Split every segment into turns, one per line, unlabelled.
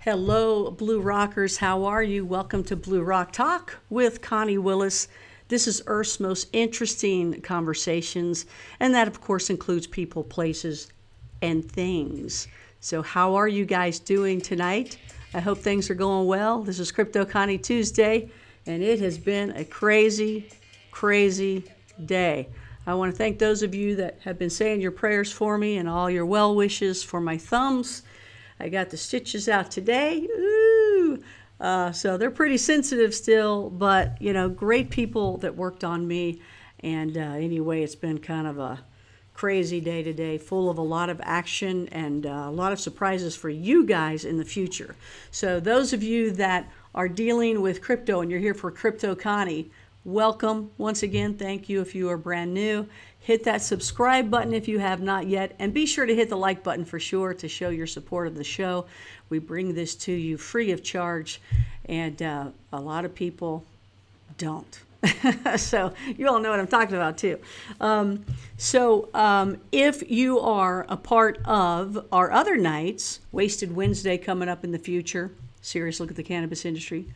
Hello, Blue Rockers. How are you? Welcome to Blue Rock Talk with Connie Willis. This is Earth's most interesting conversations, and that, of course, includes people, places, and things. So how are you guys doing tonight? I hope things are going well. This is Crypto Connie Tuesday, and it has been a crazy, crazy day. I want to thank those of you that have been saying your prayers for me and all your well wishes for my thumbs. I got the stitches out today. Ooh. So they're pretty sensitive still, but, you know, great people that worked on me. And anyway, it's been kind of a crazy day today, full of a lot of action and a lot of surprises for you guys in the future. So those of you that are dealing with crypto and you're here for Crypto Connie, welcome. Once again, thank you if you are brand new. Hit that subscribe button if you have not yet, and be sure to hit the like button for sure to show your support of the show. We bring this to you free of charge, and a lot of people don't. So you all know what I'm talking about too. If you are a part of our other nights, Wasted Wednesday coming up in the future, serious look at the cannabis industry,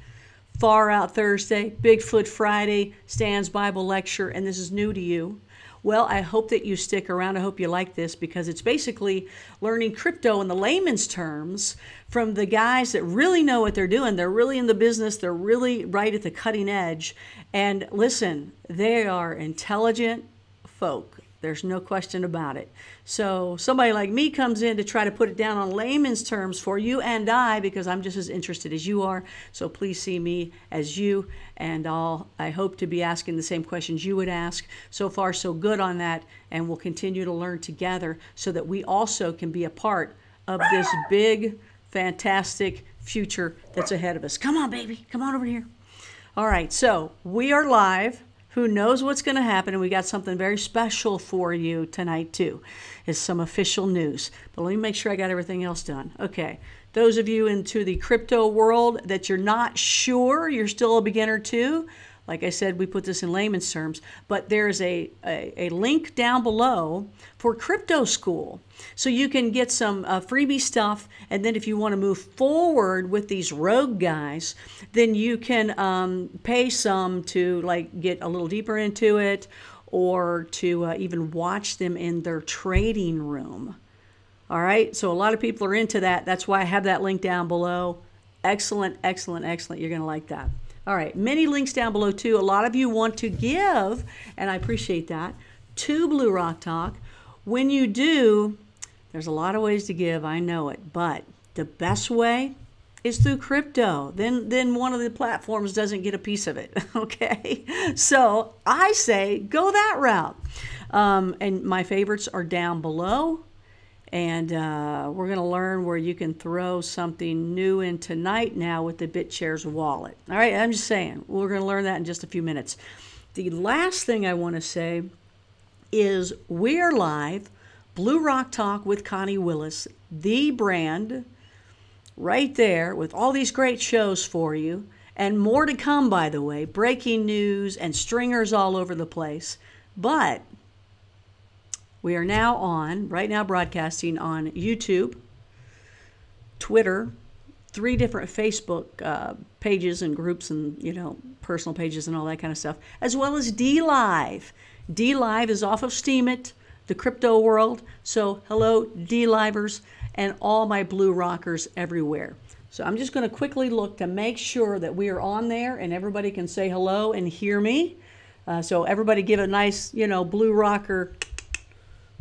Far Out Thursday, Bigfoot Friday, Stan's Bible Lecture, and this is new to you. Well, I hope that you stick around. I hope you like this because it's basically learning crypto in the layman's terms from the guys that really know what they're doing. They're really in the business. They're really right at the cutting edge. And listen, they are intelligent folk. There's no question about it. So somebody like me comes in to try to put it down on layman's terms for you and I, because I'm just as interested as you are. So please see me as you, and I hope to be asking the same questions you would ask. So far, so good on that, and we'll continue to learn together so that we also can be a part of this big, fantastic future that's ahead of us. Come on, baby. Come on over here. All right, so we are live. Who knows what's going to happen? And we got something very special for you tonight, too. It's some official news. But let me make sure I got everything else done. Okay. Those of you into the crypto world that you're not sure, you're still a beginner, too. Like I said, we put this in layman's terms. But there's a link down below for Crypto School. So you can get some freebie stuff. And then if you want to move forward with these rogue guys, then you can pay some to like get a little deeper into it, or to even watch them in their trading room. All right. So a lot of people are into that. That's why I have that link down below. Excellent, excellent, excellent. You're going to like that. All right, many links down below too. A lot of you want to give, and I appreciate that, to Blue Rock Talk. When you do, there's a lot of ways to give, I know it, but the best way is through crypto. Then one of the platforms doesn't get a piece of it, okay? So I say go that route. And my favorites are down below. And we're going to learn where you can throw something new in tonight now with the BitShares wallet. All right, I'm just saying, we're going to learn that in just a few minutes. The last thing I want to say is we are live, Blue Rock Talk with Connie Willis, the brand, right there with all these great shows for you, and more to come, by the way, breaking news and stringers all over the place. But we are now right now broadcasting on YouTube, Twitter, 3 different Facebook pages and groups and, you know, personal pages and all that kind of stuff, as well as DLive. DLive is off of Steemit, the crypto world. So hello, DLivers, and all my Blue Rockers everywhere. So I'm just going to quickly look to make sure that we are on there and everybody can say hello and hear me. So everybody give a nice, you know, Blue Rocker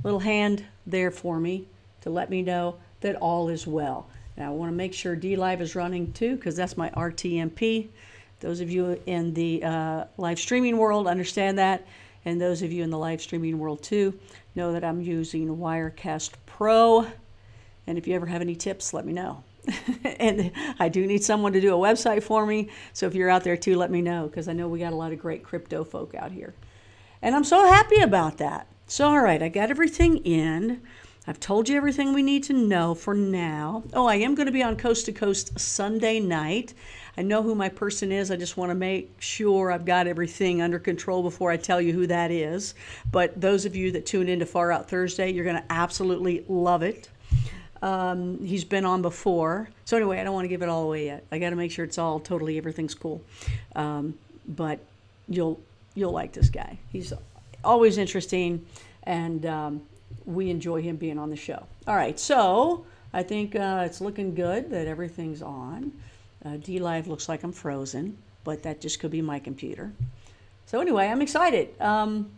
little hand there for me to let me know that all is well. Now I want to make sure DLive is running too, because that's my RTMP. Those of you in the live streaming world understand that, and those of you in the live streaming world too know that I'm using Wirecast Pro. And if you ever have any tips, let me know. And I do need someone to do a website for me, so if you're out there too, let me know, because I know we got a lot of great crypto folk out here. And I'm so happy about that. So, all right, I got everything in. I've told you everything we need to know for now. Oh, I am going to be on Coast to Coast Sunday night. I know who my person is. I just want to make sure I've got everything under control before I tell you who that is. But those of you that tuned into Far Out Thursday, you're going to absolutely love it. He's been on before. So anyway, I don't want to give it all away yet. I got to make sure it's all totally, everything's cool. But you'll like this guy. He's always interesting, and we enjoy him being on the show. All right, so I think it's looking good that everything's on. D-Live looks like I'm frozen, but that just could be my computer. So anyway, I'm excited.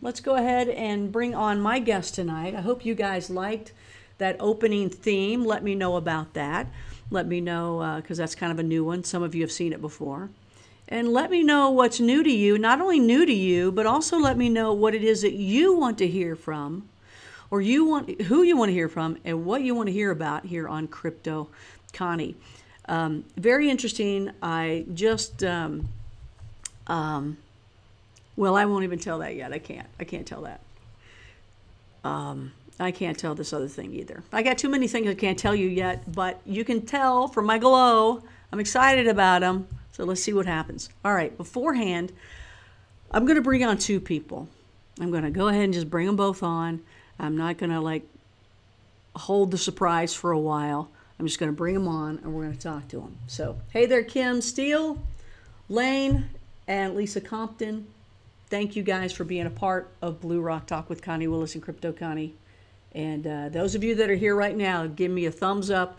Let's go ahead and bring on my guest tonight. I hope you guys liked that opening theme. Let me know about that. Let me know, because that's kind of a new one. Some of you have seen it before. And let me know what's new to you, not only new to you, but also let me know what it is that you want to hear from, or who you want to hear from, and what you want to hear about here on Crypto Connie. Very interesting. I just, well, I won't even tell that yet. I can't tell that. I can't tell this other thing either. I got too many things I can't tell you yet, but you can tell from my glow. I'm excited about them. So let's see what happens. All right, beforehand, I'm going to bring on two people. I'm going to go ahead and just bring them both on. I'm not going to like hold the surprise for a while. I'm just going to bring them on and we're going to talk to them. So, hey there, Kim Steele, Lane, and Lisa Compton. Thank you guys for being a part of Blue Rock Talk with Connie Willis and Crypto Connie. And those of you that are here right now, give me a thumbs up.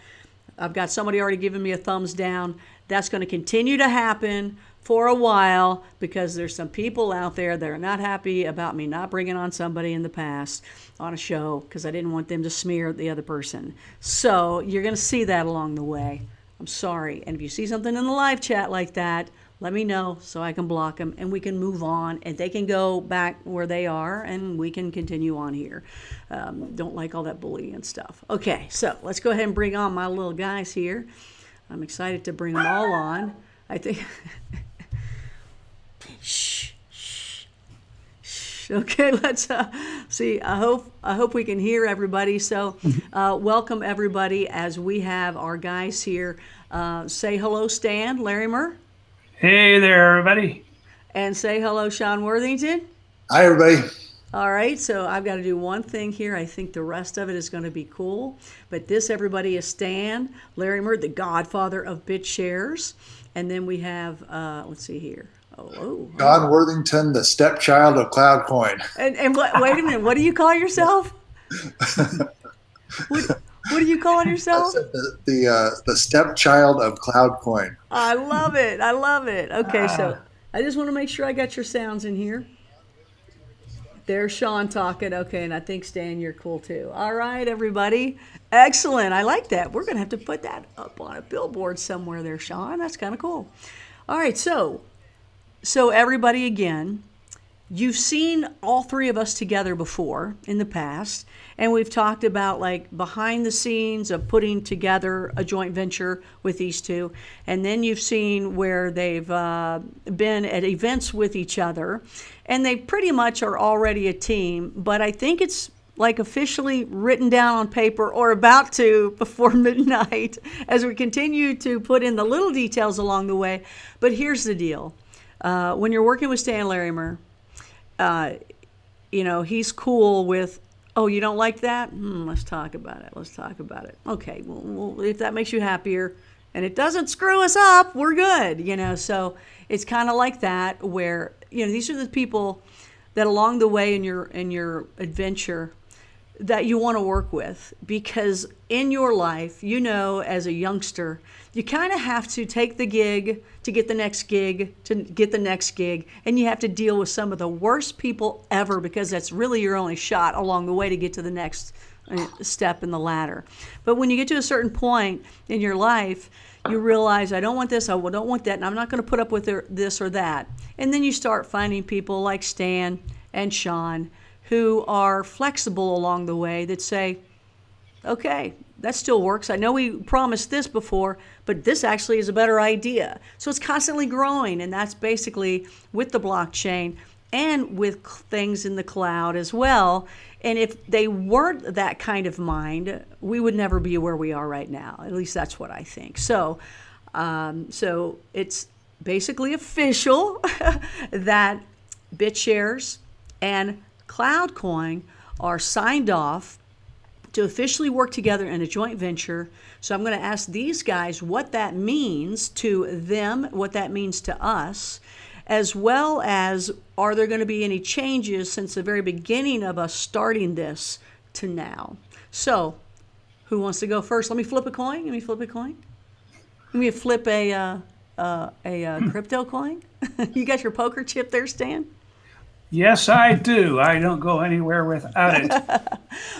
I've got somebody already giving me a thumbs down. That's going to continue to happen for a while because there's some people out there that are not happy about me not bringing on somebody in the past on a show because I didn't want them to smear the other person. So you're going to see that along the way. I'm sorry. And if you see something in the live chat like that, let me know so I can block them and we can move on and they can go back where they are and we can continue on here. Don't like all that bullying and stuff. Okay, so let's go ahead and bring on my little guys here. I'm excited to bring them all on. I think... Shh, shh, shh. Okay, let's see. I hope we can hear everybody. So welcome everybody as we have our guys here. Say hello, Stan Larimer.
Hey there, everybody.
And say hello, Sean Worthington.
Hi, everybody.
All right, so I've got to do one thing here. I think the rest of it is going to be cool. But this, everybody, is Stan Larimer, the godfather of BitShares. And then we have, let's see here.
John Worthington, the stepchild of CloudCoin.
And wait a minute, what do you call yourself? What are you calling yourself?
I said the stepchild of CloudCoin.
I love it. I love it. Okay, so I just want to make sure I got your sounds in here. There's Sean talking. Okay, and I think, Stan, you're cool too. All right, everybody. Excellent. I like that. We're going to have to put that up on a billboard somewhere there, Sean. That's kind of cool. All right, so everybody, again, you've seen all three of us together before in the past, and we've talked about like behind the scenes of putting together a joint venture with these two, and then you've seen where they've been at events with each other, and they pretty much are already a team, but I think it's like officially written down on paper or about to before midnight as we continue to put in the little details along the way. But here's the deal. When you're working with Stan Larimer, you know, he's cool with, oh, you don't like that? Let's talk about it. Let's talk about it. Okay, well, if that makes you happier and it doesn't screw us up, we're good, you know. So it's kind of like that where, you know, these are the people that along the way in your adventure that you want to work with, because in your life, you know, as a youngster, you kind of have to take the gig to get the next gig, to get the next gig, and you have to deal with some of the worst people ever because that's really your only shot along the way to get to the next step in the ladder. But when you get to a certain point in your life, you realize, I don't want this, I don't want that, and I'm not going to put up with this or that. And then you start finding people like Stan and Sean who are flexible along the way that say, okay, that still works. I know we promised this before, but this actually is a better idea. So it's constantly growing, and that's basically with the blockchain and with things in the cloud as well. And if they weren't that kind of mind, we would never be where we are right now. At least that's what I think. So, so it's basically official that BitShares and CloudCoin are signed off to officially work together in a joint venture. So I'm going to ask these guys what that means to them, what that means to us, as well as are there going to be any changes since the very beginning of us starting this to now. So who wants to go first? Let me flip a coin. Let me flip a coin. Let me flip a crypto coin. You got your poker chip there, Stan?
Yes, I do. I don't go anywhere without it.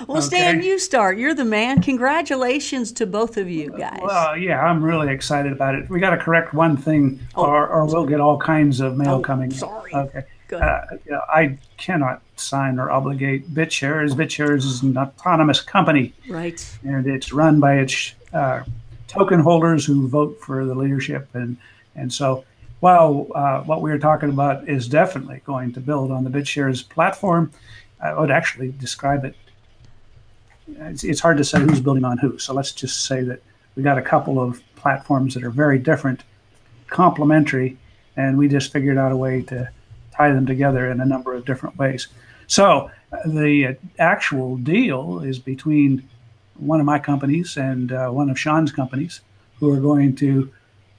Well, okay. Stan, you start. You're the man. Congratulations to both of you guys.
Well, yeah, I'm really excited about it. We got to correct one thing, or we'll get all kinds of mail coming.
Sorry.
Okay.
Go ahead.
I cannot sign or obligate BitShares. BitShares is an autonomous company.
Right.
And it's run by its token holders who vote for the leadership. And so while what we were talking about is definitely going to build on the BitShares platform, I would actually describe it. It's hard to say who's building on who. So let's just say that we got a couple of platforms that are very different, complementary, and we just figured out a way to tie them together in a number of different ways. So the actual deal is between one of my companies and one of Sean's companies, who are going to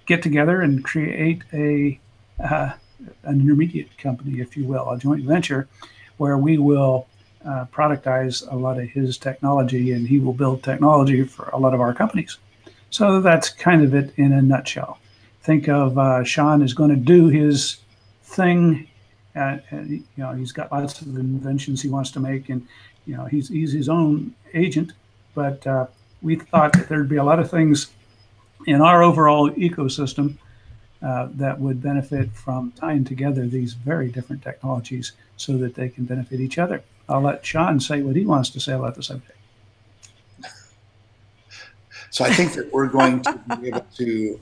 get together and create an intermediate company, if you will, a joint venture, where we will productize a lot of his technology, and he will build technology for a lot of our companies. So that's kind of it in a nutshell. Think of Sean is going to do his thing. And, he's got lots of inventions he wants to make, and he's his own agent. But we thought that there'd be a lot of things in our overall ecosystem that would benefit from tying together these very different technologies so that they can benefit each other. I'll let Sean say what he wants to say about the subject.
So I think that we're going to be able to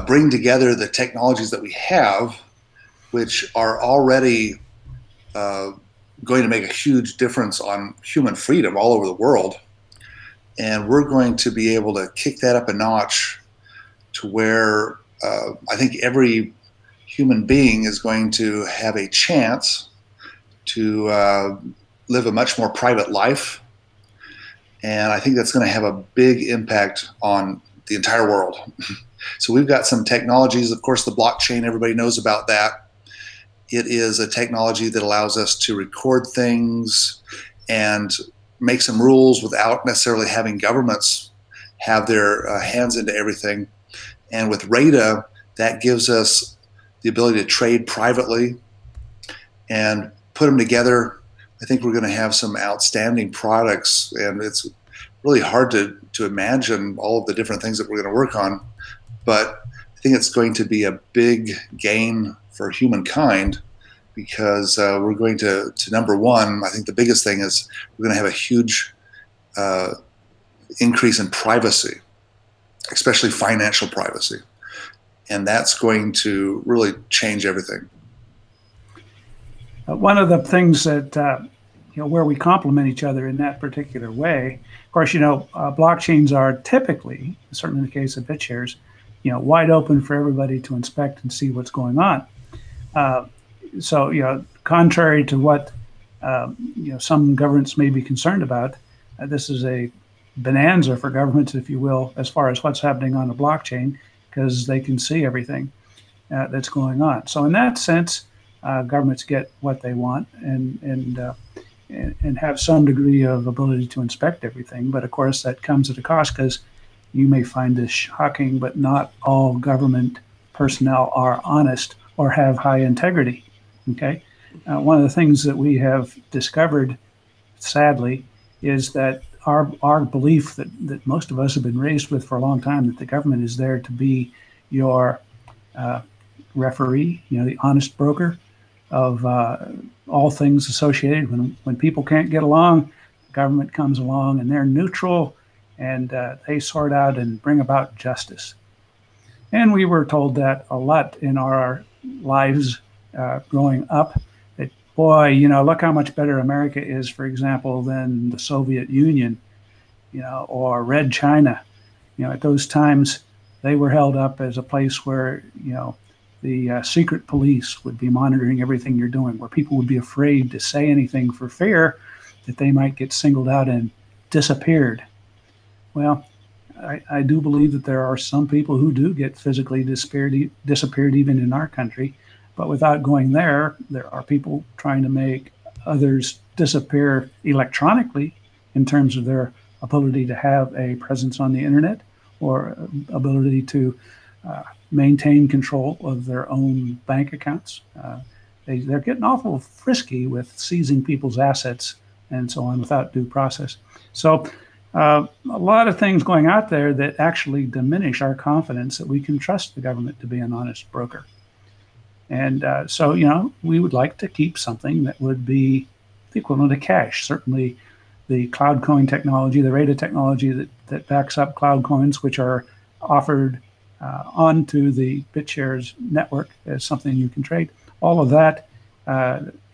bring together the technologies that we have, which are already going to make a huge difference on human freedom all over the world. And we're going to be able to kick that up a notch to where I think every human being is going to have a chance to live a much more private life. And I think that's going to have a big impact on the entire world. So we've got some technologies, of course, the blockchain, everybody knows about that. It is a technology that allows us to record things and make some rules without necessarily having governments have their hands into everything. And with RAIDA, that gives us the ability to trade privately and put them together. I think we're going to have some outstanding products, and it's really hard to imagine all of the different things that we're going to work on. But I think it's going to be a big gain for humankind, because we're going to number one, I think the biggest thing is we're going to have a huge increase in privacy, especially financial privacy. And that's going to really change everything.
One of the things that, where we complement each other in that particular way, of course, blockchains are typically, certainly in the case of BitShares, wide open for everybody to inspect and see what's going on. So, contrary to what, some governments may be concerned about, this is a bonanza for governments, if you will, as far as what's happening on the blockchain, because they can see everything that's going on. So in that sense, governments get what they want and have some degree of ability to inspect everything. But of course, that comes at a cost, because you may find this shocking, but not all government personnel are honest or have high integrity. Okay, one of the things that we have discovered, sadly, is that our belief that most of us have been raised with for a long time, that the government is there to be your referee, the honest broker of all things associated. When people can't get along, the government comes along and they're neutral, and they sort out and bring about justice. And we were told that a lot in our lives growing up, that, boy, look how much better America is, for example, than the Soviet Union, or Red China. At those times, they were held up as a place where, the secret police would be monitoring everything you're doing, where people would be afraid to say anything for fear that they might get singled out and disappeared. Well, I do believe that there are some people who do get physically disappeared even in our country. But without going there, there are people trying to make others disappear electronically in terms of their ability to have a presence on the internet or ability to maintain control of their own bank accounts. They're getting awful frisky with seizing people's assets and so on without due process. So a lot of things going out there that actually diminish our confidence that we can trust the government to be an honest broker. And so, we would like to keep something that would be the equivalent of cash. Certainly the CloudCoin technology, the RAIDA technology that backs up CloudCoins, which are offered onto the BitShares network as something you can trade. All of that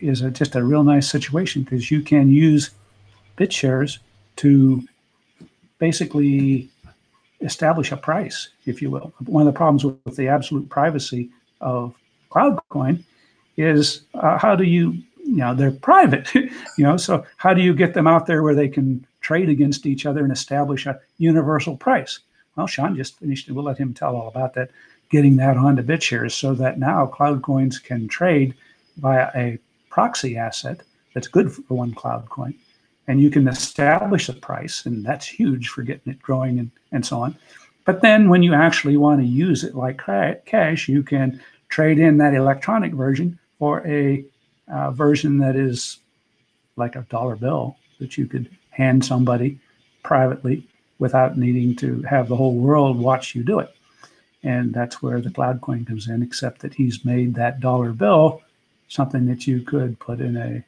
is just a real nice situation because you can use BitShares to basically establish a price, if you will. One of the problems with the absolute privacy of CloudCoin is how do you, they're private, so how do you get them out there where they can trade against each other and establish a universal price? Well, Sean just finished, and we'll let him tell all about that, getting that onto BitShares so that now CloudCoins can trade via a proxy asset that's good for one CloudCoin. And you can establish a price, and that's huge for getting it growing and so on. But then when you actually want to use it like cash, you can trade in that electronic version for a version that is like a dollar bill that you could hand somebody privately without needing to have the whole world watch you do it. And that's where the CloudCoin comes in, except that he's made that dollar bill something that you could put in a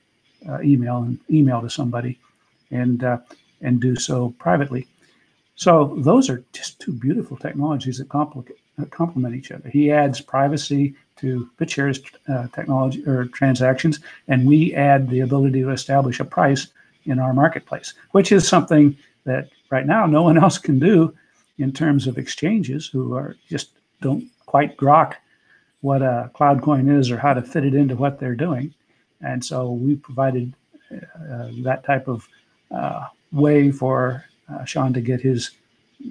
email to somebody and do so privately. So those are just two beautiful technologies that complement each other. He adds privacy to BitShares technology or transactions, and we add the ability to establish a price in our marketplace, which is something that right now no one else can do in terms of exchanges who are just don't quite grok what a CloudCoin is or how to fit it into what they're doing. And so we provided that type of way for Sean to get his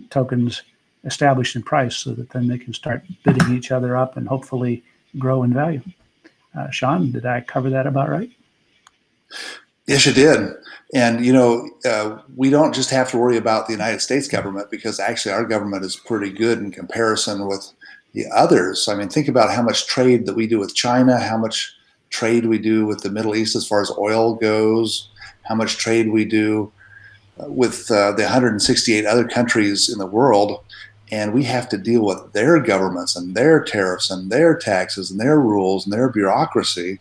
tokens established in price so that then they can start bidding each other up and hopefully grow in value. Sean, did I cover that about right?
Yes, you did. And, we don't just have to worry about the United States government because actually our government is pretty good in comparison with the others. I mean, think about how much trade that we do with China, how much trade we do with the Middle East as far as oil goes, how much trade we do with the 168 other countries in the world. And we have to deal with their governments and their tariffs and their taxes and their rules and their bureaucracy.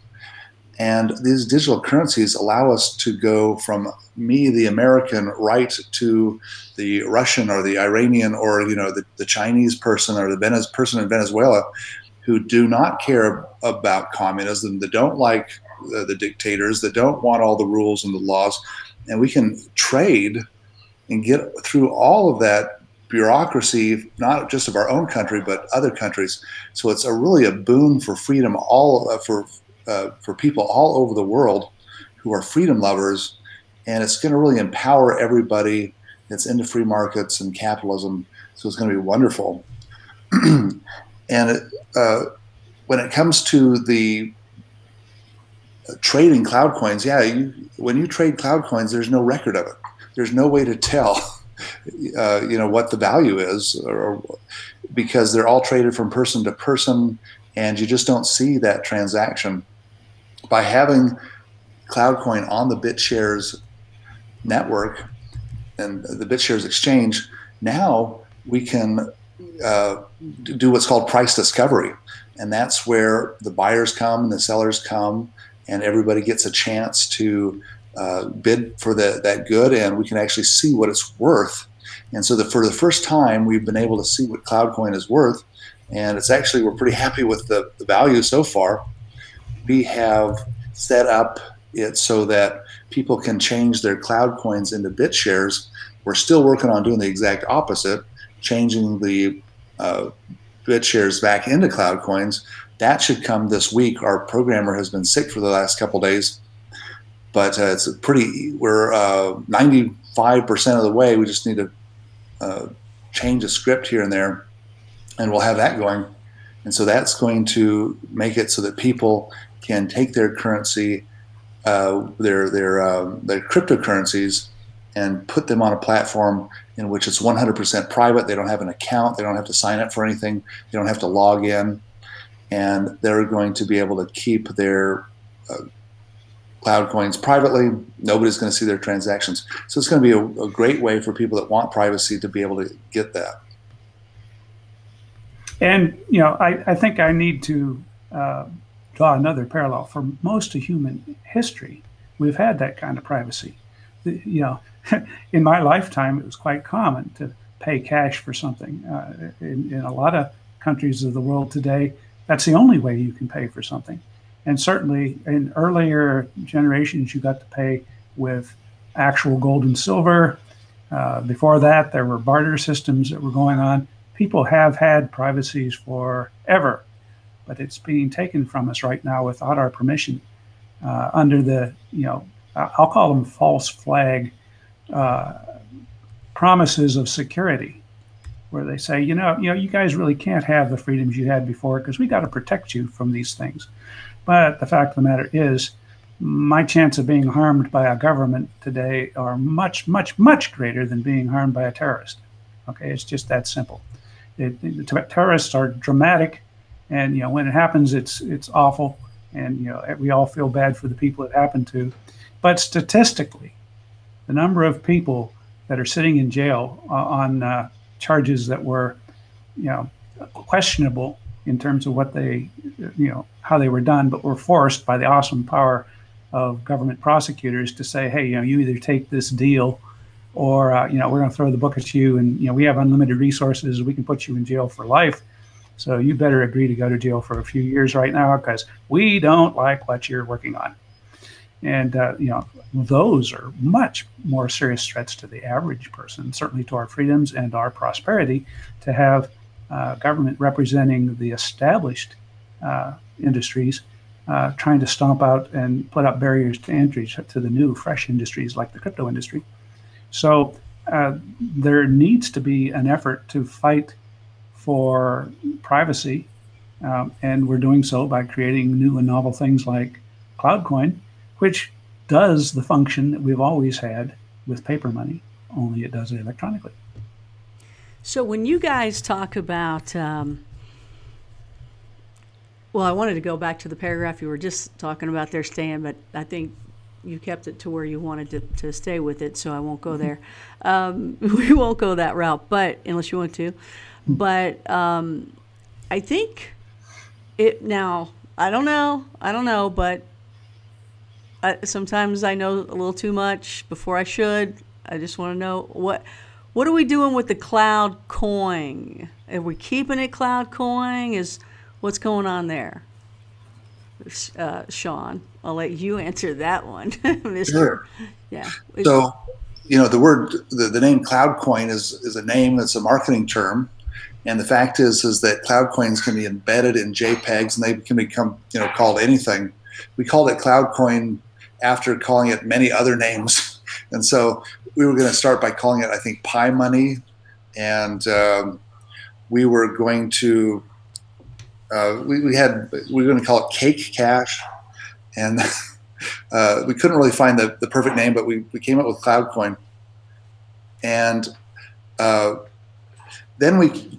And these digital currencies allow us to go from me, the American, right to the Russian or the Iranian or the Chinese person or the person in Venezuela who do not care about communism, that don't like the dictators, that don't want all the rules and the laws. And we can trade and get through all of that bureaucracy, not just of our own country, but other countries. So it's really a boon for freedom, for people all over the world who are freedom lovers. And it's going to really empower everybody that's into free markets and capitalism. So it's going to be wonderful. And when it comes to the trading cloud coins, when you trade cloud coins, there's no record of it. There's no way to tell, what the value is, or because they're all traded from person to person, and you just don't see that transaction. By having CloudCoin on the BitShares network and the BitShares exchange, now we can do what's called price discovery. And that's where the buyers come and the sellers come, and everybody gets a chance to bid for that good, and we can actually see what it's worth. And so for the first time, we've been able to see what CloudCoin is worth, and it's actually, we're pretty happy with the value so far. We have set up it so that people can change their cloud coins into BitShares. We're still working on doing the exact opposite, changing the BitShares back into cloud coins. That should come this week. Our programmer has been sick for the last couple days, but we're 95% 5% of the way. We just need to change a script here and there, and we'll have that going. And so that's going to make it so that people can take their currency, their cryptocurrencies, and put them on a platform in which it's 100% private. They don't have an account. They don't have to sign up for anything. They don't have to log in. And they're going to be able to keep their cloud coins privately. Nobody's going to see their transactions. So it's going to be a great way for people that want privacy to be able to get that.
And, you know, I think I need to draw another parallel. For most of human history, we've had that kind of privacy. You know, in my lifetime, it was quite common to pay cash for something. In a lot of countries of the world today, that's the only way you can pay for something. And certainly in earlier generations, you got to pay with actual gold and silver. Before that, there were barter systems that were going on. People have had privacies forever, but it's being taken from us right now without our permission, under the, you know, I'll call them false flag promises of security, where they say, you know, you guys really can't have the freedoms you had before because we got to protect you from these things. But the fact of the matter is, my chance of being harmed by a government today are much, much, much greater than being harmed by a terrorist. Okay, it's just that simple. The terrorists are dramatic, and, you know, when it happens, it's awful, and, you know, we all feel bad for the people it happened to. But statistically, the number of people that are sitting in jail on charges that were, you know, questionable in terms of what they, you know, how they were done, but were forced by the awesome power of government prosecutors to say, hey, you know, you either take this deal, or, you know, we're going to throw the book at you, and, you know, we have unlimited resources. We can put you in jail for life. So you better agree to go to jail for a few years right now, because we don't like what you're working on. And, you know, those are much more serious threats to the average person, certainly to our freedoms and our prosperity, to have government representing the established industries trying to stomp out and put up barriers to entry to the new, fresh industries like the crypto industry. So there needs to be an effort to fight for privacy, and we're doing so by creating new and novel things like CloudCoin, which does the function that we've always had with paper money, only it does it electronically.
So when you guys talk about, well, I wanted to go back to the paragraph you were just talking about there, Stan, but I think you kept it to where you wanted to stay with it, so I won't go there. We won't go that route, but unless you want to. But I think it now, I don't know, but sometimes I know a little too much before I should. I just want to know, what are we doing with the cloud coin? Are we keeping it cloud coin? What's going on there? Sean, I'll let you answer that one.
Sure.
Yeah.
So, you know, the name CloudCoin is a name that's a marketing term, and the fact is that CloudCoins can be embedded in JPEGs, and they can become, you know, called anything. We called it CloudCoin after calling it many other names, and so we were going to start by calling it, I think, Pi Money, and we were going to. We were going to call it Cake Cash, and we couldn't really find the perfect name, but we came up with CloudCoin. And then we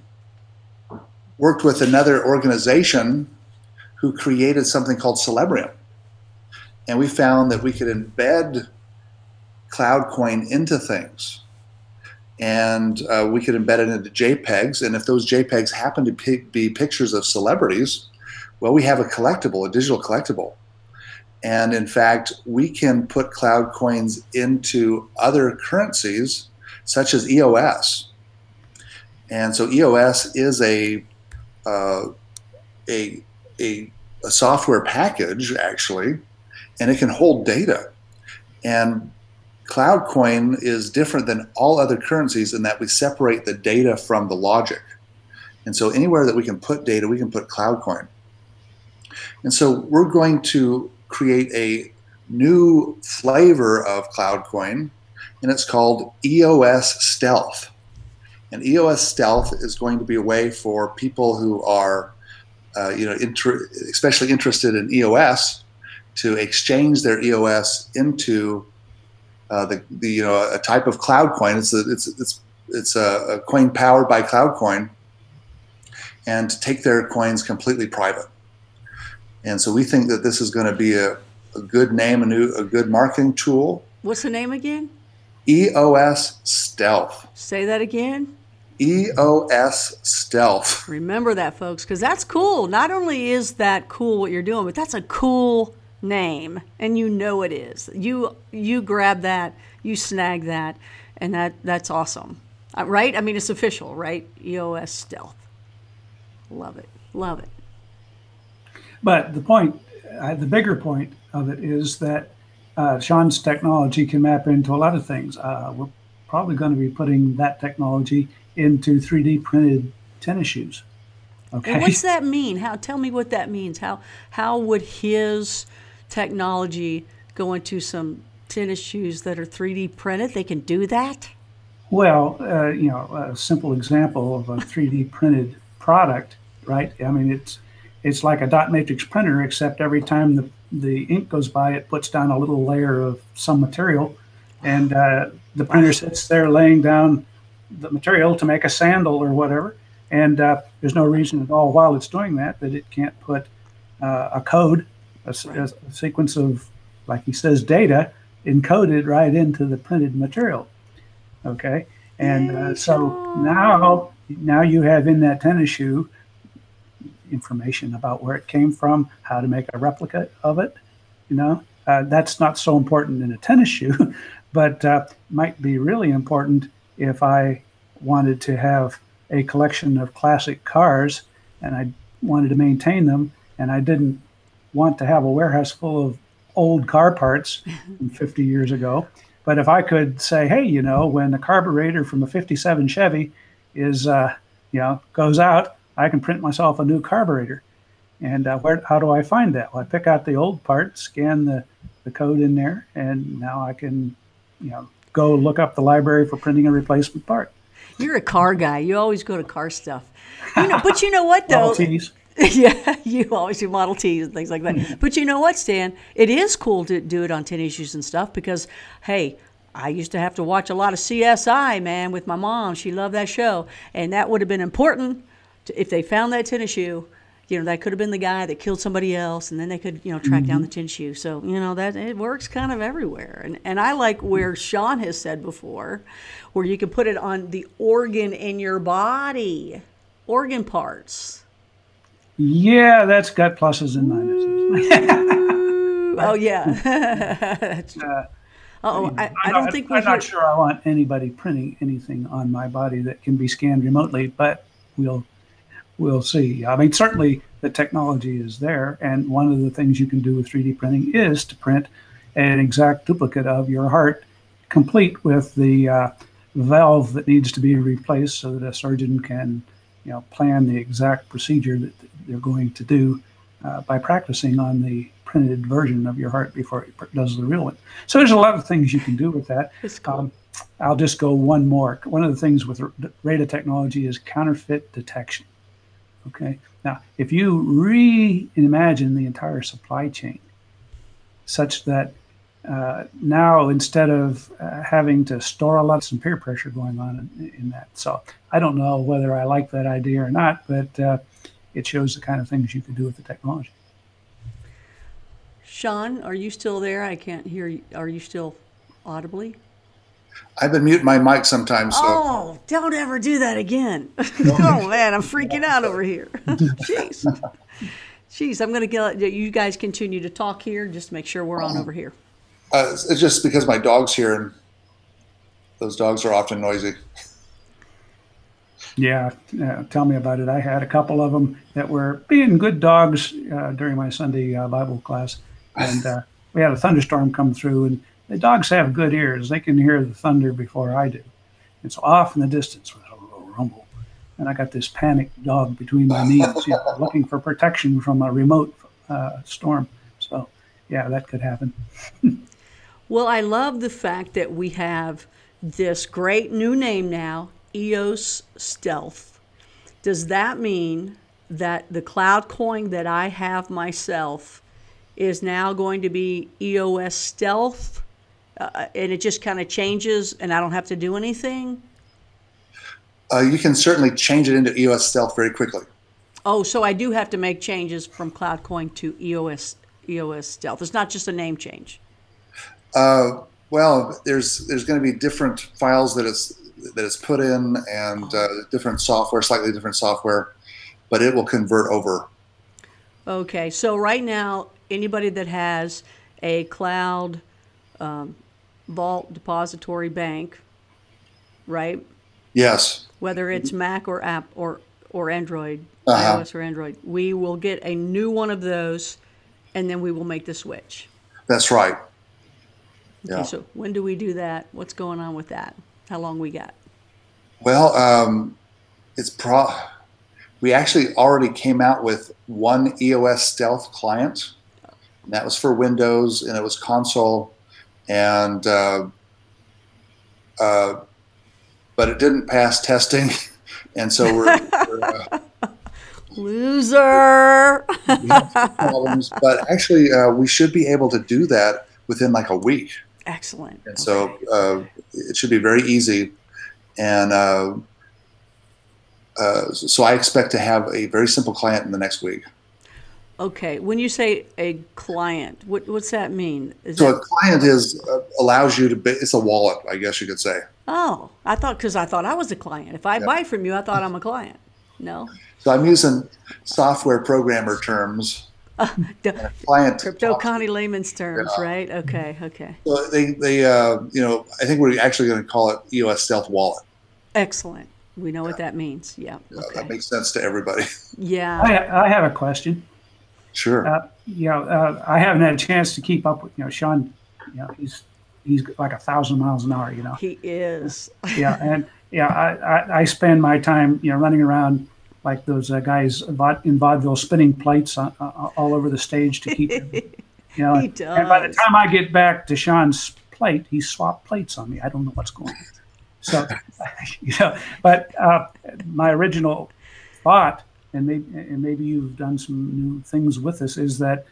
worked with another organization who created something called Celebrium. And we found that we could embed CloudCoin into things. And we could embed it into JPEGs, and if those JPEGs happen to be pictures of celebrities, well, we have a collectible, a digital collectible. And in fact, we can put cloud coins into other currencies, such as EOS. And so EOS is a software package, actually, and it can hold data. And CloudCoin is different than all other currencies in that we separate the data from the logic. And so anywhere that we can put data, we can put CloudCoin. And so we're going to create a new flavor of CloudCoin, and it's called EOS Stealth. And EOS Stealth is going to be a way for people who are, especially interested in EOS, to exchange their EOS into a type of cloud coin. It's a coin powered by CloudCoin, and to take their coins completely private. And so we think that this is going to be a good name, a good marketing tool.
What's the name again?
EOS Stealth.
Say that again.
EOS Stealth.
Remember that, folks, because that's cool. Not only is that cool what you're doing, but that's a cool name, and you know it is. You grab that, you snag that, and that's awesome. Right? I mean, it's official, right? EOS Stealth. Love it. Love it.
But the point, the bigger point of it is that Sean's technology can map into a lot of things. We're probably going to be putting that technology into 3D printed tennis shoes. Okay.
And what's that mean? Tell me what that means. How would his technology go into some tennis shoes that are 3D printed? They can do that?
Well, a simple example of a 3D printed product, right? I mean, it's like a dot matrix printer, except every time the ink goes by, it puts down a little layer of some material, and the printer sits there laying down the material to make a sandal or whatever, and there's no reason at all while it's doing that it can't put a code, a sequence of, like he says, data encoded right into the printed material. Okay, and so now you have in that tennis shoe information about where it came from, how to make a replica of it. That's not so important in a tennis shoe, but might be really important if I wanted to have a collection of classic cars and I wanted to maintain them, and I didn't want to have a warehouse full of old car parts from 50 years ago. But if I could say, hey, when the carburetor from a 57 Chevy goes out, I can print myself a new carburetor. And how do I find that? Well, I pick out the old part, scan the code in there, and now I can, go look up the library for printing a replacement part.
You're a car guy. You always go to car stuff. But you know what, though?
Model Ts.
Yeah, you always do Model Ts and things like that. But you know what, Stan? It is cool to do it on tennis shoes and stuff because, hey, I used to have to watch a lot of CSI, man, with my mom. She loved that show. And that would have been important if they found that tennis shoe. That could have been the guy that killed somebody else, and then they could, track down the tennis shoe. So, that it works kind of everywhere. And I like where Sean has said before, where you can put it on the organ in your body, organ parts.
Yeah, that's got pluses and minuses.
Oh, yeah. I don't think
I'm not sure I want anybody printing anything on my body that can be scanned remotely, but we'll see. I mean, certainly the technology is there, and one of the things you can do with 3D printing is to print an exact duplicate of your heart, complete with the valve that needs to be replaced, so that a surgeon can, plan the exact procedure that they're going to do by practicing on the printed version of your heart before it does the real one. So there's a lot of things you can do with that.
It's cool.
I'll just go one more. One of the things with RAIDA technology is counterfeit detection. Okay. Now, if you reimagine the entire supply chain such that now instead of having to store a lot of some peer pressure going on in that. So I don't know whether I like that idea or not, but it shows the kind of things you can do with the technology.
Sean, are you still there? I can't hear you. Are you still audibly?
I've been muting my mic sometimes. So.
Oh, don't ever do that again. Oh, man, I'm freaking out over here. Jeez, I'm going to let you guys continue to talk here. Just make sure we're on over here.
It's just because my dog's here, and those dogs are often noisy.
Yeah, tell me about it. I had a couple of them that were being good dogs during my Sunday Bible class. And we had a thunderstorm come through, and the dogs have good ears. They can hear the thunder before I do. And so off in the distance was a little rumble. And I got this panicked dog between my knees, looking for protection from a remote storm. So, yeah, that could happen.
Well, I love the fact that we have this great new name now, EOS Stealth. Does that mean that the CloudCoin that I have myself is now going to be EOS Stealth? And it just kind of changes and I don't have to do anything?
You can certainly change it into EOS Stealth very quickly.
Oh, so I do have to make changes from CloudCoin to EOS Stealth. It's not just a name change.
Well, there's going to be different files that it's put in, and different software, slightly different software, but it will convert over.
Okay, so right now, anybody that has a cloud vault depository bank, right?
Yes.
Whether it's Mac or app or Android, iOS or Android, we will get a new one of those, and then we will make the switch.
That's right.
Okay, so when do we do that? What's going on with that? How long we got?
Well, we actually already came out with one EOS Stealth client. And that was for Windows, and it was console, and but it didn't pass testing, and so we're
loser.
We have some problems, but actually we should be able to do that within like a week.
Excellent.
And so it should be very easy, and so I expect to have a very simple client in the next week.
Okay. When you say a client, what's that mean?
A client allows you to. It's a wallet, I guess you could say.
Oh, because I thought I was a client. If I buy from you, I thought I'm a client. No.
So I'm using software programmer terms. Client
crypto Connie layman's terms, right? Okay, okay.
So they I think we're actually going to call it EOS Stealth Wallet.
Excellent. We know what that means. Yeah. Okay.
That makes sense to everybody.
Yeah.
I have a question.
Sure.
I haven't had a chance to keep up with Sean. He's like 1,000 miles an hour.
He is.
I spend my time running around like those guys in vaudeville, spinning plates all over the stage to keep him.
He does.
And by the time I get back to Sean's plate, he swapped plates on me. I don't know what's going on. So, but my original thought, and maybe you've done some new things with this, is that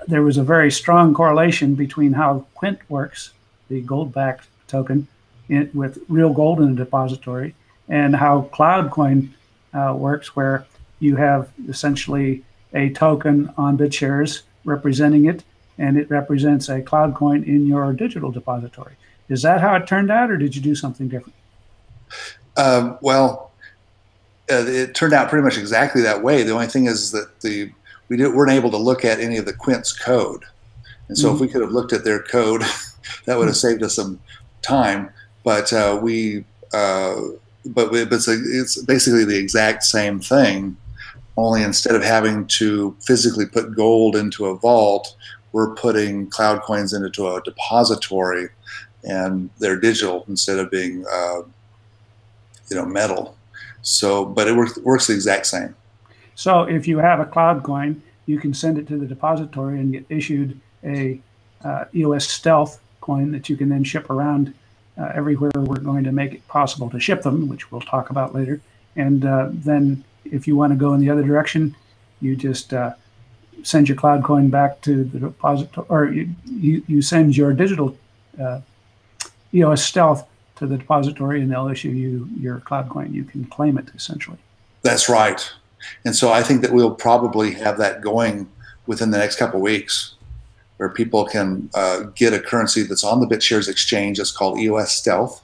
there was a very strong correlation between how Quint works, the gold-backed token, with real gold in a depository, and how CloudCoin works, where you have essentially a token on BitShares representing it, and it represents a CloudCoin in your digital depository. Is that how it turned out, or did you do something different?
It turned out pretty much exactly that way. The only thing is that we weren't able to look at any of the Quint's code, and so if we could have looked at their code, that would have saved us some time. But it's basically the exact same thing, only instead of having to physically put gold into a vault, we're putting CloudCoins into a depository, and they're digital instead of being metal. So, but it works the exact same.
So if you have a CloudCoin, you can send it to the depository and get issued a EOS Stealth coin that you can then ship around everywhere. We're going to make it possible to ship them, which we'll talk about later. And then if you want to go in the other direction, you just send your CloudCoin back to the depository, or you send your digital EOS Stealth to the depository, and they'll issue you your CloudCoin. You can claim it, essentially.
That's right. And so I think that we'll probably have that going within the next couple of weeks, where people can get a currency that's on the BitShares exchange. It's called EOS Stealth,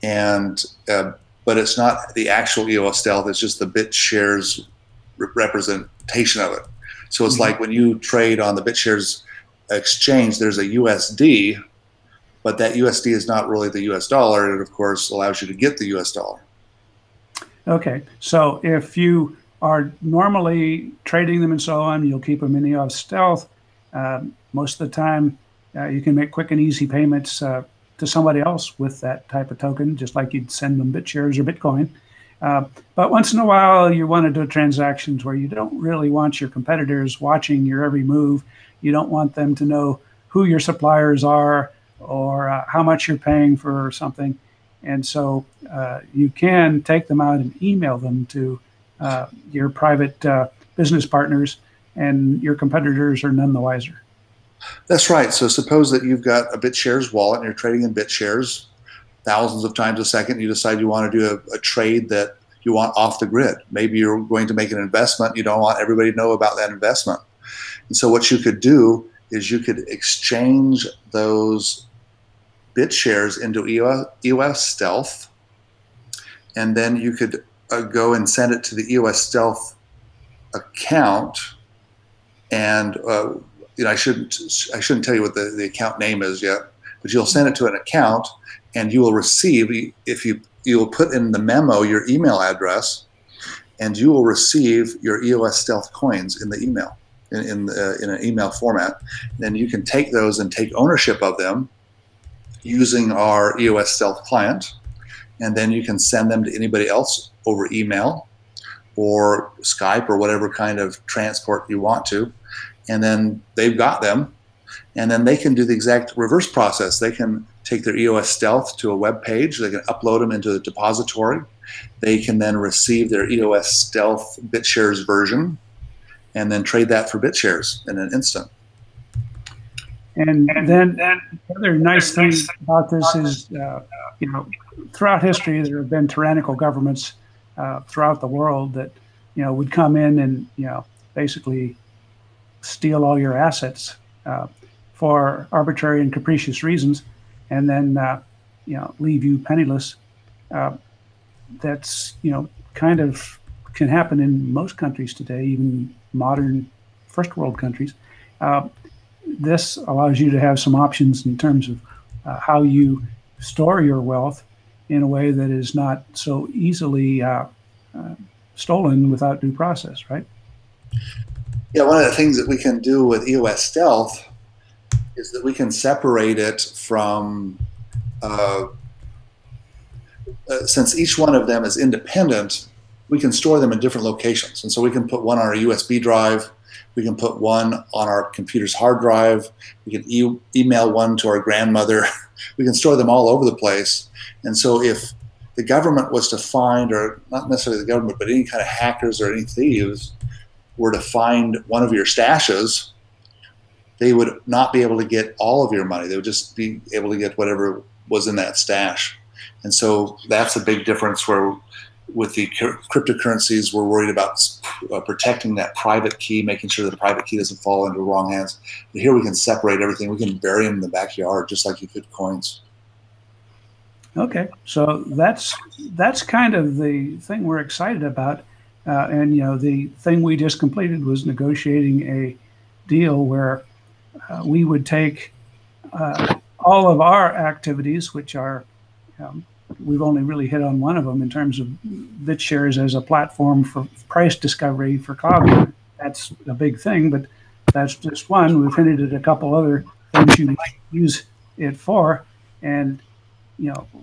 and but it's not the actual EOS Stealth. It's just the BitShares representation of it. So it's like when you trade on the BitShares exchange, there's a USD, but that USD is not really the US dollar. It, of course, allows you to get the US dollar.
Okay. So if you are normally trading them and so on, you'll keep them in EOS Stealth. Most of the time, you can make quick and easy payments to somebody else with that type of token, just like you'd send them BitShares or Bitcoin. But once in a while, you want to do transactions where you don't really want your competitors watching your every move. You don't want them to know who your suppliers are or how much you're paying for something. And so you can take them out and email them to your private business partners, and your competitors are none the wiser.
That's right. So suppose that you've got a BitShares wallet and you're trading in BitShares thousands of times a second. You decide you want to do a trade that you want off the grid. Maybe you're going to make an investment. You don't want everybody to know about that investment. And so what you could do is you could exchange those BitShares into EOS Stealth, and then you could go and send it to the EOS Stealth account. And I shouldn't tell you what the account name is yet, but you'll send it to an account, and you will receive, if you will put in the memo your email address, and you will receive your EOS Stealth coins in the email, in an email format. Then you can take those and take ownership of them using our EOS Stealth client, and then you can send them to anybody else over email or Skype or whatever kind of transport you want to, and then they've got them, and then they can do the exact reverse process. They can take their EOS Stealth to a web page, they can upload them into the depository, they can then receive their EOS Stealth BitShares version, and then trade that for BitShares in an instant.
And then the other nice thing about this is, throughout history, there have been tyrannical governments throughout the world that, would come in and, basically steal all your assets for arbitrary and capricious reasons, and then, leave you penniless. That's, kind of can happen in most countries today, even modern first world countries. This allows you to have some options in terms of how you store your wealth in a way that is not so easily stolen without due process, right?
Yeah, one of the things that we can do with EOS Stealth is that we can separate it from, since each one of them is independent, we can store them in different locations. And so we can put one on our USB drive, we can put one on our computer's hard drive, we can email one to our grandmother, we can store them all over the place. And so if the government was to find, or not necessarily the government, but any kind of hackers or any thieves were to find one of your stashes, they would not be able to get all of your money. They would just be able to get whatever was in that stash. And so that's a big difference where with the cryptocurrencies, we're worried about protecting that private key, making sure that the private key doesn't fall into the wrong hands. But here we can separate everything. We can bury them in the backyard just like you could coins.
Okay, so that's kind of the thing we're excited about. And the thing we just completed was negotiating a deal where we would take all of our activities, which are we've only really hit on one of them in terms of BitShares as a platform for price discovery for cloud. That's a big thing, but that's just one. We've hinted at a couple other things you might use it for. And,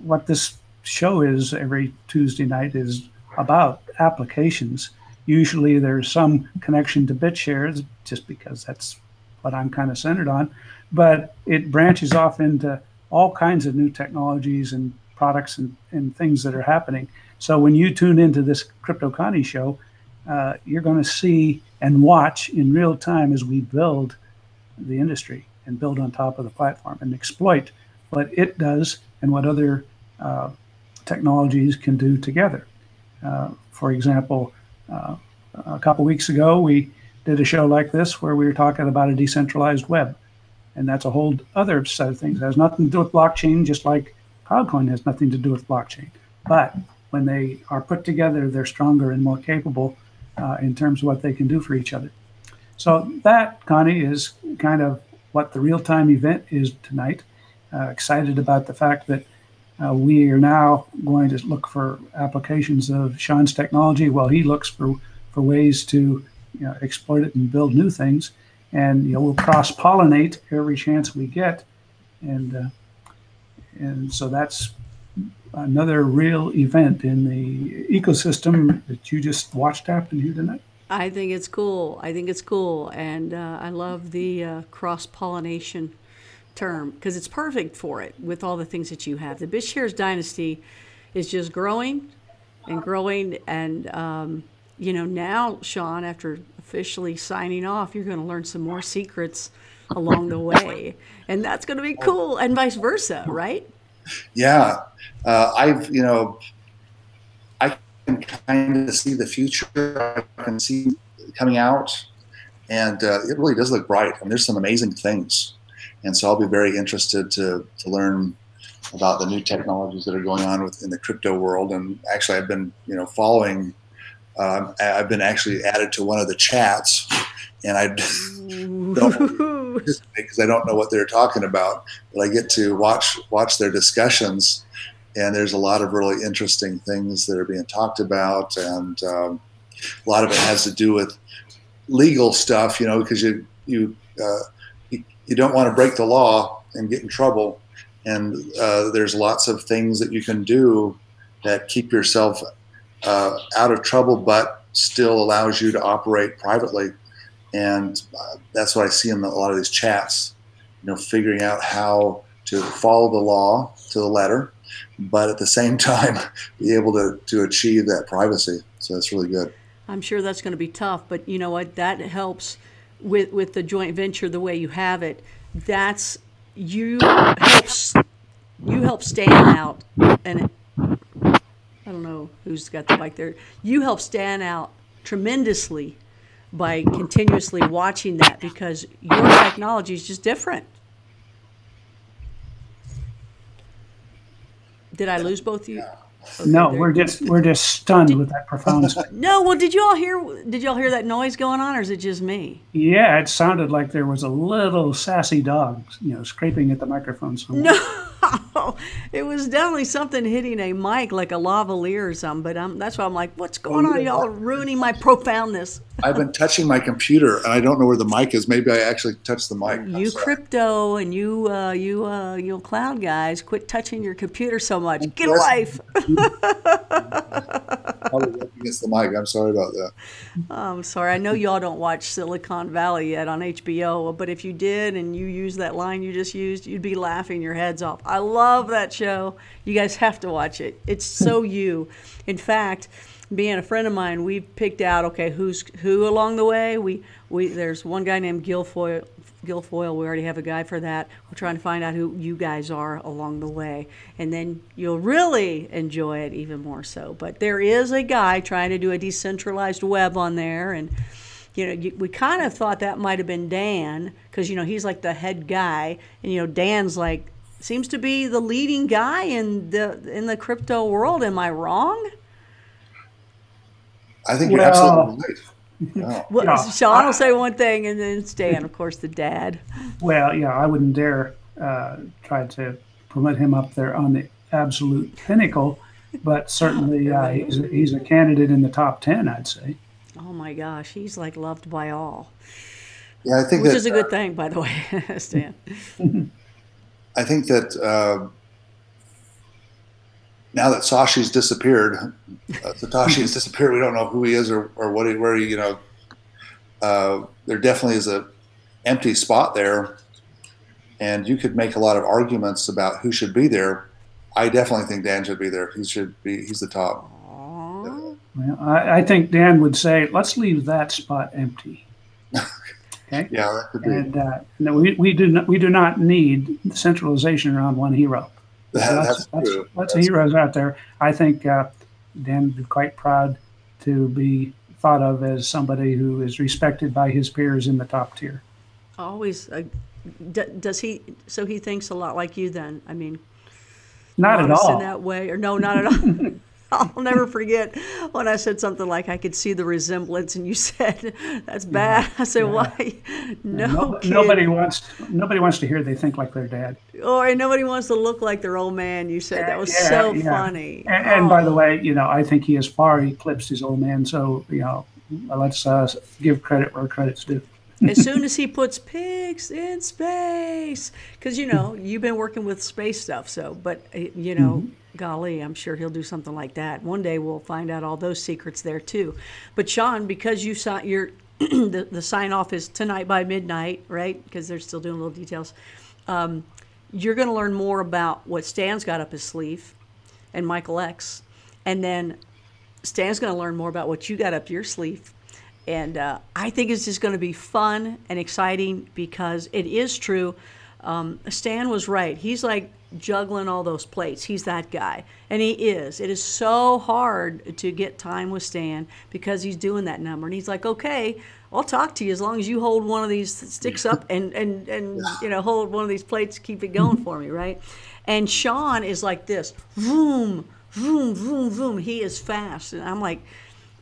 what this show is every Tuesday night is about applications. Usually there's some connection to BitShares just because that's what I'm kind of centered on, but it branches off into all kinds of new technologies and products and things that are happening. So when you tune into this Crypto Connie show, you're going to see and watch in real time as we build the industry and build on top of the platform and exploit what it does and what other technologies can do together. For example, a couple weeks ago, we did a show like this where we were talking about a decentralized web. And that's a whole other set of things. It has nothing to do with blockchain, just like CloudCoin has nothing to do with blockchain. But when they are put together, they're stronger and more capable in terms of what they can do for each other. So that, Connie, is kind of what the real-time event is tonight. Excited about the fact that we are now going to look for applications of Sean's technology while he looks for ways to exploit it and build new things. And we'll cross-pollinate every chance we get. And so that's another real event in the ecosystem that you just watched happen here tonight.
I think it's cool. And I love the cross-pollination. term because it's perfect for it with all the things that you have. The BitShares dynasty is just growing and growing. And, you know, now, Sean, after officially signing off, you're going to learn some more secrets along the way. And that's going to be cool. And vice versa, right?
Yeah. You know, I can kind of see the future. I can see it coming out. And it really does look bright. And there's some amazing things. And so I'll be very interested to learn about the new technologies that are going on in the crypto world. And actually, I've been, you know, following. I've been actually added to one of the chats, and I don't because I don't know what they're talking about. But I get to watch their discussions, and there's a lot of really interesting things that are being talked about, and a lot of it has to do with legal stuff, you know, because you don't want to break the law and get in trouble. And there's lots of things that you can do that keep yourself out of trouble, but still allows you to operate privately. And that's what I see in a lot of these chats, you know, figuring out how to follow the law to the letter, but at the same time be able to achieve that privacy. So that's really good.
I'm sure that's going to be tough, but you know what? That helps with the joint venture the way you have it. That's you help stand out, and I don't know who's got the mic there. You help stand out tremendously by continuously watching that because your technology is just different. Did I lose both of you? Okay,
no, we're just stunned with that profound statement.
No, well, did y'all hear that noise going on, or is it just me?
Yeah, it sounded like there was a little sassy dog, you know, scraping at the microphone somewhere.
No, it was definitely something hitting a mic like a lavalier or something. But that's why I'm like, what's going on? Y'all are ruining my profoundness.
I've been touching my computer, and I don't know where the mic is. Maybe I actually touched the mic.
You crypto and you cloud guys, quit touching your computer so much. Get a life.
Probably up against the mic. I'm sorry about that.
I'm sorry. I know y'all don't watch Silicon Valley yet on HBO, but if you did and you used that line you just used, you'd be laughing your heads off. I love that show. You guys have to watch it. It's so you. In fact, being a friend of mine, we picked out, okay, who's who along the way. There's one guy named Guilfoyle. We already have a guy for that. We're trying to find out who you guys are along the way. And then you'll really enjoy it even more so. But there is a guy trying to do a decentralized web on there. And, you know, we kind of thought that might have been Dan because, you know, he's like the head guy. And, you know, Dan's like, seems to be the leading guy in the crypto world. Am I wrong?
I think you're absolutely right.
Oh. Well, Sean will say one thing, and then it's Dan, of course, the dad.
Well, yeah, I wouldn't dare try to promote him up there on the absolute pinnacle, but certainly he's a candidate in the top 10, I'd say.
Oh my gosh, he's like loved by all.
Yeah, I think
which is a good thing, by the way, Stan.
I think that now that Satoshi's disappeared, we don't know who he is or where he, you know, there definitely is a empty spot there, and you could make a lot of arguments about who should be there. I definitely think Dan should be there. He's the top.
Well, I think Dan would say, let's leave that spot empty. Okay.
Yeah, that could be.
And no, we do not need centralization around one hero.
That's true.
Lots of heroes out there. I think Dan would be quite proud to be thought of as somebody who is respected by his peers in the top tier.
Always. Does he? So he thinks a lot like you then? I mean,
not at all.
In that way, or no, not at all. I'll never forget when I said something like, I could see the resemblance, and you said, that's bad. I said, why?
Nobody wants to hear they think like their dad.
Or nobody wants to look like their old man, you said. That was so funny.
And by the way, you know, I think he has far eclipsed his old man, so, you know, let's give credit where credit's due.
As soon as he puts pigs in space, because, you know, you've been working with space stuff, so, but, you know, golly, I'm sure he'll do something like that. One day we'll find out all those secrets there too. But Sean, because you saw the sign off is tonight by midnight, right? Because they're still doing little details. You're going to learn more about what Stan's got up his sleeve and MichaelX. And then Stan's going to learn more about what you got up your sleeve. And I think it's just going to be fun and exciting because it is true. Stan was right. He's like juggling all those plates. He's that guy. And he is. It is so hard to get time with Stan because he's doing that number. And he's like, okay, I'll talk to you as long as you hold one of these sticks up and you know, hold one of these plates, keep it going for me, right? And Sean is like this, vroom, vroom, vroom, vroom. He is fast. And I'm like,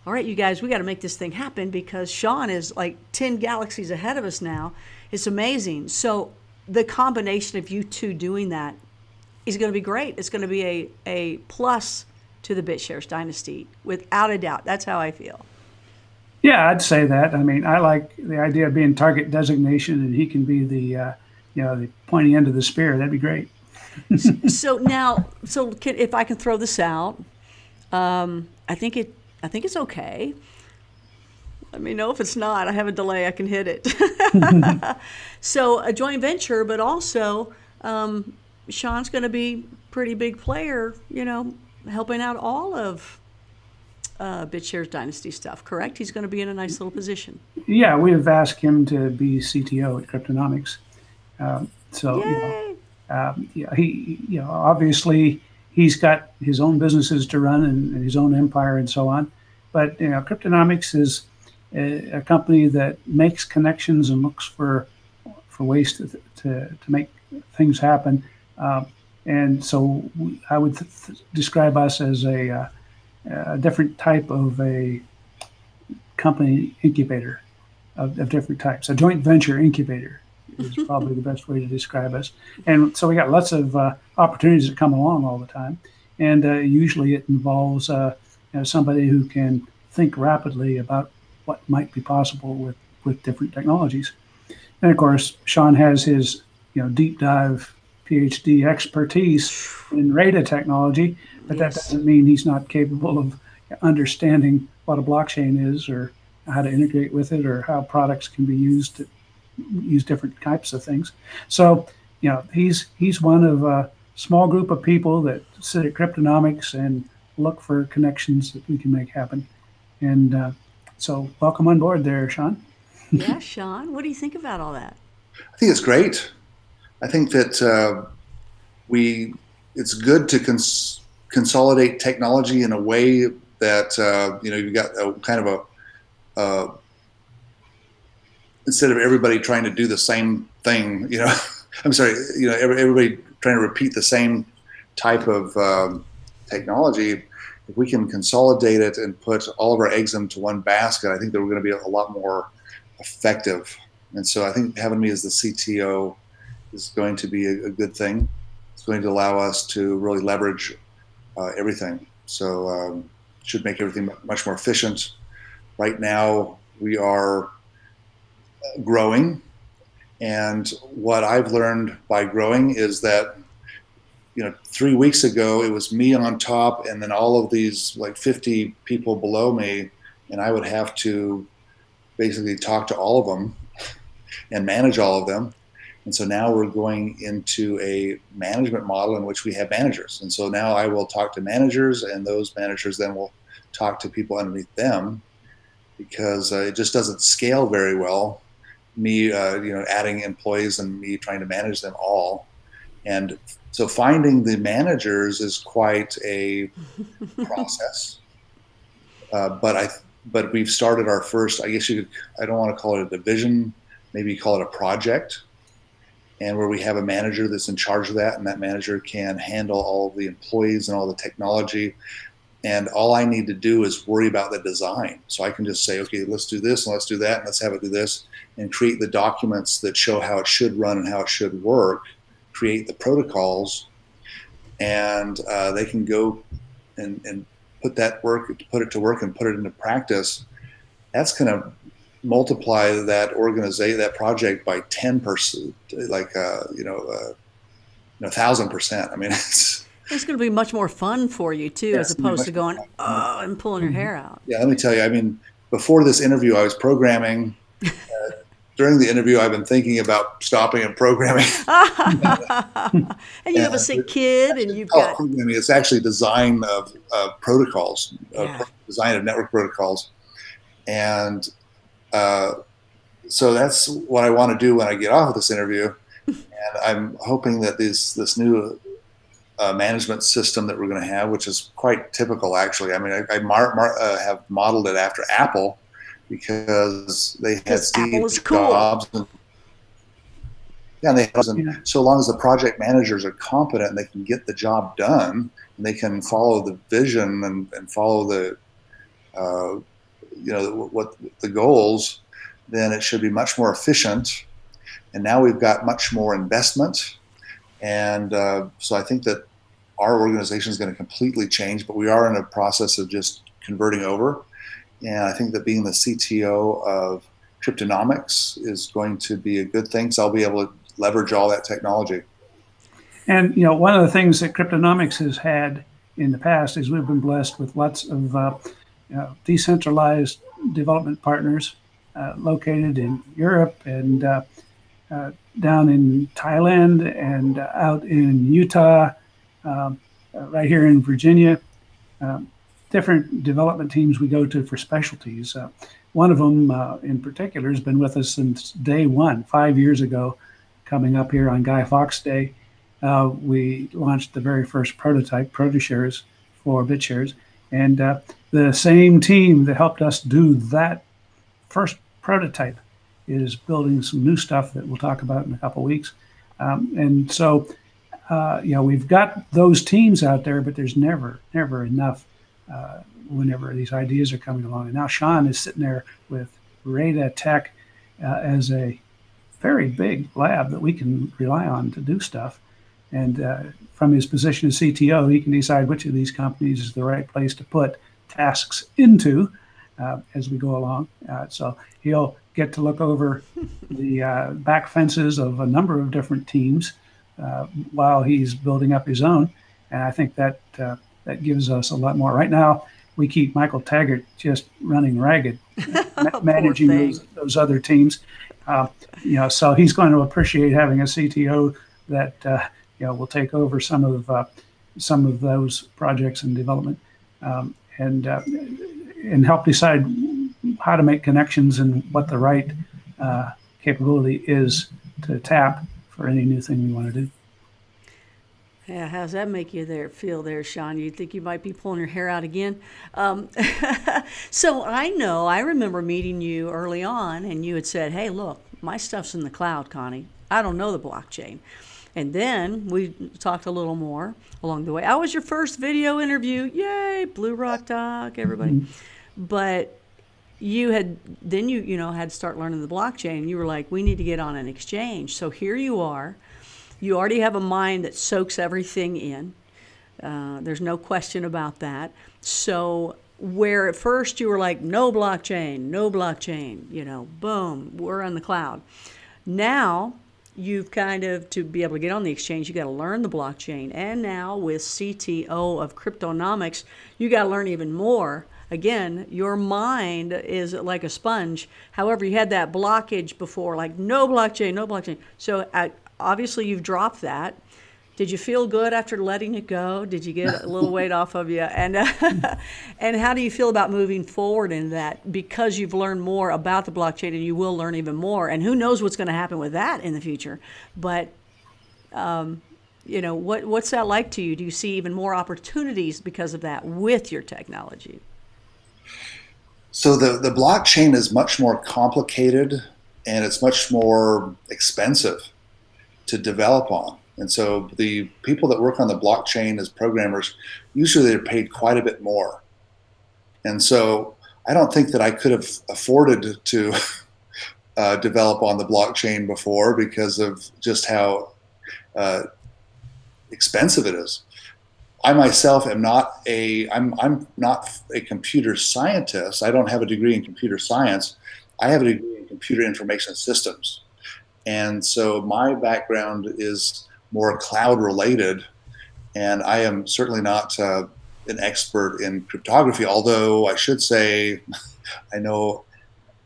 all right, you guys, we got to make this thing happen because Sean is like 10 galaxies ahead of us now. It's amazing. So the combination of you two doing that is going to be great. It's going to be a plus to the BitShares dynasty, without a doubt. That's how I feel.
Yeah, I'd say that. I mean, I like the idea of being target designation, and he can be the you know, the pointy end of the spear. That'd be great.
So now, if I can throw this out, I think it's okay. Let me know if it's not. I have a delay. I can hit it. So a joint venture, but also Sean's going to be a pretty big player, you know, helping out all of BitShares Dynasty stuff, correct? He's going to be in a nice little position.
Yeah, we've asked him to be CTO at Cryptonomex. So,
yay!
Yeah, he, you know, obviously he's got his own businesses to run and his own empire and so on. But, you know, Cryptonomex is a company that makes connections and looks for ways to make things happen. And so I would describe us as a different type of a company incubator of different types. A joint venture incubator is probably the best way to describe us. And so we got lots of opportunities that come along all the time. And usually it involves you know, somebody who can think rapidly about what might be possible with different technologies. And of course, Sean has his, you know, deep dive PhD expertise in RAIDA technology, but that doesn't mean he's not capable of understanding what a blockchain is or how to integrate with it or how products can be used to use different types of things. So, you know, he's one of a small group of people that sit at Cryptonomex and look for connections that we can make happen. And so welcome on board there, Sean.
Yeah, Sean, what do you think about all that?
I think it's great. I think that it's good to consolidate technology in a way that you know, you've got a kind of a instead of everybody trying to do the same thing, you know, I'm sorry, you know, everybody trying to repeat the same type of technology. If we can consolidate it and put all of our eggs into one basket, I think that we're going to be a lot more effective. And so I think having me as the CTO is going to be a good thing. It's going to allow us to really leverage everything. So should make everything much more efficient. Right now we are growing, and what I've learned by growing is that, you know, 3 weeks ago it was me on top and then all of these like 50 people below me, and I would have to basically talk to all of them and manage all of them. And so now we're going into a management model in which we have managers. And so now I will talk to managers, and those managers then will talk to people underneath them, because it just doesn't scale very well. Me, you know, adding employees and me trying to manage them all. And so finding the managers is quite a process. But we've started our first, I guess you could, I don't want to call it a division, maybe call it a project, and where we have a manager that's in charge of that, and that manager can handle all of the employees and all the technology. And all I need to do is worry about the design. So I can just say, okay, let's do this and let's do that and let's have it do this, and create the documents that show how it should run and how it should work, create the protocols, and they can go and put it to work and put it into practice. That's going to multiply that that project by 10%, like you know, 1,000%. I mean,
it's going to be much more fun for you too, as opposed to going and pulling your hair out.
Yeah, let me tell you. I mean, before this interview, I was programming during the interview, I've been thinking about stopping and programming.
And you have a sick kid, and you've got
programming. It's actually design of protocols,
Yeah.
design of network protocols, and so that's what I want to do when I get off of this interview. And I'm hoping that this new management system that we're going to have, which is quite typical, actually. I mean, I have modeled it after Apple because they had Steve Jobs. And, yeah, and so long as the project managers are competent and they can get the job done, and they can follow the vision and follow the, what the goals, then it should be much more efficient. And now we've got much more investment. And so I think that our organization is going to completely change, but we are in a process of just converting over. And I think that being the CTO of Cryptonomex is going to be a good thing. So I'll be able to leverage all that technology.
And, one of the things that Cryptonomex has had in the past is we've been blessed with lots of decentralized development partners located in Europe and down in Thailand and out in Utah, right here in Virginia. Different development teams we go to for specialties. One of them in particular has been with us since day one, 5 years ago, coming up here on Guy Fawkes Day. We launched the very first prototype, BitShares, for BitShares. And the same team that helped us do that first prototype is building some new stuff that we'll talk about in a couple of weeks. And so, we've got those teams out there, but there's never enough whenever these ideas are coming along. And now Sean is sitting there with RAIDATECH as a very big lab that we can rely on to do stuff. And from his position as CTO, he can decide which of these companies is the right place to put tasks into as we go along. So he'll get to look over the back fences of a number of different teams while he's building up his own. And I think that that gives us a lot more. Right now, we keep Michael Taggart just running ragged, managing those other teams. So he's going to appreciate having a CTO that will take over some of those projects and development, and help decide how to make connections and what the right capability is to tap for any new thing we want to do.
Yeah, how's that make you feel there, Sean? You think you might be pulling your hair out again? So I remember meeting you early on, and you had said, hey, look, my stuff's in the cloud, Connie. I don't know the blockchain. And then we talked a little more along the way. I was your first video interview. Yay, bluerocktalk, everybody. Mm-hmm. But you had to start learning the blockchain. You were like, we need to get on an exchange. So here you are. You already have a mind that soaks everything in. There's no question about that. So where at first you were like, no blockchain, boom, we're on the cloud. Now you've to be able to get on the exchange, you got to learn the blockchain. And now with CTO of Cryptonomex, you got to learn even more. Again, your mind is like a sponge. However, you had that blockage before, like no blockchain. So obviously you've dropped that. Did you feel good after letting it go? Did you get a little weight off of you? And and how do you feel about moving forward in that? Because you've learned more about the blockchain, and you will learn even more. And who knows what's going to happen with that in the future? But what's that like to you? Do you see even more opportunities because of that with your technology?
So the blockchain is much more complicated, and it's much more expensive to develop on. And so the people that work on the blockchain as programmers, usually they're paid quite a bit more. And so I don't think that I could have afforded to develop on the blockchain before because of just how expensive it is. I myself am not I'm not a computer scientist. I don't have a degree in computer science. I have a degree in computer information systems. And so my background is more cloud related, and I am certainly not an expert in cryptography, although I should say I know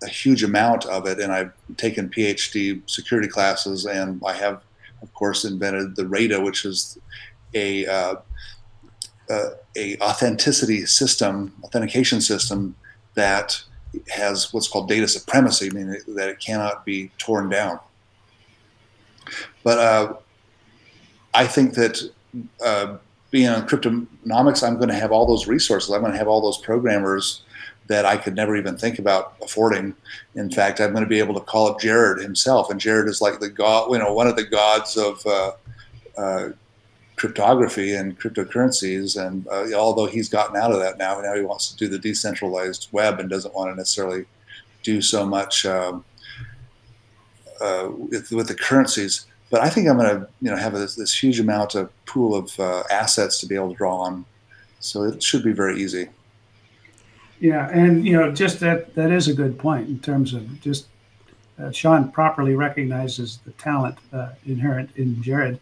a huge amount of it, and I've taken PhD security classes, and I have, of course, invented the RAIDA, which is a authentication system that has what's called data supremacy, meaning that it cannot be torn down. But I think that being on Cryptonomex, I'm going to have all those resources. I'm going to have all those programmers that I could never even think about affording. In fact, I'm going to be able to call up Jared himself, and Jared is like the god, one of the gods of cryptography and cryptocurrencies. And although he's gotten out of that now he wants to do the decentralized web and doesn't want to necessarily do so much with the currencies. But I think I'm going to have this huge amount of pool of assets to be able to draw on. So it should be very easy.
Yeah, and just that is a good point in terms of just Sean properly recognizes the talent inherent in Jared,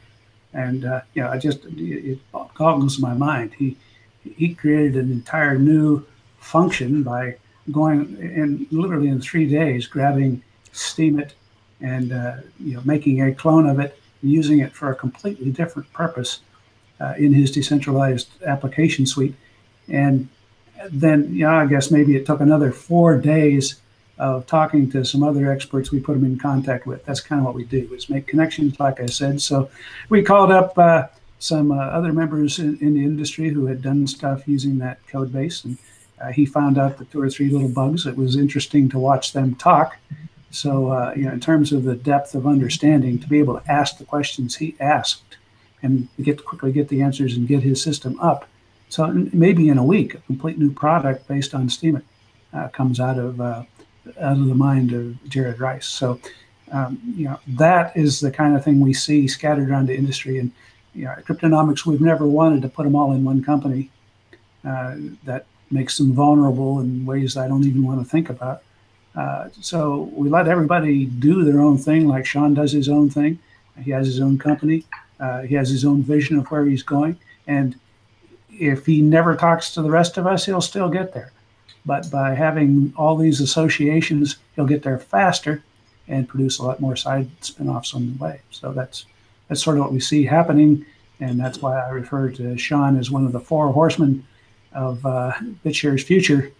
and it boggles my mind. He created an entire new function by going in literally in 3 days, grabbing Steemit and making a clone of it, and using it for a completely different purpose in his decentralized application suite. And then, I guess maybe it took another 4 days of talking to some other experts we put him in contact with. That's kind of what we do, is make connections, like I said. So we called up some other members in the industry who had done stuff using that code base, and he found out the 2 or 3 little bugs. It was interesting to watch them talk. So, in terms of the depth of understanding, to be able to ask the questions he asked and quickly get the answers and get his system up. So maybe in a week, a complete new product based on Steemit comes out of the mind of Jared Rice. So, that is the kind of thing we see scattered around the industry. And at Cryptonomex, we've never wanted to put them all in one company. That makes them vulnerable in ways I don't even want to think about. So we let everybody do their own thing, like Sean does his own thing. He has his own company. He has his own vision of where he's going. And if he never talks to the rest of us, he'll still get there. But by having all these associations, he'll get there faster and produce a lot more side spin-offs on the way. So that's sort of what we see happening. And that's why I refer to Sean as one of the 4 horsemen of BitShares' future.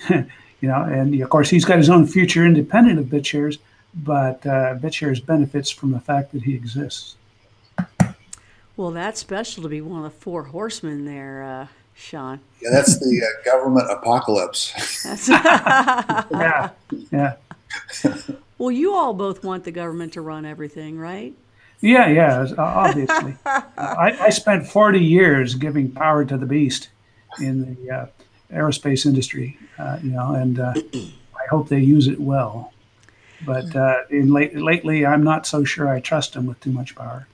And of course, he's got his own future independent of BitShares, but BitShares benefits from the fact that he exists.
Well, that's special to be one of the 4 horsemen there, Sean.
Yeah, that's the government apocalypse.
Yeah.
Well, you all both want the government to run everything, right?
Yeah, obviously. I spent 40 years giving power to the beast in the aerospace industry, and I hope they use it well. But lately, I'm not so sure I trust them with too much power.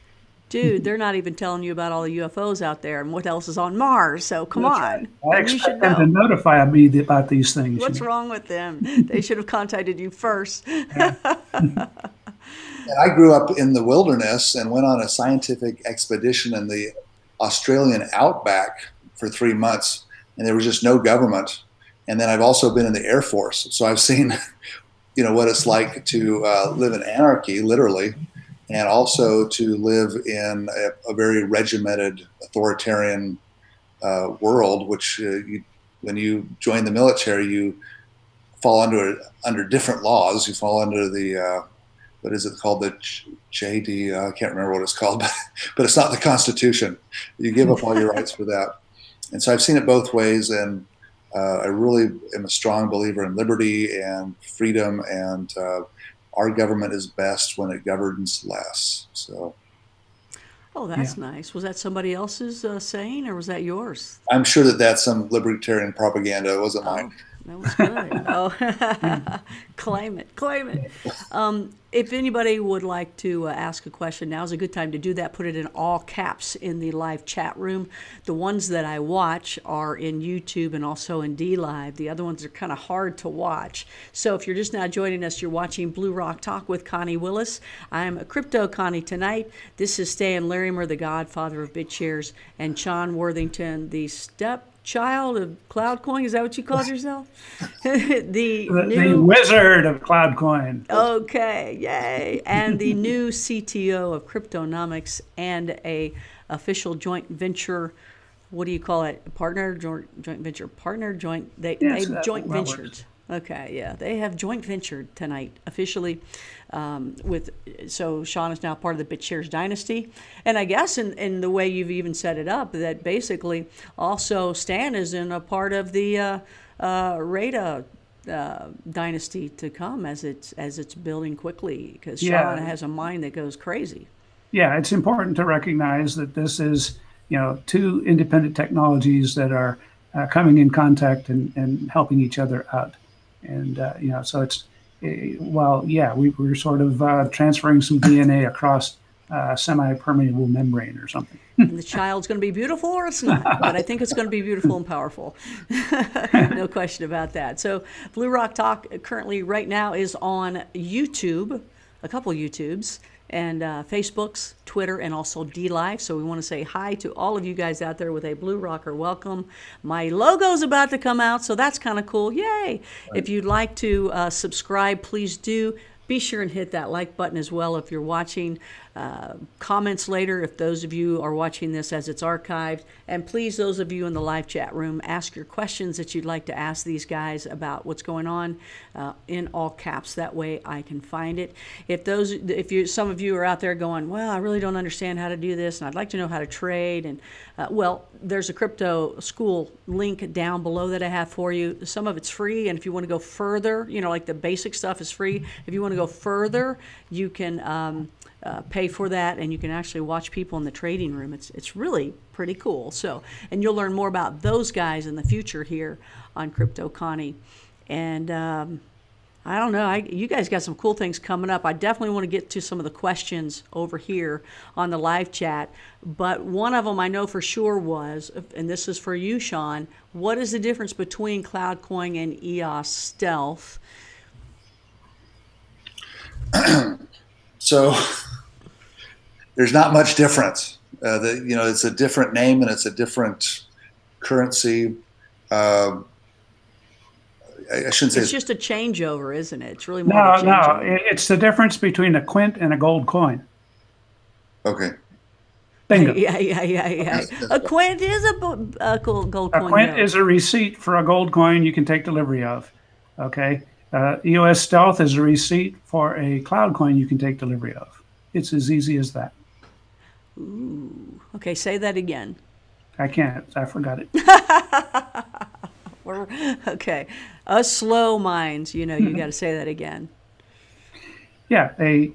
Dude, they're not even telling you about all the UFOs out there and what else is on Mars. So come on.
I expect them to notify me about these things.
What's wrong with them? They should have contacted you first.
Yeah. And I grew up in the wilderness and went on a scientific expedition in the Australian outback for 3 months, and there was just no government. And then I've also been in the Air Force, so I've seen, what it's like to live in anarchy, literally, and also to live in a very regimented, authoritarian world, which when you join the military, you fall under different laws. You fall under the, what is it called? The JD, I can't remember what it's called, but it's not the Constitution. You give up all your rights for that. And so I've seen it both ways, and I really am a strong believer in liberty and freedom, and our government is best when it governs less. So.
Oh, that's nice. Was that somebody else's saying, or was that yours?
I'm sure that that's some libertarian propaganda. It wasn't mine.
That was good. Oh, claim it. If anybody would like to ask a question, now's a good time to do that. Put it in all caps in the live chat room. The ones that I watch are in YouTube and also in DLive. The other ones are kind of hard to watch. So if you're just now joining us, you're watching Blue Rock Talk with Connie Willis. I'm a Crypto Connie tonight. This is Stan Larimer, the godfather of BitShares, and Sean Worthington, the stepchild child of CloudCoin. Is that what you called yourself? the
wizard of CloudCoin.
Okay, yay! And the new CTO of Cryptonomex and a official joint venture. What do you call it? Partner, joint venture, partner, joint. They joint ventured. Okay, yeah, they have joint ventured tonight officially so Sean is now part of the BitShares dynasty. And I guess in the way you've even set it up, that basically also Stan is in a part of the RAIDA dynasty to come as it's building quickly, because Sean has a mind that goes crazy.
Yeah, it's important to recognize that this is, two independent technologies that are coming in contact and helping each other out. And, so it's, we're sort of transferring some DNA across semi-permeable membrane or something.
And the child's going to be beautiful, or it's not, but I think it's going to be beautiful and powerful. No question about that. So Blue Rock Talk currently right now is on YouTube, a couple YouTubes, and Facebooks, Twitter, and also DLive. So we want to say hi to all of you guys out there with a Blue Rocker welcome. My logo's about to come out, so that's kind of cool. Yay! Right. If you'd like to subscribe, please do. Be sure and hit that like button as well if you're watching. Comments later if those of you are watching this as it's archived. And please, those of you in the live chat room, ask your questions that you'd like to ask these guys about what's going on in all caps. That way I can find it. Some of you are out there going, well, I really don't understand how to do this, and I'd like to know how to trade. And well, there's a crypto school link down below that I have for you. Some of it's free, and if you want to go further, like the basic stuff is free. If you want to go further, you can pay for that, and you can actually watch people in the trading room. It's really pretty cool. So, and you'll learn more about those guys in the future here on Crypto Connie. And I don't know, you guys got some cool things coming up. I definitely want to get to some of the questions over here on the live chat. But one of them I know for sure was, and this is for you, Sean, what is the difference between CloudCoin and EOS Stealth?
So there's not much difference. It's a different name and it's a different currency. I shouldn't say
it's just a changeover, isn't it? It's really more of a changeover.
No, it's the difference between a quint and a gold coin.
Okay.
Bingo.
Yeah. A quint is a gold coin.
A quint is a receipt for a gold coin you can take delivery of. Okay. EOS Stealth is a receipt for a cloud coin you can take delivery of. It's as easy as that.
Ooh. Okay, say that again.
I can't. I forgot it.
Okay. Us slow minds, you got to say that again.
Yeah, a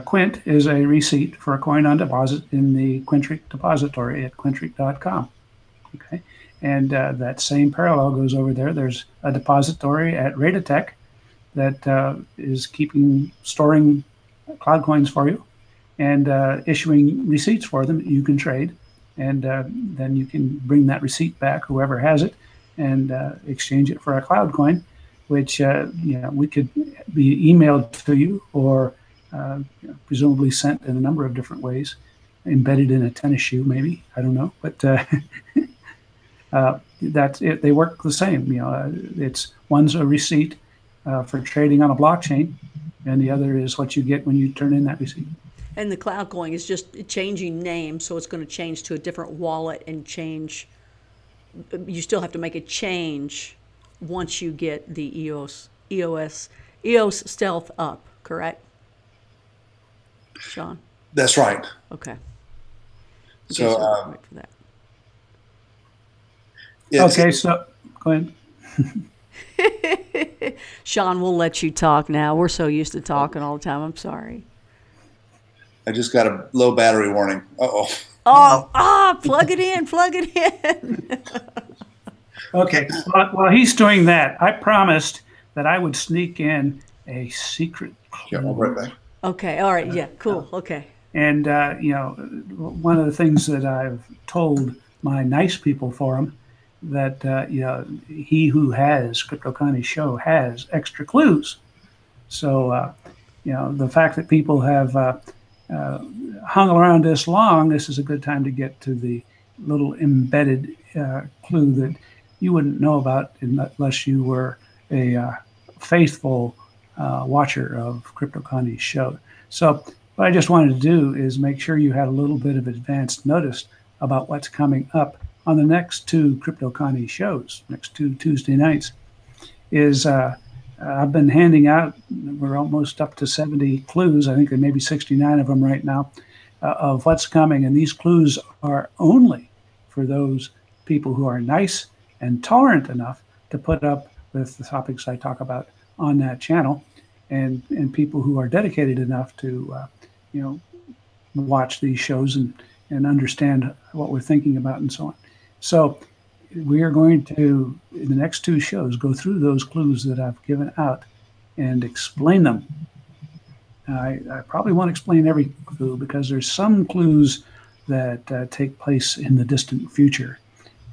quint is a receipt for a coin on deposit in the Quintric depository at quintric.com. Okay. And that same parallel goes over there. There's a depository at RAIDATECH that is storing cloud coins for you and issuing receipts for them that you can trade. And then you can bring that receipt back, whoever has it, and exchange it for a cloud coin, which we could be emailed to you or presumably sent in a number of different ways, embedded in a tennis shoe, maybe. I don't know, but that's it. They work the same. It's one's a receipt for trading on a blockchain, and the other is what you get when you turn in that receipt.
And the cloud coin is just changing names, so it's going to change to a different wallet and change. You still have to make a change once you get the EOS Stealth up, correct, Sean?
That's right.
Okay.
So
wait for that.
Okay, so go ahead.
Sean, we'll let you talk now. We're so used to talking all the time. I'm sorry.
I just got a low battery warning.
Plug it in.
Okay, while he's doing that, I promised that I would sneak in a secret clue.
Yeah, I'll be right back.
Okay, all right, yeah, cool, okay.
And, one of the things that I've told my nice people forum that, he who has Crypto Connie show has extra clues. So, the fact that people have hung around this long, this is a good time to get to the little embedded clue that you wouldn't know about unless you were a faithful watcher of Crypto Connie's show. So what I just wanted to do is make sure you had a little bit of advanced notice about what's coming up on the next two Crypto Connie shows, next two Tuesday nights. I've been handing out, we're almost up to 70 clues, I think there may be 69 of them right now, of what's coming. And these clues are only for those people who are nice and tolerant enough to put up with the topics I talk about on that channel, and people who are dedicated enough to, watch these shows and understand what we're thinking about and so on. So we are going to, in the next two shows, go through those clues that I've given out and explain them. I probably won't explain every clue because there's some clues that take place in the distant future.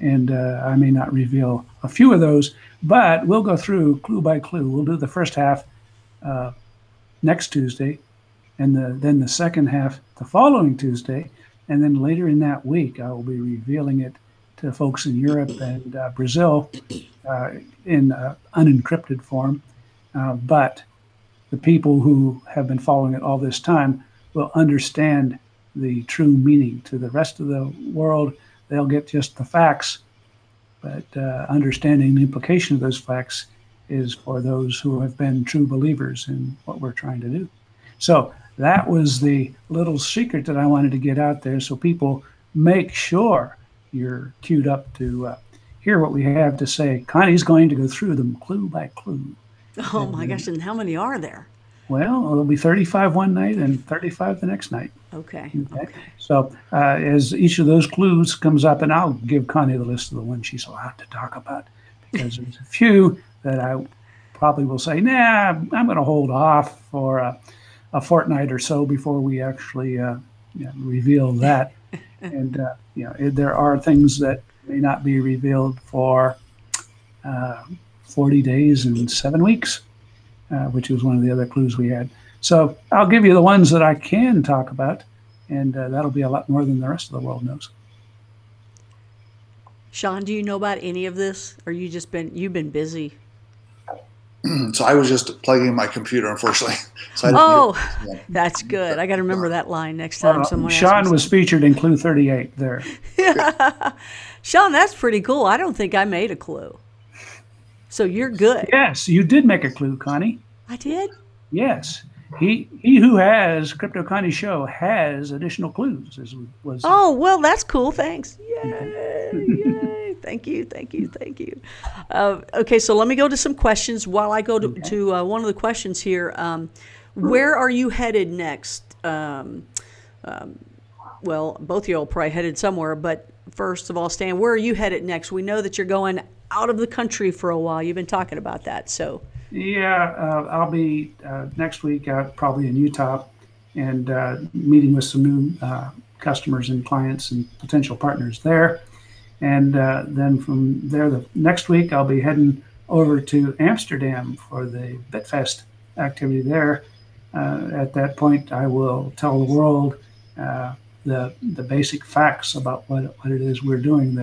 And I may not reveal a few of those, but we'll go through clue by clue. We'll do the first half next Tuesday, and then the second half the following Tuesday. And then later in that week, I will be revealing it to folks in Europe and Brazil in unencrypted form. But the people who have been following it all this time will understand the true meaning. To the rest of the world, they'll get just the facts, but understanding the implication of those facts is for those who have been true believers in what we're trying to do. So that was the little secret that I wanted to get out there, so people make sure you're queued up to hear what we have to say. Connie's going to go through them clue by clue.
Oh my gosh, and how many are there?
Well, there'll be 35 one night and 35 the next night.
Okay.
So as each of those clues comes up, and I'll give Connie the list of the ones she's allowed to talk about, because there's a few that I probably will say, nah, I'm going to hold off for a fortnight or so before we actually reveal that. And there are things that may not be revealed for 40 days and 7 weeks, which was one of the other clues we had. So I'll give you the ones that I can talk about, and that'll be a lot more than the rest of the world knows.
Sean, do you know about any of this, or you've been busy?
So I was just plugging in my computer, unfortunately. So
that's good. I got to remember that line next time someone asks
Sean
me
was featured in clue 38 there.
Sean, that's pretty cool. I don't think I made a clue. So you're good.
Yes, you did make a clue, Connie.
I did?
Yes. He who has Crypto Connie Show has additional clues.
Oh, well, that's cool. Thanks. Yay. Yay. Thank you. Okay, so let me go to some questions. While I go to one of the questions here, where are you headed next? Well, both of you are probably headed somewhere, but first of all, Stan, where are you headed next? We know that you're going out of the country for a while. You've been talking about that, so.
Yeah, I'll be next week out probably in Utah and meeting with some new customers and clients and potential partners there. And then from there, the next week, I'll be heading over to Amsterdam for the BitFest activity there. At that point, I will tell the world the basic facts about what it is we're doing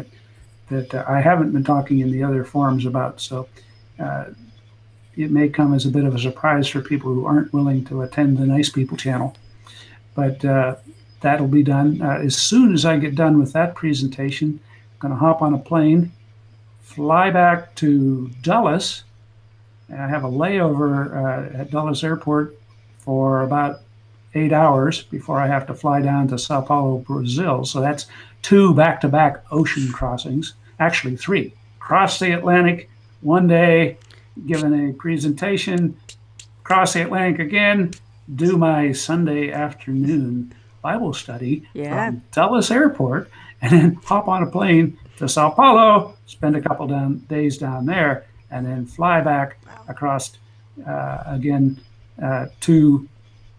that I haven't been talking in the other forums about. So it may come as a bit of a surprise for people who aren't willing to attend the Nice People channel. But that'll be done. As soon as I get done with that presentation, I'm going to hop on a plane, fly back to Dulles, and I have a layover at Dulles Airport for about 8 hours before I have to fly down to Sao Paulo, Brazil. So that's 2 back-to-back ocean crossings, actually 3. Cross the Atlantic one day, given a presentation, cross the Atlantic again, do my Sunday afternoon Bible study from Dulles Airport, and then hop on a plane to Sao Paulo, spend a couple days down there, and then fly back across again to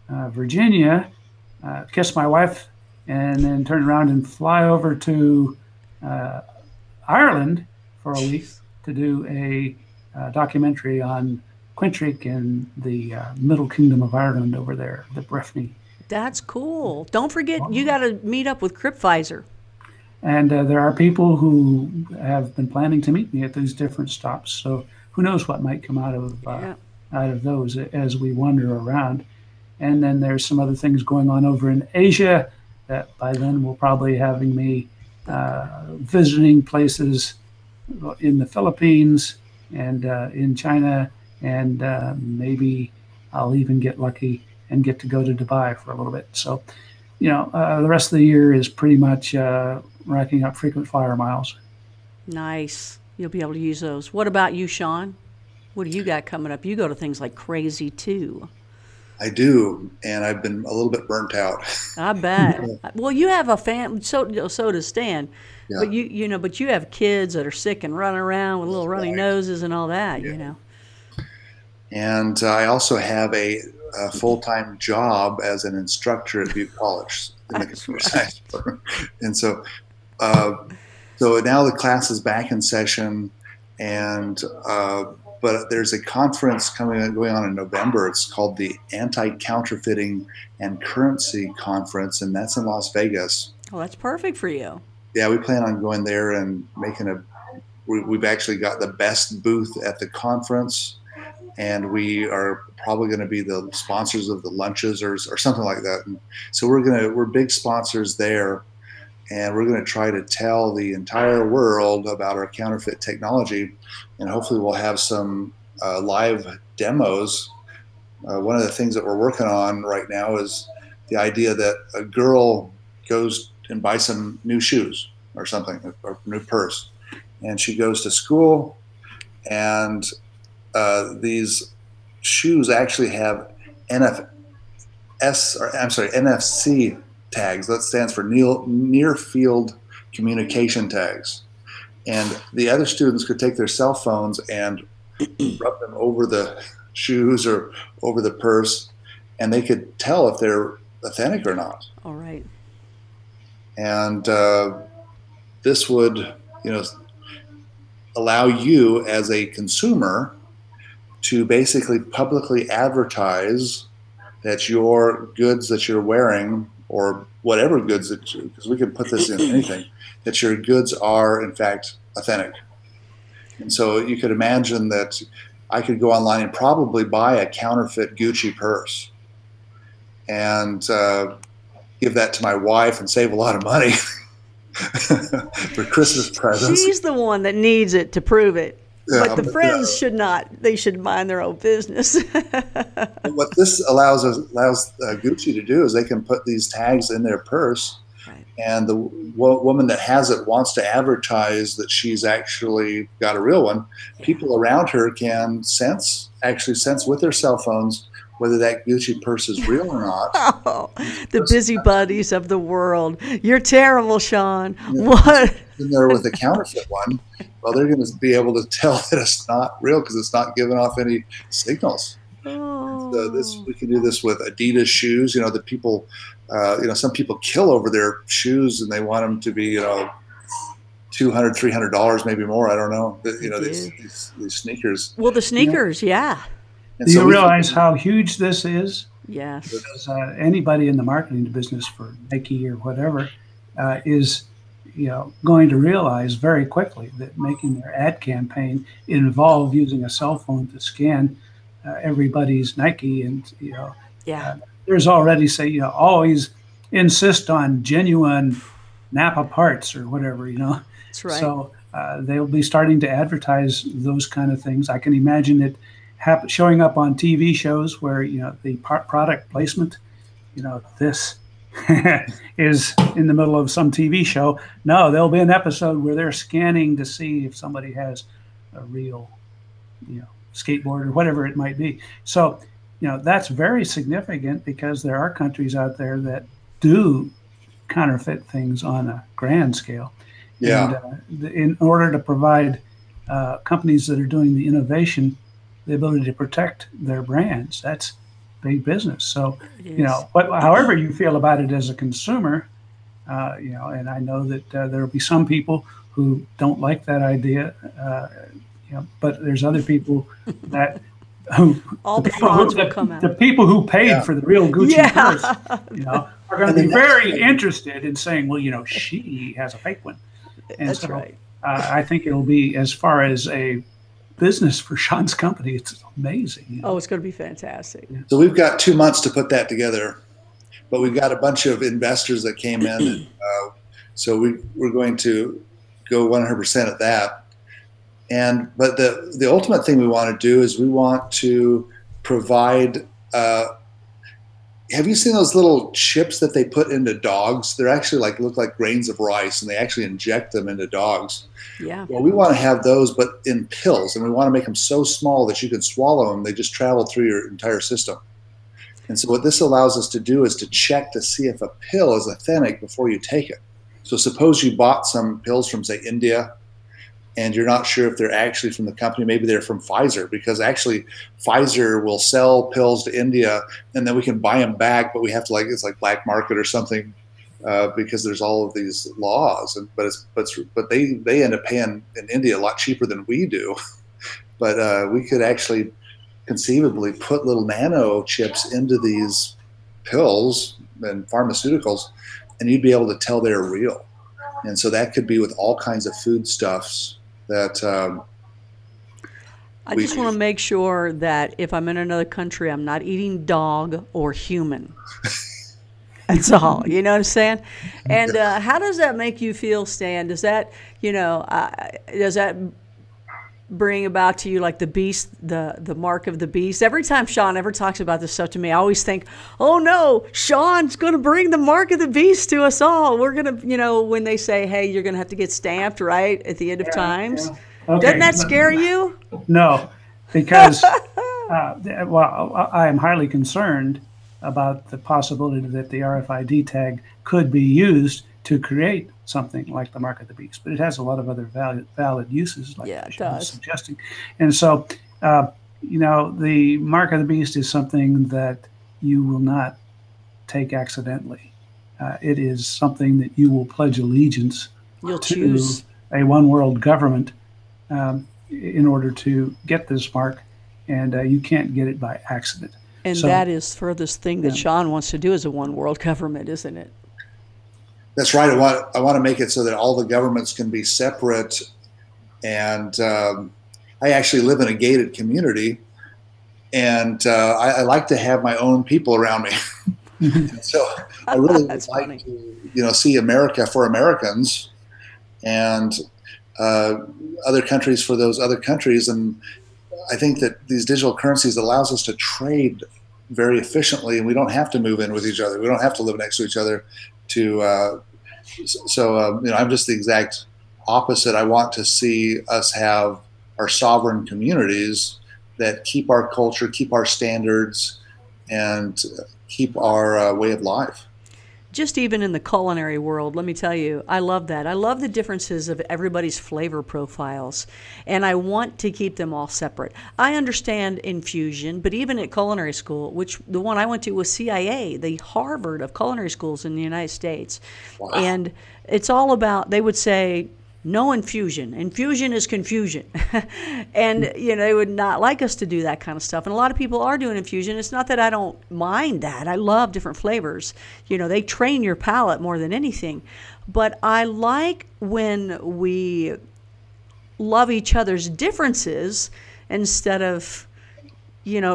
Virginia, kiss my wife, and then turn around and fly over to Ireland for a week to do a documentary on Quintric and the Middle Kingdom of Ireland over there, the Breffni.
That's cool. Don't forget, you got to meet up with CryptVisor.
And there are people who have been planning to meet me at these different stops. So who knows what might come out of those as we wander around. And then there's some other things going on over in Asia that by then will probably having me visiting places in the Philippines and in China, and maybe I'll even get lucky and get to go to Dubai for a little bit. So, the rest of the year is pretty much racking up frequent flyer miles.
Nice. You'll be able to use those. What about you, Sean? What do you got coming up? You go to things like crazy too.
I do, and I've been a little bit burnt out.
I bet. Well, you have a family, so does Stan.
Yeah.
But but you have kids that are sick and running around with little runny noses and all that.
Yeah. And I also have a full-time job as an instructor at Butte College in the computer science department. And so now the class is back in session, and but there's a conference going on in November. It's called the Anti-Counterfeiting and Currency Conference, and that's in Las Vegas.
Oh, that's perfect for you.
Yeah, we plan on going there and making we've actually got the best booth at the conference, and we are probably going to be the sponsors of the lunches or something like that. And so we're big sponsors there, and we're going to try to tell the entire world about our counterfeit technology, and hopefully we'll have some live demos. One of the things that we're working on right now is the idea that a girl goes and buys some new shoes or something, or new purse, and she goes to school, and these shoes actually have NFC tags. That stands for near field communication tags. And the other students could take their cell phones and rub them over the shoes or over the purse, and they could tell if they're authentic or not.
All right.
And this would, allow you as a consumer to basically publicly advertise that your goods that you're wearing, or whatever goods because we can put this in anything, that your goods are in fact authentic. And so you could imagine that I could go online and probably buy a counterfeit Gucci purse and give that to my wife and save a lot of money for Christmas presents.
She's the one that needs it to prove it.
Yeah,
but the friends should not. They should mind their own business.
What this allows Gucci to do is they can put these tags in their purse, right, and the woman that has it wants to advertise that she's actually got a real one. Yeah. People around her can sense with their cell phones whether that Gucci purse is real or not.
Oh, the busybodies of the world. You're terrible, Sean.
You know,
what?
In there with a counterfeit one, well, they're going to be able to tell that it's not real because it's not giving off any signals.
Oh.
So we can do this with Adidas shoes. The people, some people kill over their shoes and they want them to be, $200, $300, maybe more. I don't know. These sneakers.
Well, the sneakers, yeah.
Do you realize how huge this is?
Yes.
Because anybody in the marketing business for Nike or whatever is, going to realize very quickly that making their ad campaign involve using a cell phone to scan everybody's Nike, and there's already always insist on genuine Napa parts or whatever.
That's right.
So they'll be starting to advertise those kind of things. I can imagine it showing up on TV shows where the product placement, this is in the middle of some TV show. No, there'll be an episode where they're scanning to see if somebody has a real, skateboard or whatever it might be. So, that's very significant because there are countries out there that do counterfeit things on a grand scale.
Yeah.
And in order to provide companies that are doing the innovation the ability to protect their brands, that's big business. So, however you feel about it as a consumer, and I know that there'll be some people who don't like that idea, but there's other people that
all the frauds will come out.
The people who paid for the real Gucci purse, are going to be very interested in saying, well, she has a fake one. And
That's
so,
right.
I think it'll be, as far as a business for Sean's company, it's amazing.
Oh, it's going to be fantastic.
So we've got 2 months to put that together, but we've got a bunch of investors that came in. So we're going to go 100% at that. But the ultimate thing we want to do is we want to provide. Have you seen those little chips that they put into dogs? They're actually look like grains of rice, and they actually inject them into dogs.
Yeah.
Well, we want to have those, but in pills, and we want to make them so small that you can swallow them. They just travel through your entire system. And so what this allows us to do is to check to see if a pill is authentic before you take it. So suppose you bought some pills from, say, India, and you're not sure if they're actually from the company. Maybe they're from Pfizer, because actually Pfizer will sell pills to India, and then we can buy them back, but we have to it's like black market or something, because there's all of these laws. But they end up paying in India a lot cheaper than we do. But we could actually conceivably put little nano chips into these pills and pharmaceuticals, and you'd be able to tell they're real. And so that could be with all kinds of foodstuffs that
I just want to make sure that if I'm in another country, I'm not eating dog or human. That's all. You know what I'm saying? And how does that make you feel, Stan? Does that, does that bring about to you like the beast, the mark of the beast? Every time Sean ever talks about this stuff to me, I always think, oh no, Sean's going to bring the mark of the beast to us all. We're going to, when they say, hey, you're going to have to get stamped, right, at the end of times. Yeah. Okay. Doesn't that scare you?
No, because, I am highly concerned about the possibility that the RFID tag could be used to create something like the mark of the beast, but it has a lot of other valid uses, like
it does.
Suggesting. And so, the mark of the beast is something that you will not take accidentally. It is something that you will pledge allegiance
to
choose a one world government in order to get this mark, and you can't get it by accident.
And so, that is furthest thing that Sean wants to do is a one world government, isn't it?
That's right. I want to make it so that all the governments can be separate. And I actually live in a gated community, and I like to have my own people around me. So I really would like to, see America for Americans, and other countries for those other countries. And I think that these digital currencies allows us to trade very efficiently, and we don't have to move in with each other. We don't have to live next to each other. I'm just the exact opposite. I want to see us have our sovereign communities that keep our culture, keep our standards, and keep our way of life.
Just even in the culinary world, let me tell you, I love that. I love the differences of everybody's flavor profiles, and I want to keep them all separate. I understand infusion, but even at culinary school, which the one I went to was CIA, the Harvard of culinary schools in the United States. Wow. And it's all about, they would say, no infusion. Infusion is confusion. And, they would not like us to do that kind of stuff. And a lot of people are doing infusion. It's not that I don't mind that. I love different flavors. They train your palate more than anything. But I like when we love each other's differences instead of,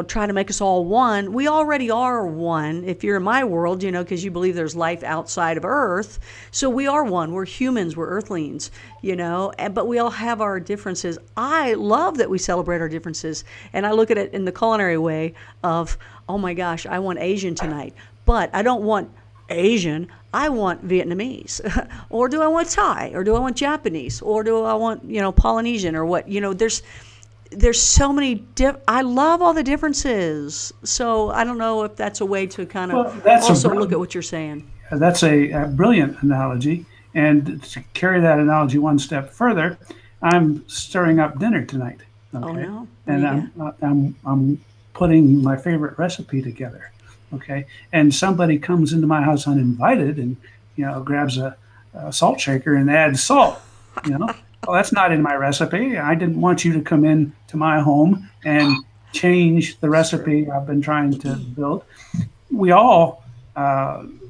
try to make us all one. We already are one, if you're in my world, because you believe there's life outside of Earth. So we are one. We're humans. We're Earthlings, but we all have our differences. I love that we celebrate our differences. And I look at it in the culinary way of, oh my gosh, I want Asian tonight. But I don't want Asian. I want Vietnamese. Or do I want Thai? Or do I want Japanese? Or do I want, Polynesian or what? There's so many I love all the differences. So I don't know if that's a way to kind of also look at what you're saying.
That's a brilliant analogy. And to carry that analogy one step further, I'm stirring up dinner tonight. Okay?
Oh no!
And I'm putting my favorite recipe together. Okay, and somebody comes into my house uninvited and grabs a salt shaker and adds salt. Well, that's not in my recipe. I didn't want you to come in to my home and change the recipe I've been trying to build. We all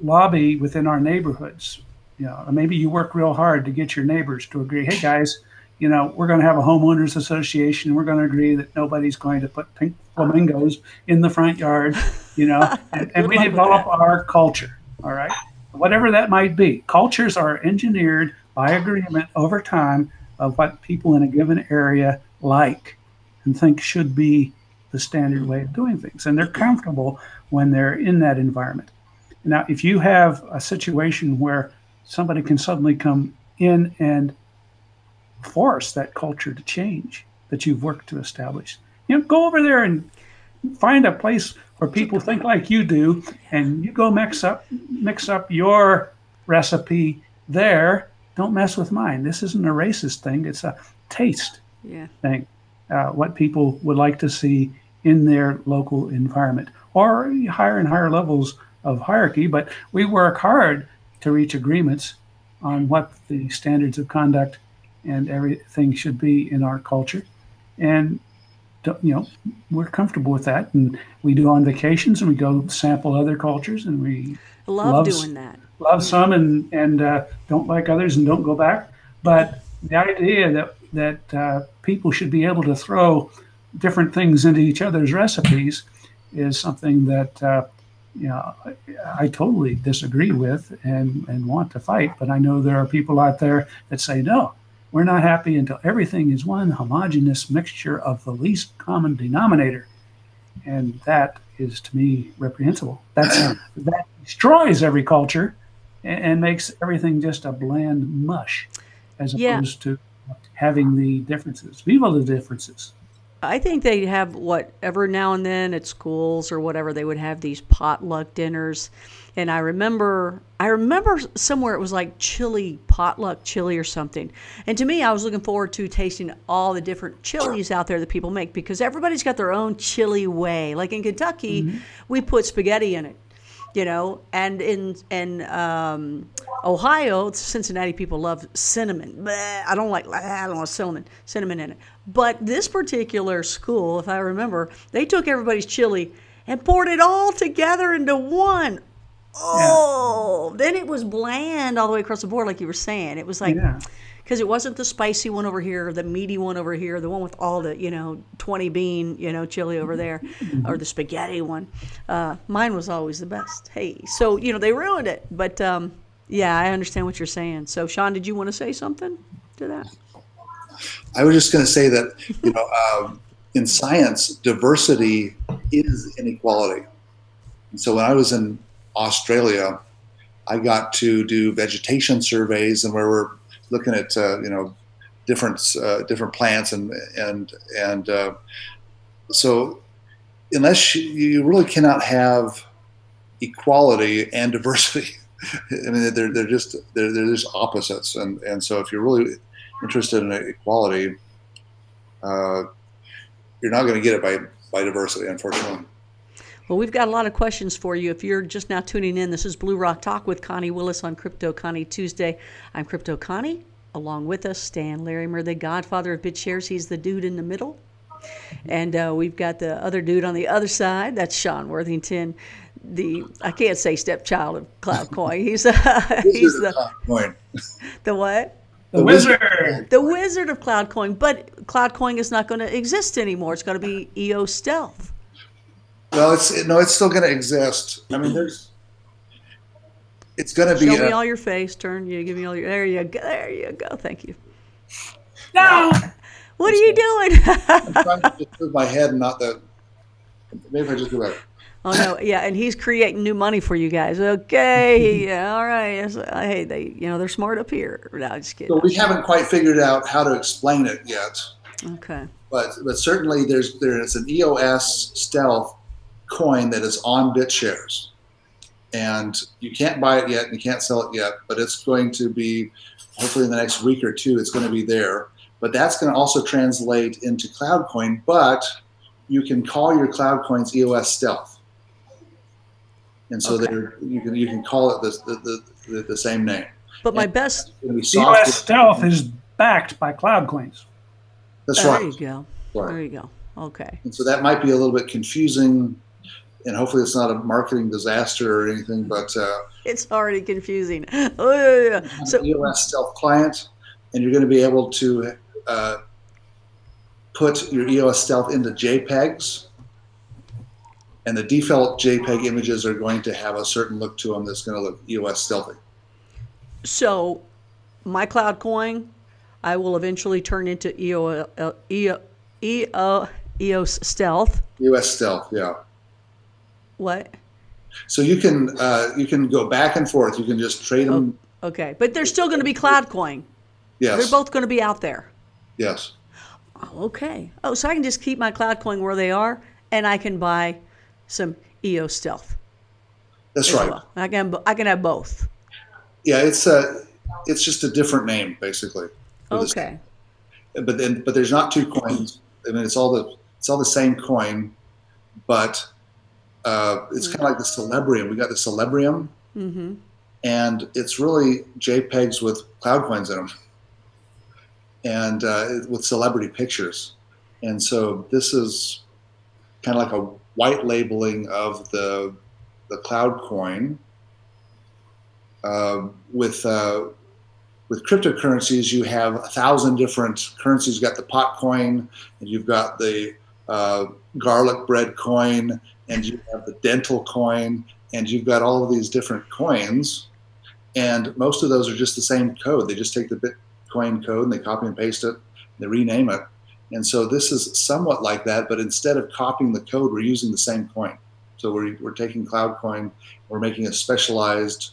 lobby within our neighborhoods. You know, maybe you work real hard to get your neighbors to agree, hey guys, you know, we're going to have a homeowners association. We're going to agree that nobody's going to put pink flamingos in the front yard, you know, and we develop our culture. All right. Whatever that might be. Cultures are engineered by agreement over time of what people in a given area like and think should be the standard way of doing things. And they're comfortable when they're in that environment. Now, if you have a situation where somebody can suddenly come in and force that culture to change that you've worked to establish, you know, go over there and find a place where people think like you do, and you go mix up your recipe there. Don't mess with mine. This isn't a racist thing. It's a taste thing. What people would like to see in their local environment, or higher and higher levels of hierarchy. But we work hard to reach agreements on what the standards of conduct and everything should be in our culture. And, you know, we're comfortable with that. And we do on vacations, and we go sample other cultures, and we
love doing that.
Love some and don't like others and don't go back. But the idea that people should be able to throw different things into each other's recipes is something that you know, I totally disagree with and want to fight. But I know there are people out there that say, no, we're not happy until everything is one homogeneous mixture of the least common denominator. And that is, to me, reprehensible. That destroys every culture and makes everything just a bland mush, as opposed to having the differences. Viva the differences.
I think they have whatever now and then at schools or whatever, they would have these potluck dinners. And I remember somewhere it was like potluck chili or something. And to me, I was looking forward to tasting all the different chilies out there that people make, because everybody's got their own chili way. Like in Kentucky, we put spaghetti in it, you know, and in Ohio, Cincinnati people love cinnamon. Bleh, I don't want cinnamon in it. But this particular school, if I remember, they took everybody's chili and poured it all together into one. Oh, then it was bland all the way across the board, like you were saying. It was like, because it wasn't the spicy one over here, the meaty one over here, the one with all the, you know, 20 bean, you know, chili over there, or the spaghetti one. Mine was always the best. Hey, so, you know, they ruined it. But, yeah, I understand what you're saying. So, Sean, did you want to say something to that?
I was just going to say that, you know, in science, diversity is inequality. And so when I was in Australia, I got to do vegetation surveys, and where we're looking at you know, different plants and so unless you really cannot have equality and diversity. I mean, they're just opposites, and so if you're really interested in equality, you're not going to get it by diversity, unfortunately.
Well, we've got a lot of questions for you. If you're just now tuning in, this is Blue Rock Talk with Connie Willis on Crypto Connie Tuesday. I'm Crypto Connie. Along with us, Stan Larimer, the godfather of BitShares. He's the dude in the middle. And we've got the other dude on the other side. That's Sean Worthington, I can't say stepchild of CloudCoin. He's the
CloudCoin.
The what?
The wizard.
The wizard of CloudCoin. But CloudCoin is not going to exist anymore. It's going to be EO Stealth.
Well, it's still going to exist. I mean, it's going to be.
Show me all your face. Give me all your. There you go. There you go. Thank you.
No.
What are you doing?
I'm trying to just move my head and not the. Maybe if I just go back.
Oh no, yeah, and he's creating new money for you guys. Okay, yeah, all right. Hey, they're smart up here. No, just kidding.
So we haven't quite figured out how to explain it yet.
Okay.
But certainly there is an EOS Stealth coin that is on BitShares, and you can't buy it yet and you can't sell it yet, but it's going to be, hopefully in the next week or two, it's going to be there. But that's going to also translate into CloudCoin, but you can call your CloudCoins EOS Stealth, and so you can call it the same name.
But my best
EOS Stealth is backed by CloudCoins.
That's right.
There you go.
Right.
There you go. Okay.
And so that might be a little bit confusing, and hopefully it's not a marketing disaster or anything, but
it's already confusing. Oh, yeah.
So EOS Stealth client, and you're going to be able to put your EOS Stealth into JPEGs, and the default JPEG images are going to have a certain look to them that's going to look EOS Stealthy.
So my CloudCoin, I will eventually turn into EOS Stealth.
EOS Stealth, yeah.
What?
So you can go back and forth. You can just trade them.
Oh, okay, but they're still going to be CloudCoin.
Yes.
They're both going to be out there.
Yes.
Oh, okay. Oh, so I can just keep my CloudCoin where they are, and I can buy some EOS Stealth.
That's right.
Well. I can have both.
Yeah, it's just a different name basically.
Okay.
But there's not two coins. I mean, it's all the same coin, but it's kind of like the Celebrium. We got the Celebrium, and it's really JPEGs with cloud coins in them, and with celebrity pictures. And so this is kind of like a white labeling of the cloud coin. With cryptocurrencies, you have 1,000 different currencies. You've got the pot coin, and you've got the garlic bread coin, and you have the dental coin, and you've got all of these different coins, and most of those are just the same code. They just take the Bitcoin code and they copy and paste it, and they rename it. And so this is somewhat like that, but instead of copying the code, we're using the same coin. So we're taking CloudCoin, we're making a specialized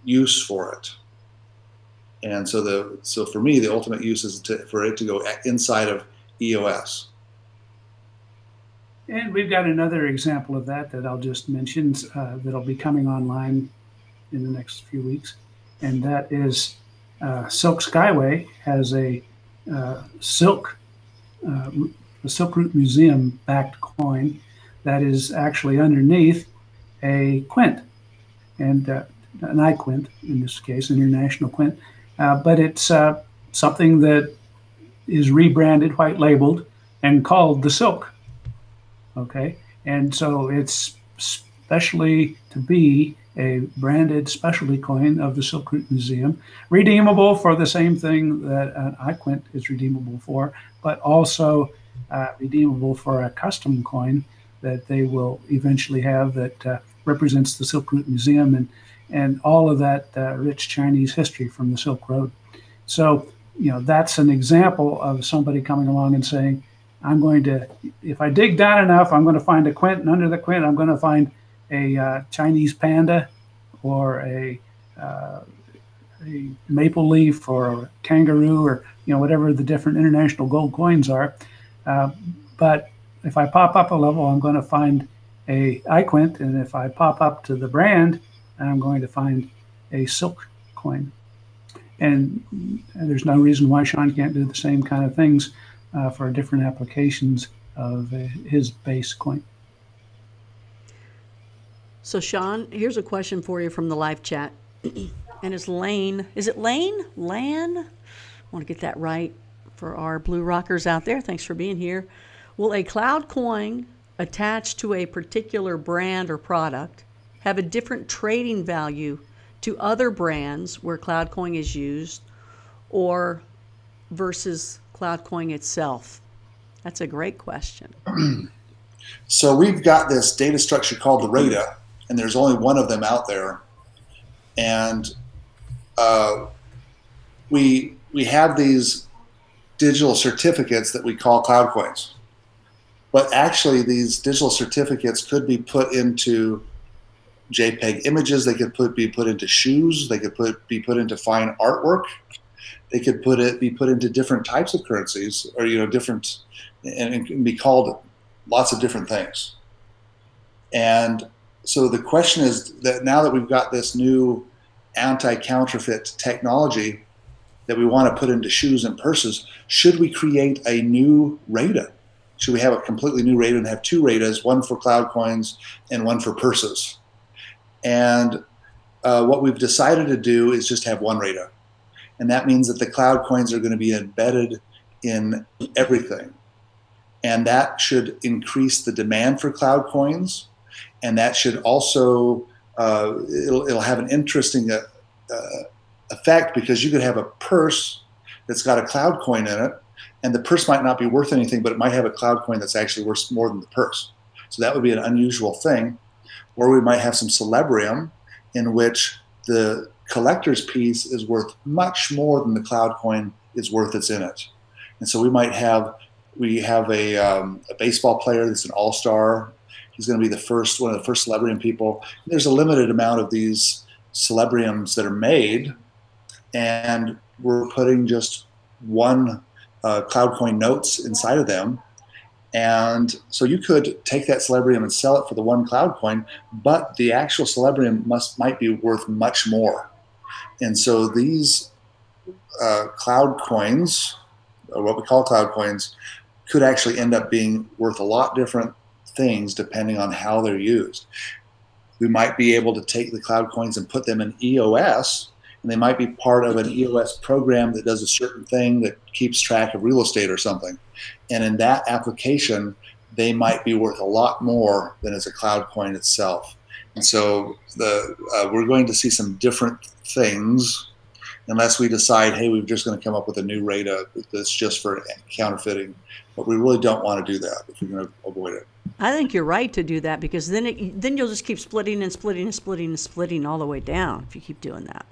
use for it. And so for me, the ultimate use is for it to go inside of EOS.
And we've got another example of that I'll just mention that'll be coming online in the next few weeks. And that is Silk Skyway has a Silk Root Museum backed coin that is actually underneath a quint, and an iQuint in this case, international quint. But it's something that is rebranded, white labeled, and called the Silk. Okay, and so it's specially to be a branded specialty coin of the Silk Root Museum, redeemable for the same thing that an iQuint is redeemable for, but also redeemable for a custom coin that they will eventually have that represents the Silk Root Museum and all of that rich Chinese history from the Silk Road. So, that's an example of somebody coming along and saying, I'm going to, if I dig down enough, I'm going to find a quint, and under the quint, I'm going to find a Chinese panda or a maple leaf or a kangaroo or, whatever the different international gold coins are. But if I pop up a level, I'm going to find a iQuint, and if I pop up to the brand, I'm going to find a Silk coin. And there's no reason why Sean can't do the same kind of things for different applications of his base coin.
So Sean, here's a question for you from the live chat. And it's Lane. Is it Lane? Lan? I want to get that right for our blue rockers out there. Thanks for being here. Will a cloud coin attached to a particular brand or product have a different trading value to other brands where CloudCoin is used, or versus CloudCoin itself? That's a great question.
So we've got this data structure called the RAIDA, and there's only one of them out there. And we have these digital certificates that we call cloud coins. But actually, these digital certificates could be put into JPEG images. They could be put into shoes. They could be put into fine artwork. They could be put into different types of currencies, or different, and it can be called lots of different things. And so the question is that now that we've got this new anti-counterfeit technology that we want to put into shoes and purses, should we create a new RAIDA? Should we have a completely new RAIDA and have two RAIDAs, one for cloud coins and one for purses? And what we've decided to do is just have one RAIDA. And that means that the cloud coins are going to be embedded in everything. and that should increase the demand for cloud coins, and that should also it'll have an interesting effect, because you could have a purse that's got a cloud coin in it, and the purse might not be worth anything, but it might have a cloud coin that's actually worth more than the purse. So that would be an unusual thing. Or we might have some celebrium in which the collector's piece is worth much more than the cloud coin is worth that's in it. And so we have a baseball player that's an all-star. He's going to be one of the first celebrium people. There's a limited amount of these celebriums that are made, and we're putting just one cloud coin notes inside of them. And so you could take that celebrium and sell it for the one cloud coin, but the actual celebrium might be worth much more. And so these cloud coins, or what we call cloud coins, could actually end up being worth a lot different things depending on how they're used. We might be able to take the cloud coins and put them in EOS, and they might be part of an EOS program that does a certain thing that keeps track of real estate or something. And in that application, they might be worth a lot more than as a cloud coin itself. And so we're going to see some different things, unless we decide, hey, we're just going to come up with a new RAIDA that's just for counterfeiting. But we really don't want to do that if we're going to avoid it.
I think you're right to do that, because then you'll just keep splitting and splitting and splitting and splitting all the way down if you keep doing that.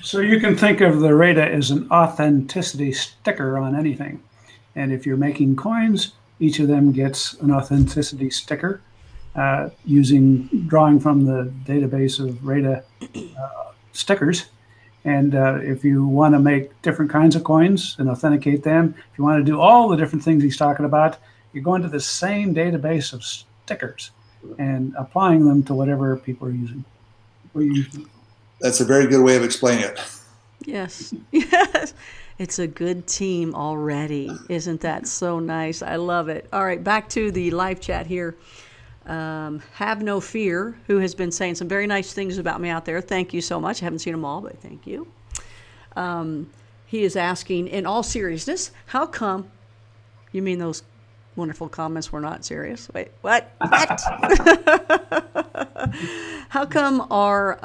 So you can think of the RAIDA as an authenticity sticker on anything. And if you're making coins, each of them gets an authenticity sticker drawing from the database of RAIDA stickers. And if you want to make different kinds of coins and authenticate them, if you want to do all the different things he's talking about, you're going to the same database of stickers and applying them to whatever people are using.
That's a very good way of explaining it.
Yes. Yes. It's a good team already. Isn't that so nice? I love it. All right, back to the live chat here. Have No Fear, who has been saying some very nice things about me out there. Thank you so much. I haven't seen them all, but thank you. He is asking, in all seriousness, how come, you mean those wonderful comments were not serious? Wait, what? What? How come our,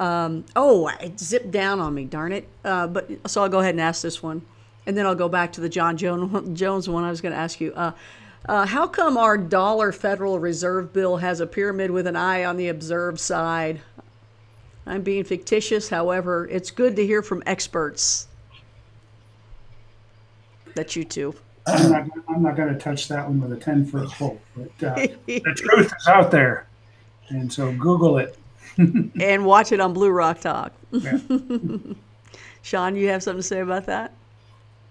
it zipped down on me, darn it. So I'll go ahead and ask this one. And then I'll go back to the John Jones one I was going to ask you. How come our dollar Federal Reserve bill has a pyramid with an eye on the observed side? I'm being fictitious. However, it's good to hear from experts. That's you two.
I'm not going to touch that one with a 10-foot pole. But the truth is out there. And so Google it.
And watch it on Blue Rock Talk.
Yeah.
Sean, you have something to say about that?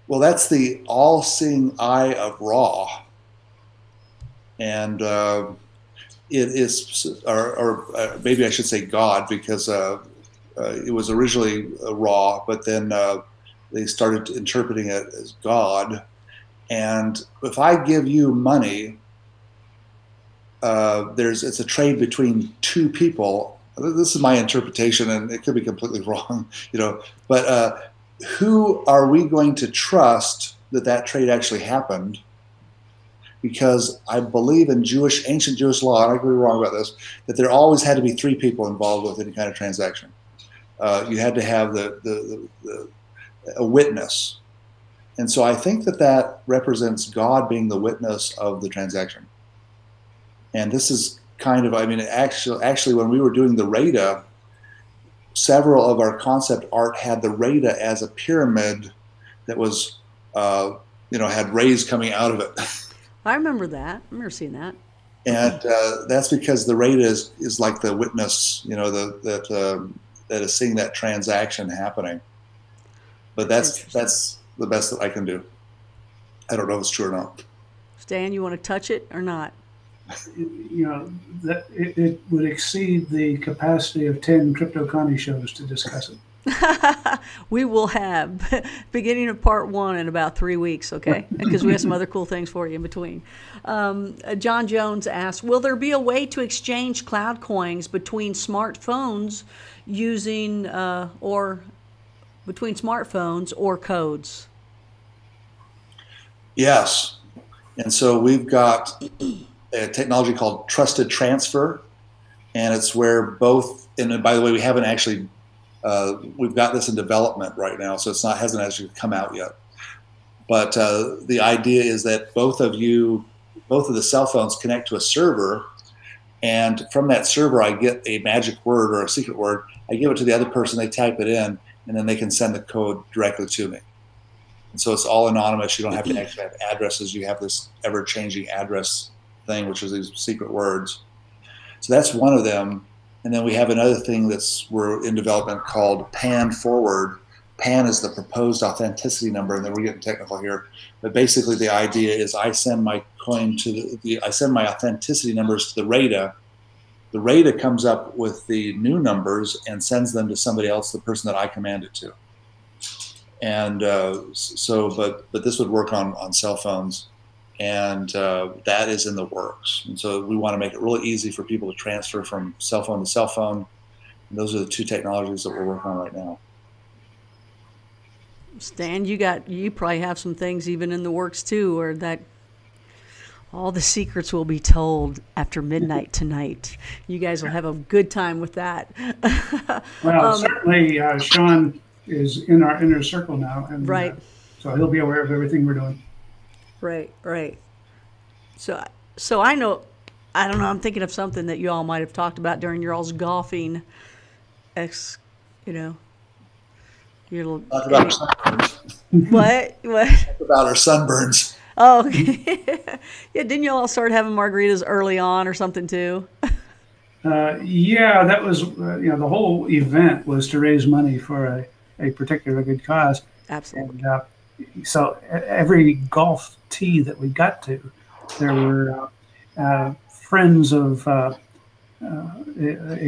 Well, that's the all-seeing eye of Ra. And it is, or maybe I should say God, because it was originally Ra, but then they started interpreting it as God. And if I give you money, it's a trade between two people. This is my interpretation, and it could be completely wrong, But who are we going to trust that trade actually happened? Because I believe in ancient Jewish law, and I could be wrong about this, that there always had to be three people involved with any kind of transaction. You had to have a witness. And so I think that represents God being the witness of the transaction. And this is kind of, actually when we were doing the RAIDA, several of our concept art had the RAIDA as a pyramid that was, had rays coming out of it.
I remember that. I remember seeing that.
And that's because the RAIDA is like the witness, that is seeing that transaction happening. But that's the best that I can do. I don't know if it's true or not.
Stan, you want to touch it or not?
That it would exceed the capacity of 10 Crypto Connie shows to discuss it.
We will have beginning of part 1 in about 3 weeks, okay? Because we have some other cool things for you in between. John Jones asks, will there be a way to exchange cloud coins between smartphones using between smartphones or codes?
Yes. And so we've got a technology called trusted transfer, and it's where both, and by the way, we haven't actually, we've got this in development right now, so it's not, hasn't actually come out yet. But the idea is that both of the cell phones connect to a server, and from that server I get a magic word or a secret word. I give it to the other person, they type it in, and then they can send the code directly to me. And so it's all anonymous. You don't have to actually have addresses. You have this ever-changing address thing, which is these secret words. So that's one of them. And then we have another thing we're in development called PAN forward. PAN is the proposed authenticity number, and then we're getting technical here. But basically the idea is I send my coin to I send my authenticity numbers to the RAIDA. The RAIDA comes up with the new numbers and sends them to somebody else, the person that I command it to. And but this would work on cell phones, and that is in the works. And so we want to make it really easy for people to transfer from cell phone to cell phone. And those are the two technologies that we're working on right now.
Stan, you probably have some things even in the works too, or that all the secrets will be told after midnight tonight. You guys will have a good time with that.
Well, certainly Sean is in our inner circle now, and
right.
So he'll be aware of everything we're doing.
Right. So I know, I don't know, I'm thinking of something that you all might have talked about during your all's golfing, your little.
Talk about our sunburns.
What?
Talk about our sunburns.
Oh, okay. Yeah, didn't you all start having margaritas early on or something too?
Yeah, that was, the whole event was to raise money for a particular good cause.
Absolutely.
And, so every golf tee that we got to, there were friends of a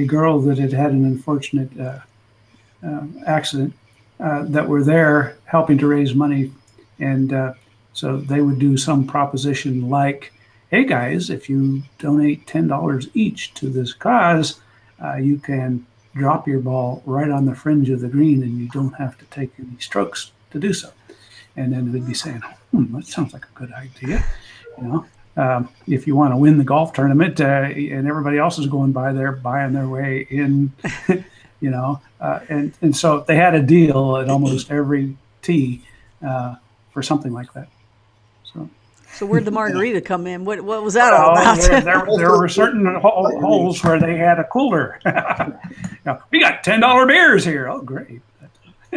girl that had had an unfortunate accident that were there helping to raise money. And so they would do some proposition like, hey guys, if you donate $10 each to this cause, you can drop your ball right on the fringe of the green and you don't have to take any strokes to do so. And then they'd be saying, that sounds like a good idea. If you want to win the golf tournament and everybody else is going by there buying their way in, and so they had a deal at almost every tee for something like that.
So where'd the margarita come in? What was that all about?
There were certain holes where they had a cooler. We got $10 beers here. Oh, great.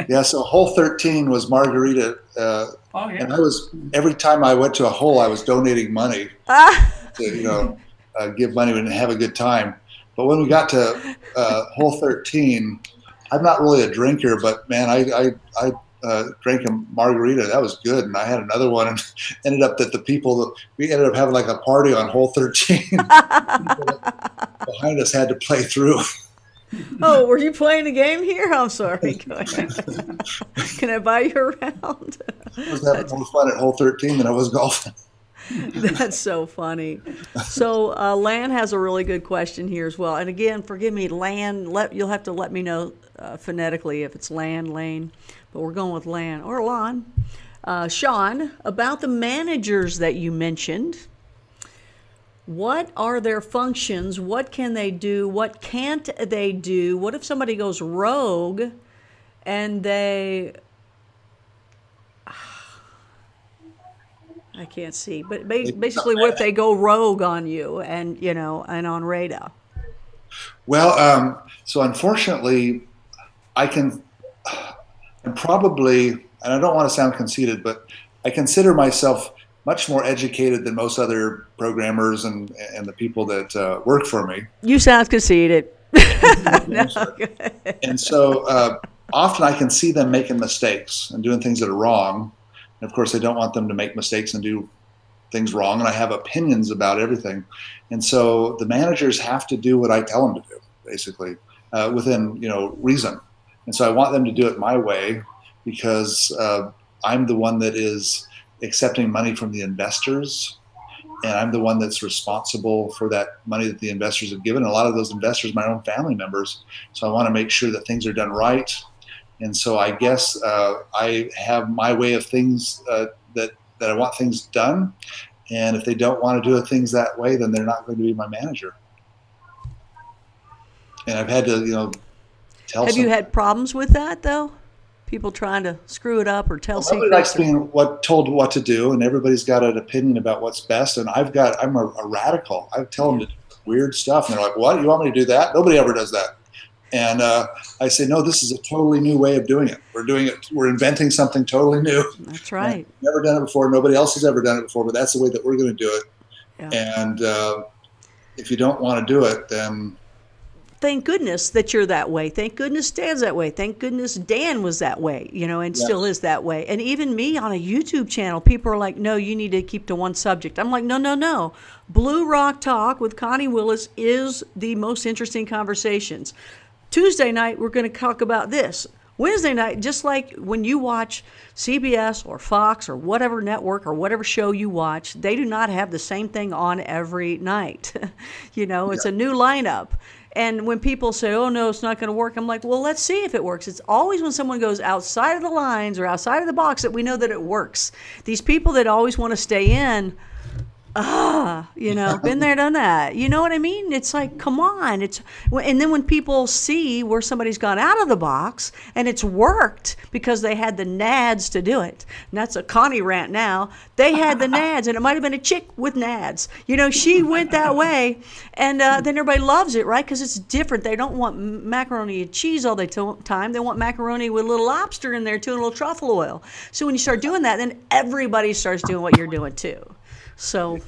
Yeah, so hole 13 was margarita. And every time I went to a hole, I was donating money to, give money and have a good time. But when we got to hole 13, I'm not really a drinker, but man, I drank a margarita. That was good. And I had another one and ended up we ended up having like a party on hole 13. Behind us had to play through.
Oh, were you playing a game here? I'm sorry. Can I buy you around?
I was having more fun at hole 13 than I was golfing.
That's so funny. So Lan has a really good question here as well. And again, forgive me, Lan, you'll have to let me know phonetically if it's Lane, but we're going with Lan or Lon. Sean, about the managers that you mentioned, what are their functions? What can they do? What can't they do? What if somebody goes rogue and they... I can't see, but basically what if they go rogue on you and, and on RAIDA?
Well, so unfortunately, I'm probably, and I don't want to sound conceited, but I consider myself much more educated than most other programmers and the people that work for me.
You sound conceited. No,
and so often I can see them making mistakes and doing things that are wrong. And of course, I don't want them to make mistakes and do things wrong. And I have opinions about everything. And so the managers have to do what I tell them to do, basically, within reason. And so I want them to do it my way because I'm the one that is accepting money from the investors. And I'm the one that's responsible for that money that the investors have given. And a lot of those investors, my own family members. So I want to make sure that things are done right. And so I guess I have my way of things that I want things done. And if they don't want to do things that way, then they're not going to be my manager. And I've had to, tell.
Have you had problems with that though? People trying to screw it up or tell secrets?
Nobody likes being told what to do, and everybody's got an opinion about what's best. And I'm a radical. I tell them to do weird stuff, and they're like, "What? You want me to do that?" Nobody ever does that. And I say, "No, this is a totally new way of doing it. We're inventing something totally new.
That's right.
Never done it before. Nobody else has ever done it before, but that's the way that we're going to do it. Yeah. And if you don't want to do it, then."
Thank goodness that you're that way. Thank goodness Dan's that way. Thank goodness Dan was that way, and still is that way. And even me on a YouTube channel, people are like, no, you need to keep to one subject. I'm like, no. Blue Rock Talk with Connie Willis is the most interesting conversations. Tuesday night, we're going to talk about this. Wednesday night, just like when you watch CBS or Fox or whatever network or whatever show you watch, they do not have the same thing on every night. It's a new lineup. And when people say, oh, no, it's not going to work, I'm like, well, let's see if it works. It's always when someone goes outside of the lines or outside of the box that we know that it works. These people that always want to stay in, been there, done that. You know what I mean? It's like, come on. And then when people see where somebody's gone out of the box and it's worked because they had the nads to do it. And that's a Connie rant now. They had the nads, and it might have been a chick with nads. She went that way, and then everybody loves it, right? Because it's different. They don't want macaroni and cheese all the time. They want macaroni with a little lobster in there too, and a little truffle oil. So when you start doing that, then everybody starts doing what you're doing too. So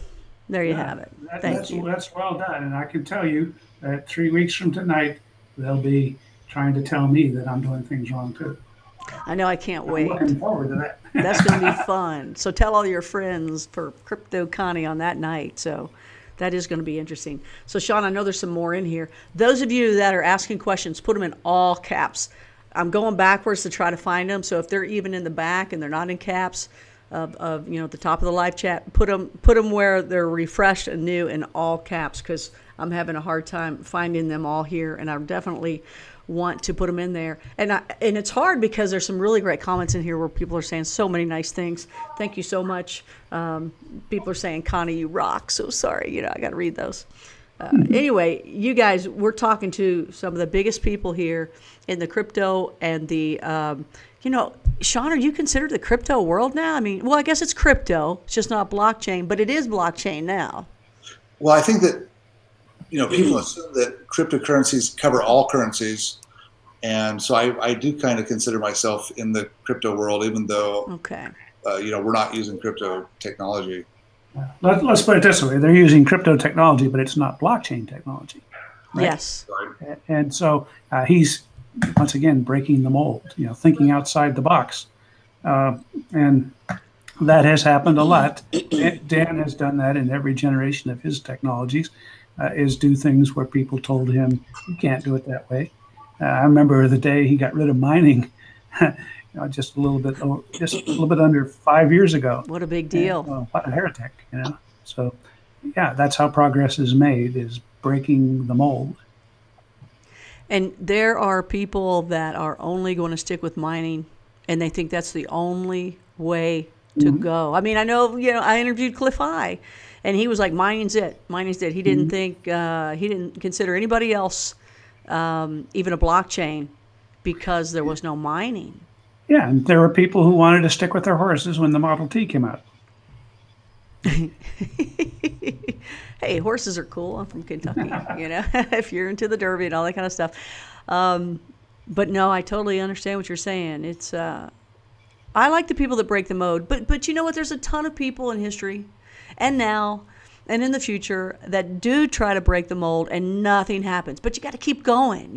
there you have it. Thank you.
That's well done. And I can tell you that 3 weeks from tonight, they'll be trying to tell me that I'm doing things wrong too.
I know. I can't wait.
I'm looking forward to that.
That's going to be fun. So tell all your friends for Crypto Connie on that night. So that is going to be interesting. So Sean, I know there's some more in here. Those of you that are asking questions, put them in all caps. I'm going backwards to try to find them. So if they're even in the back and they're not in caps, at the top of the live chat, put them where they're refreshed and new in all caps, because I'm having a hard time finding them all here, and I definitely want to put them in there. And it's hard because there's some really great comments in here where people are saying so many nice things. Thank you so much. People are saying, Connie, you rock. So sorry, I got to read those. Anyway, you guys, we're talking to some of the biggest people here in the crypto and the Sean, are you considered the crypto world now? I mean, well, I guess it's crypto. It's just not blockchain, but it is blockchain now.
Well, I think that, people assume that cryptocurrencies cover all currencies. And so I do kind of consider myself in the crypto world, even though, we're not using crypto technology.
Let's put it this way. They're using crypto technology, but it's not blockchain technology. Right?
Yes.
And so he's, once again, breaking the mold, thinking outside the box. And that has happened a lot. Dan has done that in every generation of his technologies, is do things where people told him, you can't do it that way. I remember the day he got rid of mining, just a little bit under 5 years ago.
What a big deal.
And, what a heretic, So, yeah, that's how progress is made, is breaking the mold.
And there are people that are only going to stick with mining, and they think that's the only way to go. I mean, I know, I interviewed Cliff High, and he was like, mining's it. Mining's it. He didn't think, he didn't consider anybody else, even a blockchain, because there was no mining.
Yeah, and there were people who wanted to stick with their horses when the Model T came out.
Hey, horses are cool. I'm from Kentucky, if you're into the Derby and all that kind of stuff. But no, I totally understand what you're saying. It's, I like the people that break the mode, but you know what? There's a ton of people in history and now and in the future that do try to break the mold and nothing happens. But you got to keep going,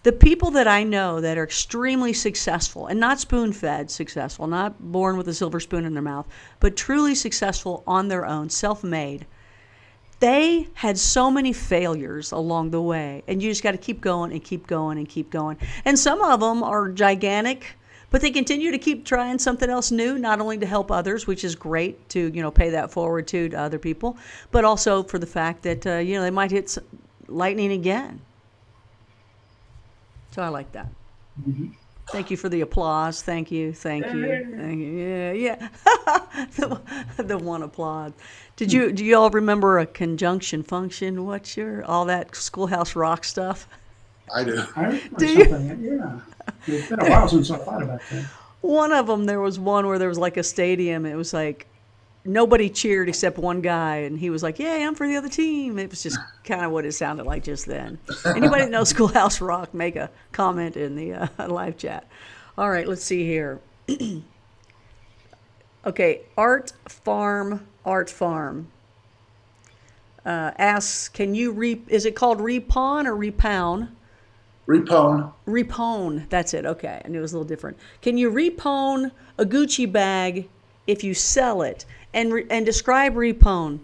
The people that I know that are extremely successful, and not spoon-fed successful, not born with a silver spoon in their mouth, but truly successful on their own, self-made, they had so many failures along the way, and you just got to keep going and keep going and keep going. And some of them are gigantic, but they continue to keep trying something else new, not only to help others, which is great to, pay that forward to other people, but also for the fact that, they might hit lightning again. So I like that. Thank you for the applause. Thank you. Thank you. Thank you. Yeah, yeah. the one applause. Do you all remember a conjunction function? What's all that Schoolhouse Rock stuff?
I do.
Do you?
Yeah. It's been a while since I thought about that.
One of them, there was one where there was like a stadium. It was like nobody cheered except one guy, and he was like, "Yay, I'm for the other team." It was just kind of what it sounded like just then. Anybody that knows Schoolhouse Rock, make a comment in the live chat. All right, let's see here. Okay, Art Farm asks, can you is it called repawn or repound?
Repone.
Repone, that's it. Okay, I knew it was a little different. Can you repone a Gucci bag if you sell it? And describe repone.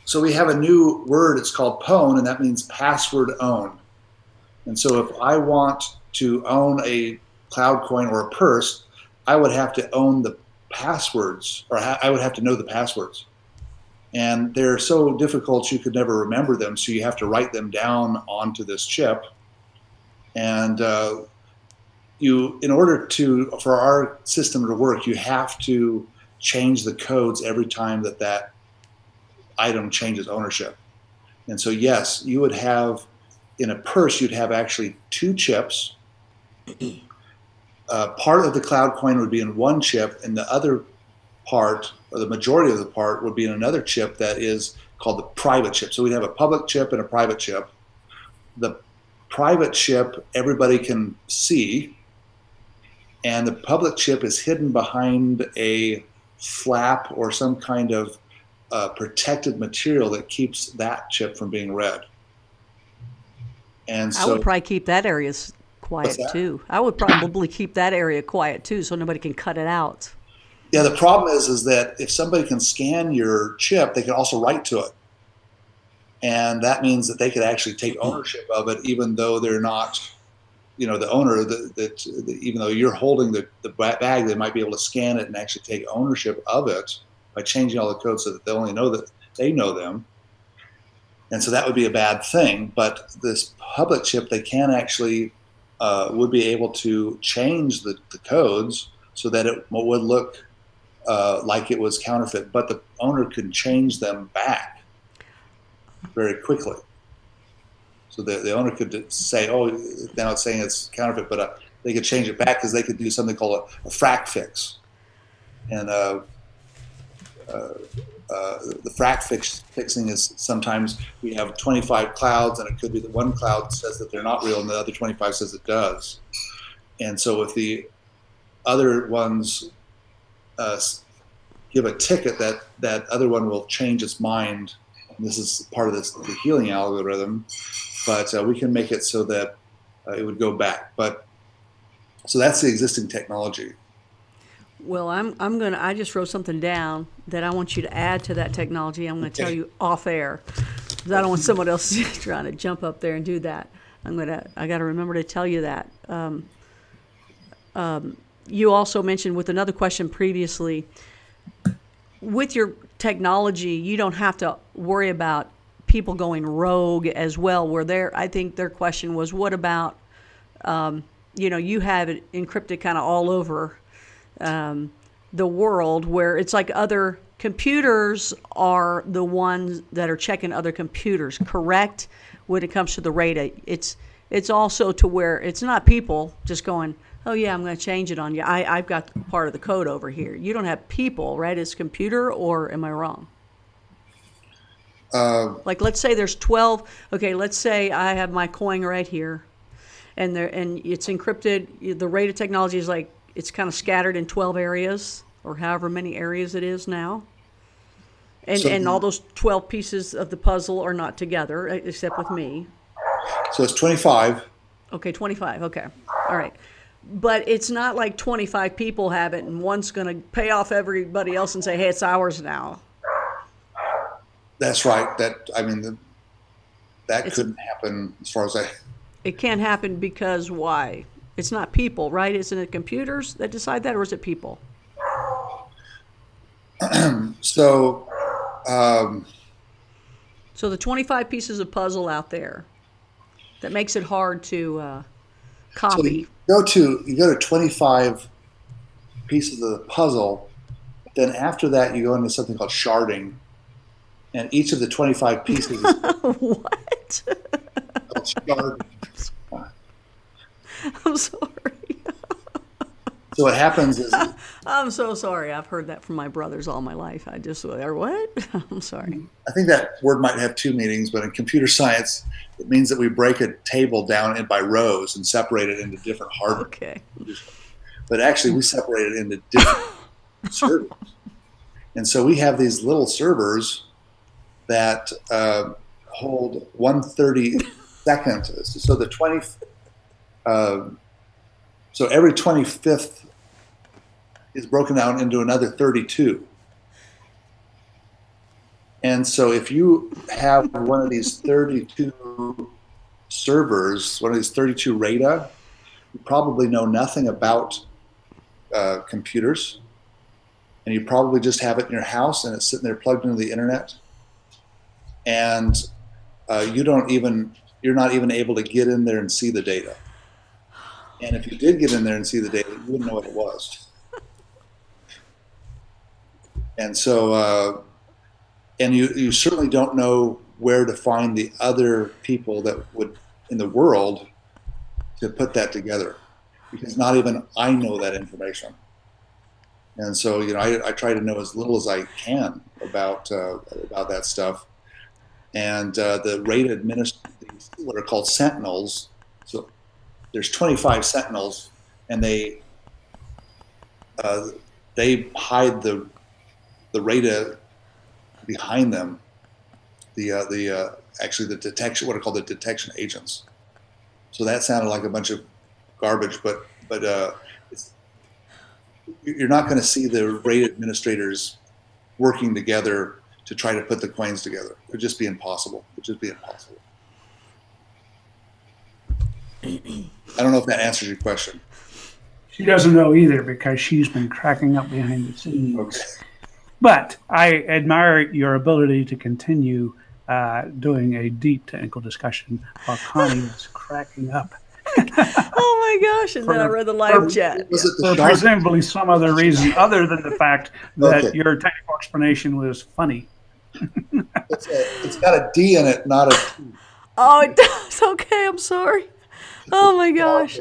So we have a new word. It's called pwn, and that means password own. And so if I want to own a CloudCoin or a purse, I would have to own the passwords, or I would have to know the passwords. And they're so difficult you could never remember them, so you have to write them down onto this chip. And in order for our system to work, you have to change the codes every time that item changes ownership. And so yes, you would have, in a purse, you'd have actually 2 chips. Part of the CloudCoin would be in one chip, and the other part, or the majority of the part, would be in another chip that is called the private chip. So we'd have a public chip and a private chip. The private chip everybody can see, and the public chip is hidden behind a flap or some kind of protected material that keeps that chip from being read. And so
I would probably keep that area quiet too. I would probably keep that area quiet too, so nobody can cut it out.
Yeah, the problem is that if somebody can scan your chip, they can also write to it. And that means that they could actually take ownership of it, even though they're not, the owner, even though you're holding the bag, they might be able to scan it and actually take ownership of it by changing all the codes so that they only know that they know them. And so that would be a bad thing. But this public chip, they can actually, would be able to change the codes so that it would look like it was counterfeit, but the owner could change them back very quickly. So the owner could say, "Oh, now it's saying it's counterfeit," but they could change it back because they could do something called a frac fix. And the frac fixing is sometimes we have 25 clouds, and it could be that one cloud says that they're not real, and the other 25 says it does. And so if the other ones give a ticket, that other one will change its mind. And this is part of the healing algorithm, but we can make it so that it would go back. But so that's the existing technology.
Well, I just wrote something down that I want you to add to that technology. I'm going to tell you off air, because I don't want someone else trying to jump up there and do that. I got to remember to tell you that. You also mentioned with another question previously, with your technology, you don't have to worry about people going rogue as well. I think their question was, what about, you have it encrypted kind of all over the world, where it's like other computers are the ones that are checking other computers, correct? When it comes to the RAIDA, it's also to where it's not people just going, "Oh yeah, I'm going to change it on you. I've got part of the code over here." You don't have people, right? It's computer, or am I wrong? Like, let's say there's 12. Okay, let's say I have my coin right here, and it's encrypted. The RAIDA technology is like, it's kind of scattered in 12 areas, or however many areas it is now. And all those 12 pieces of the puzzle are not together, except with me.
So it's 25.
Okay, 25. Okay, all right. But it's not like 25 people have it, and one's going to pay off everybody else and say, "Hey, it's ours now."
That's right. That couldn't happen as far as I.
It can't happen because why? It's not people, right? Isn't it computers that decide that, or is it people?
So
the 25 pieces of puzzle out there, that makes it hard to copy.
So you go to 25 pieces of the puzzle. Then after that, you go into something called sharding, and each of the 25 pieces is
what?
called sharding.
I'm sorry.
So what happens is,
I'm so sorry. I've heard that from my brothers all my life. I just, or what? I'm sorry.
I think that word might have two meanings, but in computer science, it means that we break a table down by rows and separate it into different hardware.
Okay.
But actually, we separate it into different servers. And so we have these little servers that hold 1/32nd. So the 20. So every 25th is broken down into another 32. And so if you have one of these 32 servers, one of these 32 RAIDA, you probably know nothing about computers. And you probably just have it in your house and it's sitting there plugged into the internet. And you're not even able to get in there and see the data. And if you did get in there and see the data, you wouldn't know what it was. And so, and you certainly don't know where to find the other people that would in the world to put that together, because not even I know that information. And so, I try to know as little as I can about that stuff. And the RAIDA administrators, what are called sentinels. So there's 25 sentinels, and they hide the RAIDA behind them. Actually the detection, what are called the detection agents. So that sounded like a bunch of garbage, but you're not going to see the RAIDA administrators working together to try to put the coins together. It would just be impossible. It would just be impossible. I don't know if that answers your question.
She doesn't know either because she's been cracking up behind the scenes.
Okay.
But I admire your ability to continue doing a deep technical discussion while Connie was cracking up.
Oh my gosh, and then I read the live chat.
Was it the
For presumably some other reason other than the fact that your technical explanation was funny.
It's got a D in it, not a T.
Oh, it does. Okay, I'm sorry. Oh my gosh.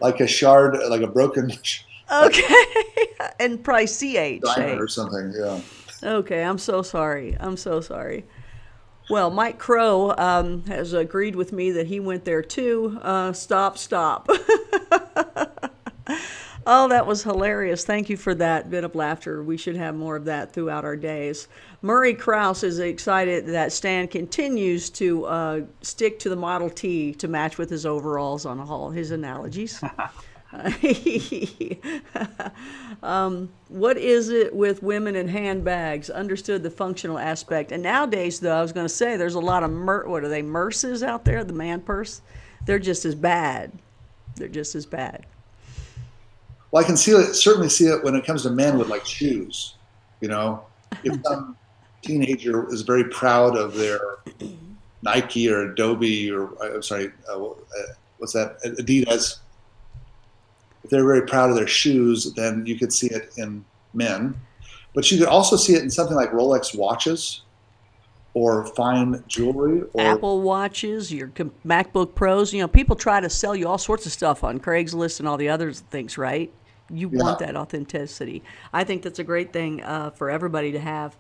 Like a shard, like a broken
Okay. And probably CH.
diamond or something, yeah.
Okay, I'm so sorry. I'm so sorry. Well, Mike Crow has agreed with me that he went there too. Stop. Oh, that was hilarious. Thank you for that bit of laughter. We should have more of that throughout our days. Murray Krause is excited that Stan continues to stick to the Model T to match with his overalls on all his analogies. What is it with women and handbags? Understood the functional aspect. And nowadays, though, I was going to say there's a lot of, what are they, Merces out there, the man purse? They're just as bad. They're just as bad.
Well, I can certainly see it when it comes to men with like shoes. If some teenager is very proud of their Nike or Adobe or what's that, Adidas. If they're very proud of their shoes, then you could see it in men. But you could also see it in something like Rolex watches or fine jewelry. Or
Apple watches, your MacBook Pros. People try to sell you all sorts of stuff on Craigslist and all the other things, right? You want that authenticity. I think that's a great thing for everybody to have.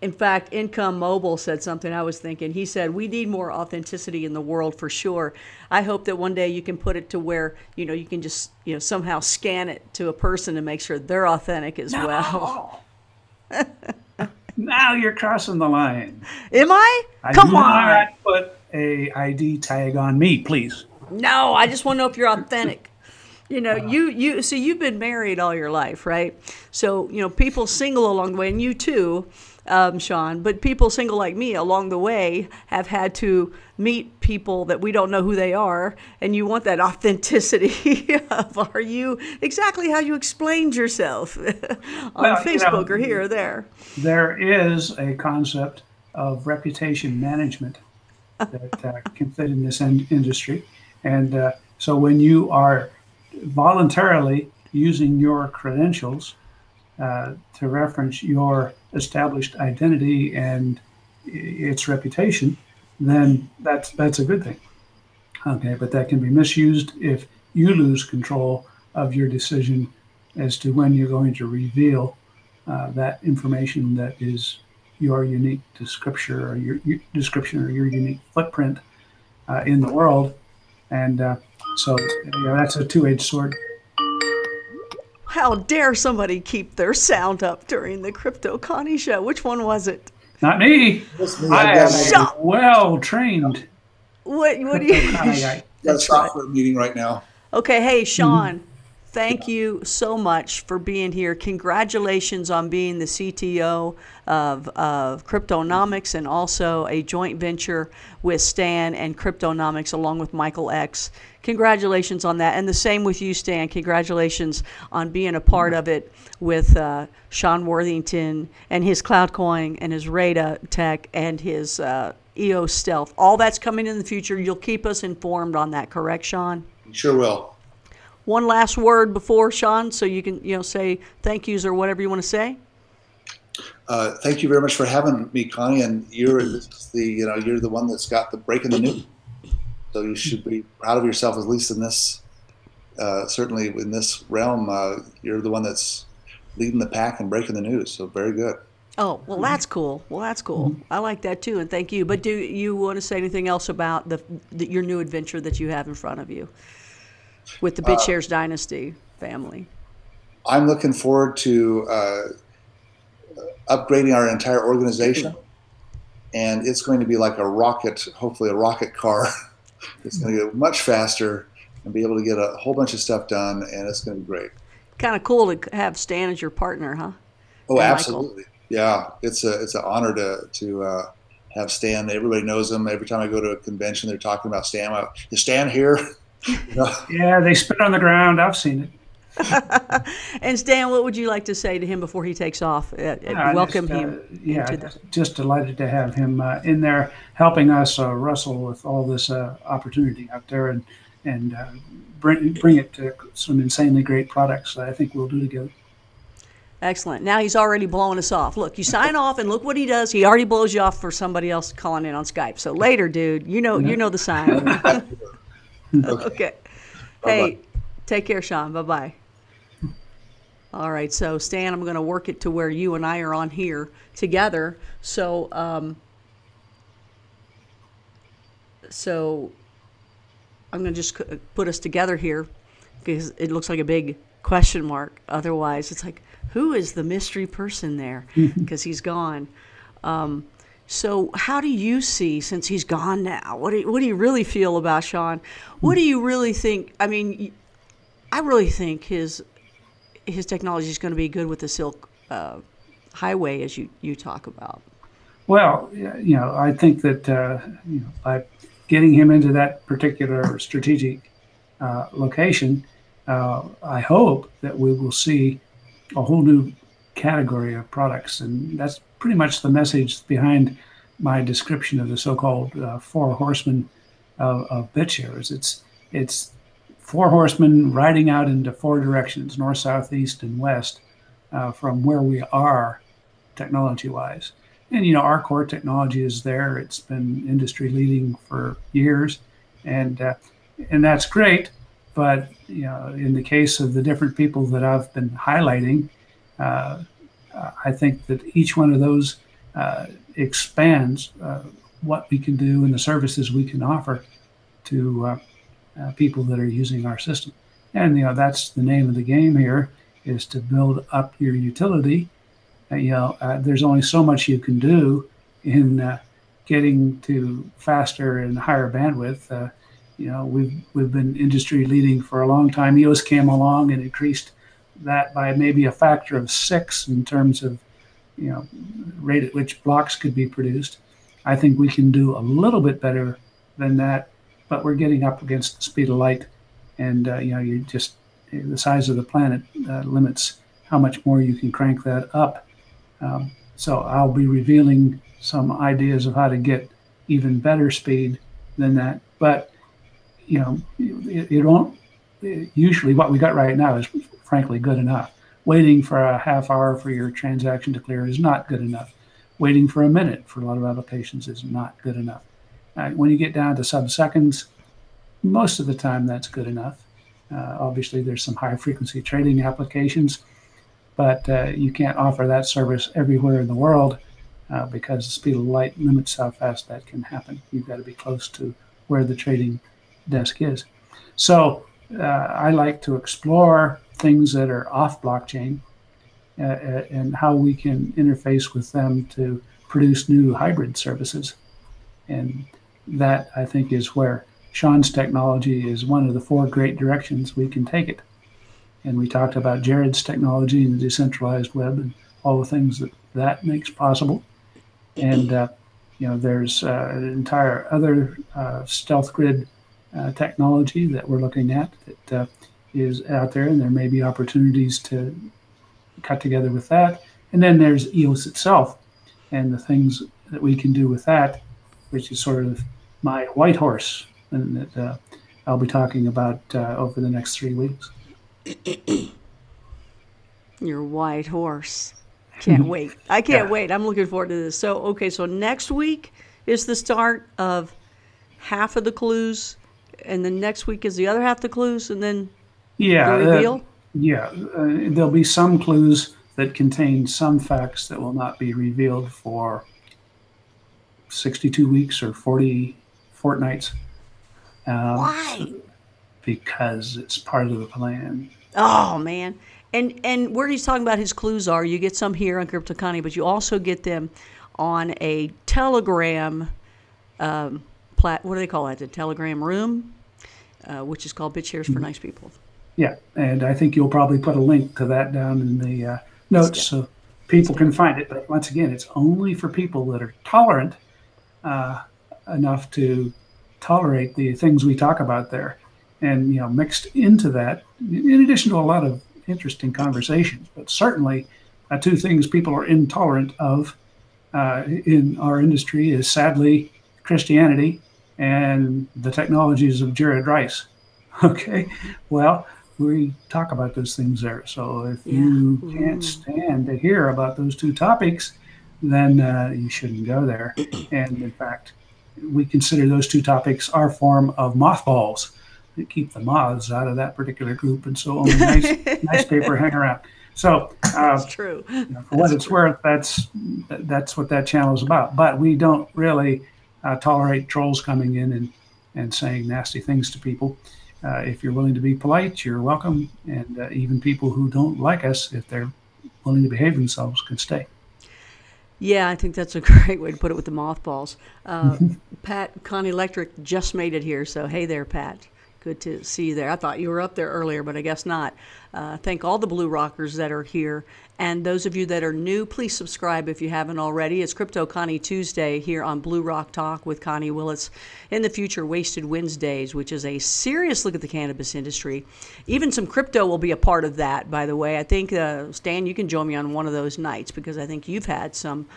In fact, Income Mobile said something I was thinking. He said, we need more authenticity in the world for sure. I hope that one day you can put it to where, you can just, somehow scan it to a person and make sure they're authentic as well.
Now you're crossing the line.
Am I?
Come on. Not put a ID tag on me, please.
No, I just want to know if you're authentic. You see, you've been married all your life, right? So, people single along the way, and you too, Sean, but people single like me along the way have had to meet people that we don't know who they are, and you want that authenticity of, are you exactly how you explained yourself on Facebook or here or there?
There is a concept of reputation management that can fit in this industry. And So when you are voluntarily using your credentials to reference your established identity and its reputation, then that's a good thing. Okay, but that can be misused if you lose control of your decision as to when you're going to reveal that information that is your unique description or your unique footprint in the world. And so that's a two-edged sword.
How dare somebody keep their sound up during the Crypto Connie show? Which one was it?
Not me. I am well-trained.
What do you?
Got a software meeting right now.
Okay, hey, Sean, thank you so much for being here. Congratulations on being the CTO of Cryptonomex and also a joint venture with Stan and Cryptonomex along with MichaelX. Congratulations on that. And the same with you, Stan. Congratulations on being a part of it with Sean Worthington and his CloudCoin and his RAIDATECH and his EOS Stealth. All that's coming in the future. You'll keep us informed on that, correct, Sean?
Sure will.
One last word before, Sean, so you can say thank yous or whatever you want to say.
Thank you very much for having me, Connie. And you're the one that's got the breaking the news. So you should be proud of yourself, at least in this, certainly in this realm. You're the one that's leading the pack and breaking the news. So very good.
Oh, well, that's cool. Well, that's cool. I like that too, and thank you. But do you want to say anything else about your new adventure that you have in front of you with the BitShares Dynasty family?
I'm looking forward to upgrading our entire organization, and it's going to be like a rocket, hopefully a rocket car. It's going to get much faster and be able to get a whole bunch of stuff done, and it's going to be great.
Kind of cool to have Stan as your partner, huh?
Oh, absolutely. Yeah, it's an honor to have Stan. Everybody knows him. Every time I go to a convention, they're talking about Stan. Is Stan here?
Yeah, they spit on the ground. I've seen it.
And Stan, what would you like to say to him before he takes off? Welcome him.
Just delighted to have him in there helping us wrestle with all this opportunity out there and bring it to some insanely great products that I think we'll do together.
Excellent. Now he's already blowing us off. Look, you sign off, and look what he does. He already blows you off for somebody else calling in on Skype. So later, dude, you know the sign. Okay. Hey, take care, Sean. Bye-bye. All right. So, Stan, I'm going to work it to where you and I are on here together. So, I'm going to just put us together here because it looks like a big question mark. Otherwise, it's like, who is the mystery person there? Because he's gone. So how do you see, since he's gone now, what do you really feel about Sean? What do you really think? I mean, I really think his technology is going to be good with the Silk Highway, as you talk about. Well,
I think that by getting him into that particular strategic location, I hope that we will see a whole new category of products, and that's pretty much the message behind my description of the so-called four horsemen of BitShares. It's four horsemen riding out into four directions: north, south, east, and west, from where we are technology-wise. And our core technology is there. It's been industry leading for years, and that's great. But in the case of the different people that I've been highlighting, I think that each one of those expands what we can do and the services we can offer to people that are using our system. And that's the name of the game here, is to build up your utility. There's only so much you can do in getting to faster and higher bandwidth. We've been industry leading for a long time. EOS came along and increased that by maybe a factor of 6 in terms of rate at which blocks could be produced. I think we can do a little bit better than that, but we're getting up against the speed of light, and you just the size of the planet limits how much more you can crank that up. So I'll be revealing some ideas of how to get even better speed than that. But you know, it won't. Usually, what we got right now is frankly good enough. Waiting for a half hour for your transaction to clear is not good enough. Waiting for a minute for a lot of applications is not good enough. When you get down to sub-seconds, most of the time that's good enough. Obviously, there's some high-frequency trading applications, but you can't offer that service everywhere in the world because the speed of light limits how fast that can happen. You've got to be close to where the trading desk is. So I like to explore things that are off blockchain and how we can interface with them to produce new hybrid services. And that, I think, is where Sean's technology is one of the 4 great directions we can take it. And we talked about Jared's technology and the decentralized web and all the things that makes possible. And, you know, there's an entire other stealth grid technology that we're looking at that is out there, and there may be opportunities to cut together with that. And then there's EOS itself and the things that we can do with that, which is sort of my white horse, and that I'll be talking about over the next 3 weeks.
Your white horse. Can't wait. I can't wait. I'm looking forward to this. So, okay, so next week is the start of half of the clues, and then next week is the other half of the clues, and then the reveal?
There'll be some clues that contain some facts that will not be revealed for 62 weeks or 40 fortnights.
Why?
Because it's part of the plan.
Oh, man. And where he's talking about his clues are, you get some here on Crypto Connie, but you also get them on a Telegram, what do they call that? The Telegram room, which is called BitShares for Nice People.
Yeah, and I think you'll probably put a link to that down in the notes so people can find it. But once again, it's only for people that are tolerant enough to tolerate the things we talk about there. And, you know, mixed into that, in addition to a lot of interesting conversations, but certainly 2 things people are intolerant of in our industry is sadly Christianity and the technologies of Jared Rice. Okay, well, we talk about those things there. So if you can't stand to hear about those 2 topics, then you shouldn't go there. And in fact, we consider those 2 topics our form of mothballs. To keep the moths out of that particular group, and so only nice paper hang around. So
that's true.
You know, for what it's worth, that's what that channel is about. But we don't really tolerate trolls coming in and saying nasty things to people. If you're willing to be polite, you're welcome. And even people who don't like us, if they're willing to behave themselves, can stay.
Yeah, I think that's a great way to put it with the mothballs. Pat, Connie Electric just made it here, so hey there, Pat. Good to see you there. I thought you were up there earlier, but I guess not. Thank all the Blue Rockers that are here. And those of you that are new, please subscribe if you haven't already. It's Crypto Connie Tuesday here on Blue Rock Talk with Connie Willis. In the future, Wasted Wednesdays, which is a serious look at the cannabis industry. Even some crypto will be a part of that, by the way. I think, Stan, you can join me on one of those nights because I think you've had some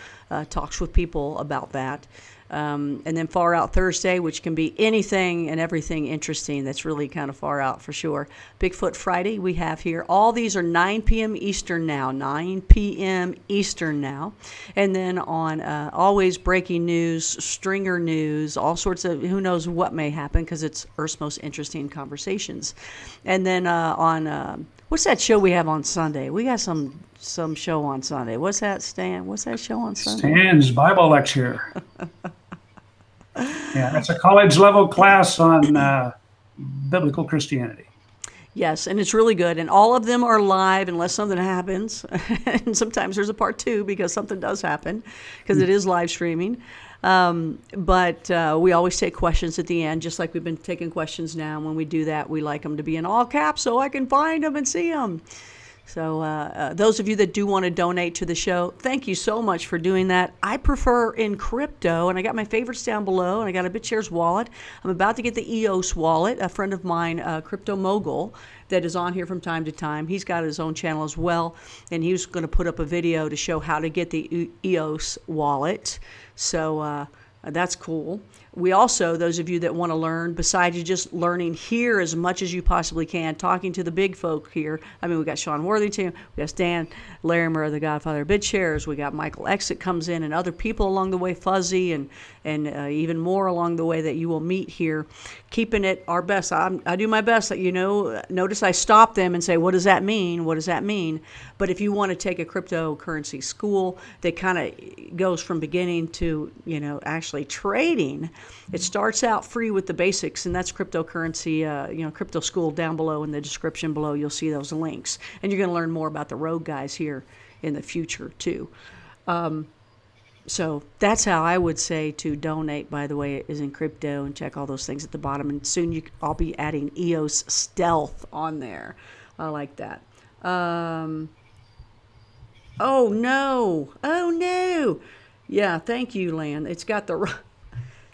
talks with people about that. And then Far Out Thursday, which can be anything and everything interesting. That's really kind of far out for sure. Bigfoot Friday we have here. All these are 9 p.m. Eastern now. 9 p.m. Eastern now. And then on always breaking news, stringer news, all sorts of who knows what may happen because it's Earth's most interesting conversations. And then on what's that show we have on Sunday? We got some show on Sunday. What's that, Stan? What's that show on Sunday?
Stan's Bible lecture. Yeah, it's a college level class on biblical Christianity.
Yes, and it's really good. And all of them are live unless something happens. And sometimes there's a part 2 because something does happen because it is live streaming. But we always take questions at the end, just like we've been taking questions now. When we do that, we like them to be in all caps so I can find them and see them. So those of you that do want to donate to the show, thank you so much for doing that. I prefer in crypto, and I got my favorites down below, and I got a BitShares wallet. I'm about to get the EOS wallet. A friend of mine, Crypto Mogul, that is on here from time to time, he's got his own channel as well, and he was going to put up a video to show how to get the EOS wallet. So That's cool. We also, those of you that want to learn, besides just learning here as much as you possibly can, talking to the big folk here. I mean, we got Sean Worthington, we got Dan Larimer, the godfather of BitShares. We got MichaelX that comes in, and other people along the way, Fuzzy, and even more along the way that you will meet here. Keeping it our best. I do my best. You know, notice I stop them and say, what does that mean? What does that mean? But if you want to take a cryptocurrency school that kind of goes from beginning to, you know, actually trading, it starts out free with the basics, and that's cryptocurrency, you know, crypto school down below in the description below. You'll see those links. And you're going to learn more about the road guys here in the future, too. So that's how I would say to donate, by the way, is in crypto, and check all those things at the bottom. And soon I'll be adding EOS Stealth on there. I like that. Oh, no. Oh, no. Yeah, thank you, Lan. It's got the...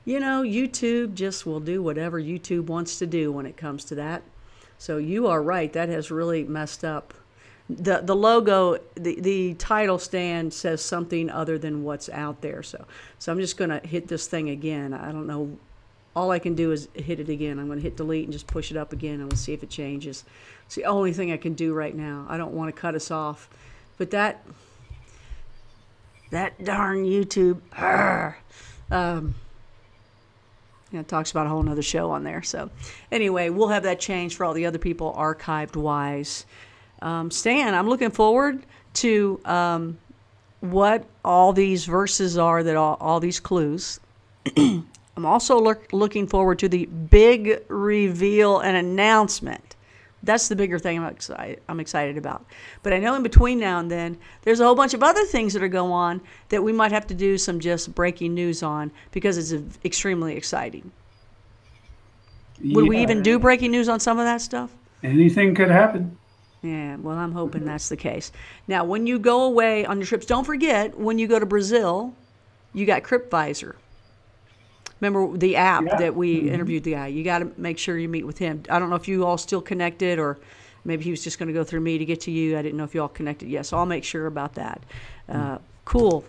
You know, YouTube just will do whatever YouTube wants to do when it comes to that. So you are right. That has really messed up. The logo, the title stand says something other than what's out there. So I'm just going to hit this thing again. I don't know. All I can do is hit it again. I'm going to hit delete and just push it up again, and we'll see if it changes. It's the only thing I can do right now. I don't want to cut us off. But that darn YouTube, you know, it talks about a whole nother show on there. So anyway, we'll have that changed for all the other people archived wise. Stan, I'm looking forward to what all these verses are, that all these clues. I'm also looking forward to the big reveal and announcement. That's the bigger thing I'm excited about. But I know in between now and then, there's a whole bunch of other things that are going on that we might have to do some just breaking news on, because it's extremely exciting. Would we even do breaking news on some of that stuff?
Anything could happen.
Yeah, well, I'm hoping that's the case. Now, when you go away on your trips, don't forget, when you go to Brazil, you got CryptVisor. Remember the app that we interviewed the guy? You got to make sure you meet with him. I don't know if you all still connected, or maybe he was just going to go through me to get to you. I didn't know if you all connected yet, so I'll make sure about that. Cool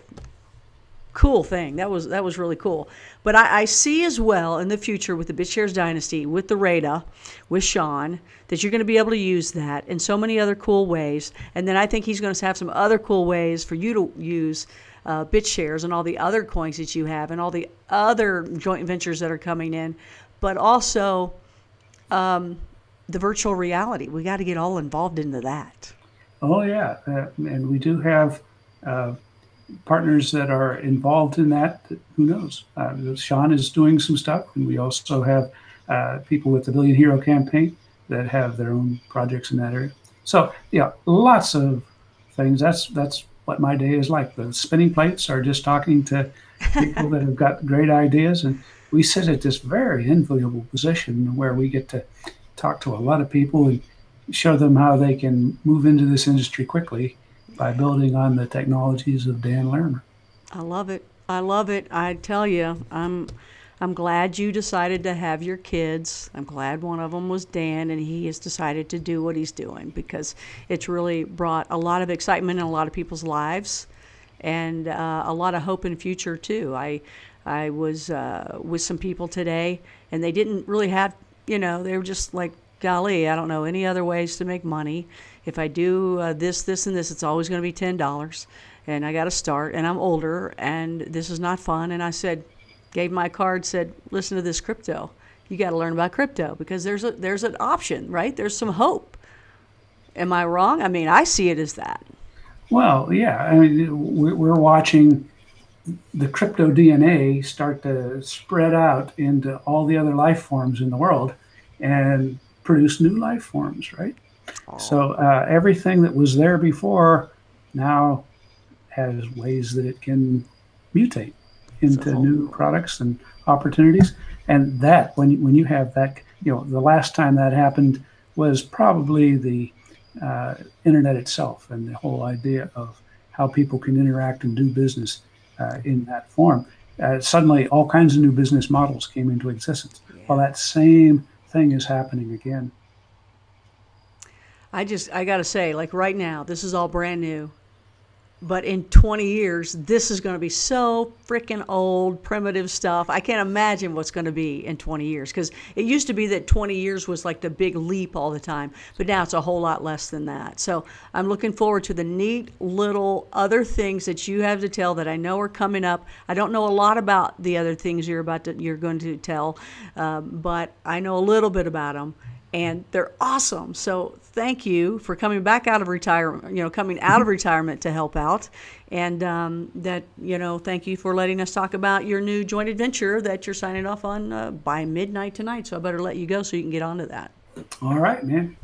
thing. That was really cool. But I see as well in the future with the BitShares Dynasty, with the RAIDA, with Sean, that you're going to be able to use that in so many other cool ways. And then I think he's going to have some other cool ways for you to use BitShares and all the other coins that you have and all the other joint ventures that are coming in. But also the virtual reality. We got to get all involved into that.
Oh, yeah. And we do have partners that are involved in that. Who knows? Sean is doing some stuff, and we also have people with the Billion Hero campaign that have their own projects in that area. So yeah, lots of things. That's what my day is like. The spinning plates are just talking to people that have got great ideas, and we sit at this very enviable position where we get to talk to a lot of people and show them how they can move into this industry quickly by building on the technologies of Dan Larimer.
I love it. I love it. I tell you, I'm glad you decided to have your kids. I'm glad one of them was Dan, and he has decided to do what he's doing, because it's really brought a lot of excitement in a lot of people's lives, and a lot of hope in the future too. I was with some people today, and they didn't really have, they were just like, golly, I don't know any other ways to make money. If I do this, and this, it's always going to be $10, and I got to start, and I'm older, and this is not fun. And I gave my card, said, listen to this crypto. You got to learn about crypto, because there's an option, right? There's some hope. Am I wrong? I mean, I see it as that.
Well, yeah. I mean, we're watching the crypto DNA start to spread out into all the other life forms in the world and produce new life forms, right? Oh. So everything that was there before now has ways that it can mutate into new products and opportunities. And that, when you have that, the last time that happened was probably the internet itself, and the whole idea of how people can interact and do business in that form. Suddenly, all kinds of new business models came into existence. Yeah. Well, that same thing is happening again.
I got to say, like right now, this is all brand new. But in 20 years, this is going to be so freaking old, primitive stuff. I can't imagine what's going to be in 20 years, because it used to be that 20 years was like the big leap all the time, but now it's a whole lot less than that. So I'm looking forward to the neat little other things that you have to tell that I know are coming up. I don't know a lot about the other things you're going to tell, but I know a little bit about them. And they're awesome. So thank you for coming back out of retirement, coming out of retirement to help out. And thank you for letting us talk about your new joint adventure that you're signing off on by midnight tonight. So I better let you go so you can get on to that.
All right, man.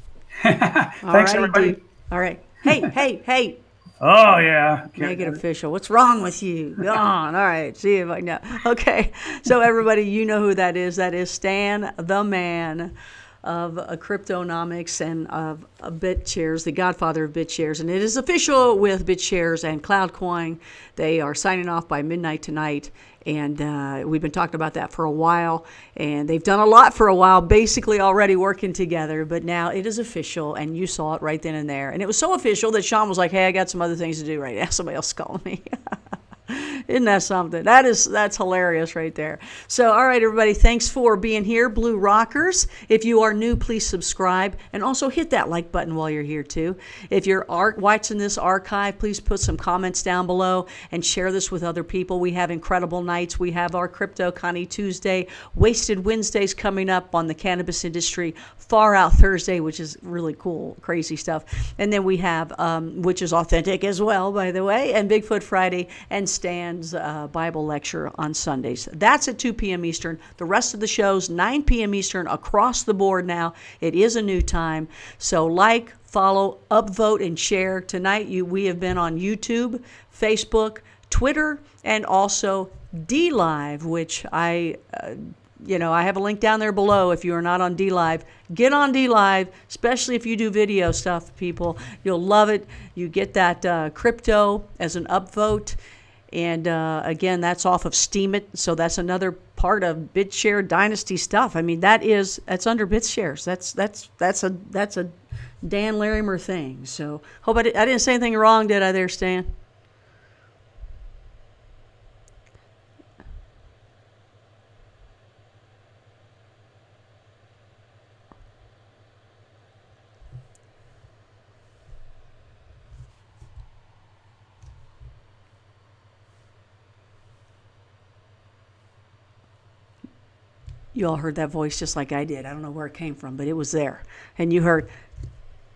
Thanks, everybody.
Dude. All right. Hey.
Oh, yeah.
Make it official. What's wrong with you? Go on. All right. See if I know. Okay. So everybody, you know who that is. That is Stan the Man of Cryptonomex and of BitShares, the godfather of BitShares. And it is official with BitShares and CloudCoin. They are signing off by midnight tonight. And we've been talking about that for a while. And they've done a lot for a while, basically already working together. But now it is official, and you saw it right then and there. And it was so official that Sean was like, hey, I got some other things to do right now. Somebody else called me. Isn't that something? That's hilarious right there. So, all right, everybody, thanks for being here, Blue Rockers. If you are new, please subscribe, and also hit that like button while you're here, too. If you're watching this archive, please put some comments down below and share this with other people. We have incredible nights. We have our Crypto Connie Tuesday, Wasted Wednesdays coming up on the cannabis industry, Far Out Thursday, which is really cool, crazy stuff. And then we have, which is authentic as well, by the way, and Bigfoot Friday, and Stan's Bible lecture on Sundays. That's at 2 p.m. Eastern. The rest of the shows, 9 p.m. Eastern, across the board now. It is a new time. So like, follow, upvote, and share. Tonight, we have been on YouTube, Facebook, Twitter, and also DLive, which I have a link down there below. If you are not on DLive, get on DLive, especially if you do video stuff, people. You'll love it. You get that crypto as an upvote. And again, that's off of Steam It. So that's another part of BitShare Dynasty stuff. I mean, that's under BitShares. That's a Dan Larimer thing. So hope I didn't say anything wrong, did I there, Stan? You all heard that voice just like I did. I don't know where it came from, but it was there. And you heard,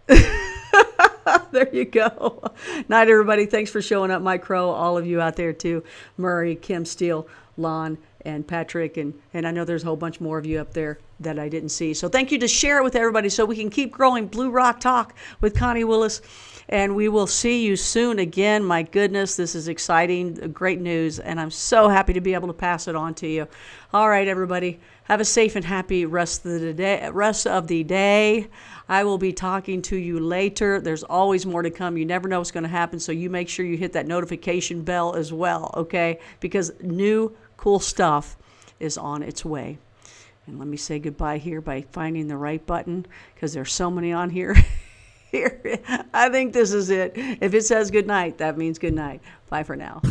there you go. Night, everybody. Thanks for showing up. Mike Crow, all of you out there too. Murray, Kim Steele, Lon, and Patrick. And I know there's a whole bunch more of you up there that I didn't see. So thank you to share it with everybody so we can keep growing Blue Rock Talk with Connie Willis. And we will see you soon again. My goodness, this is exciting, great news, and I'm so happy to be able to pass it on to you. All right, everybody, have a safe and happy rest of the day. I will be talking to you later. There's always more to come. You never know what's going to happen, so you make sure you hit that notification bell as well, okay? Because new cool stuff is on its way. And let me say goodbye here by finding the right button, because there's so many on here. Here, I think this is it. If it says good night, that means good night. Bye for now.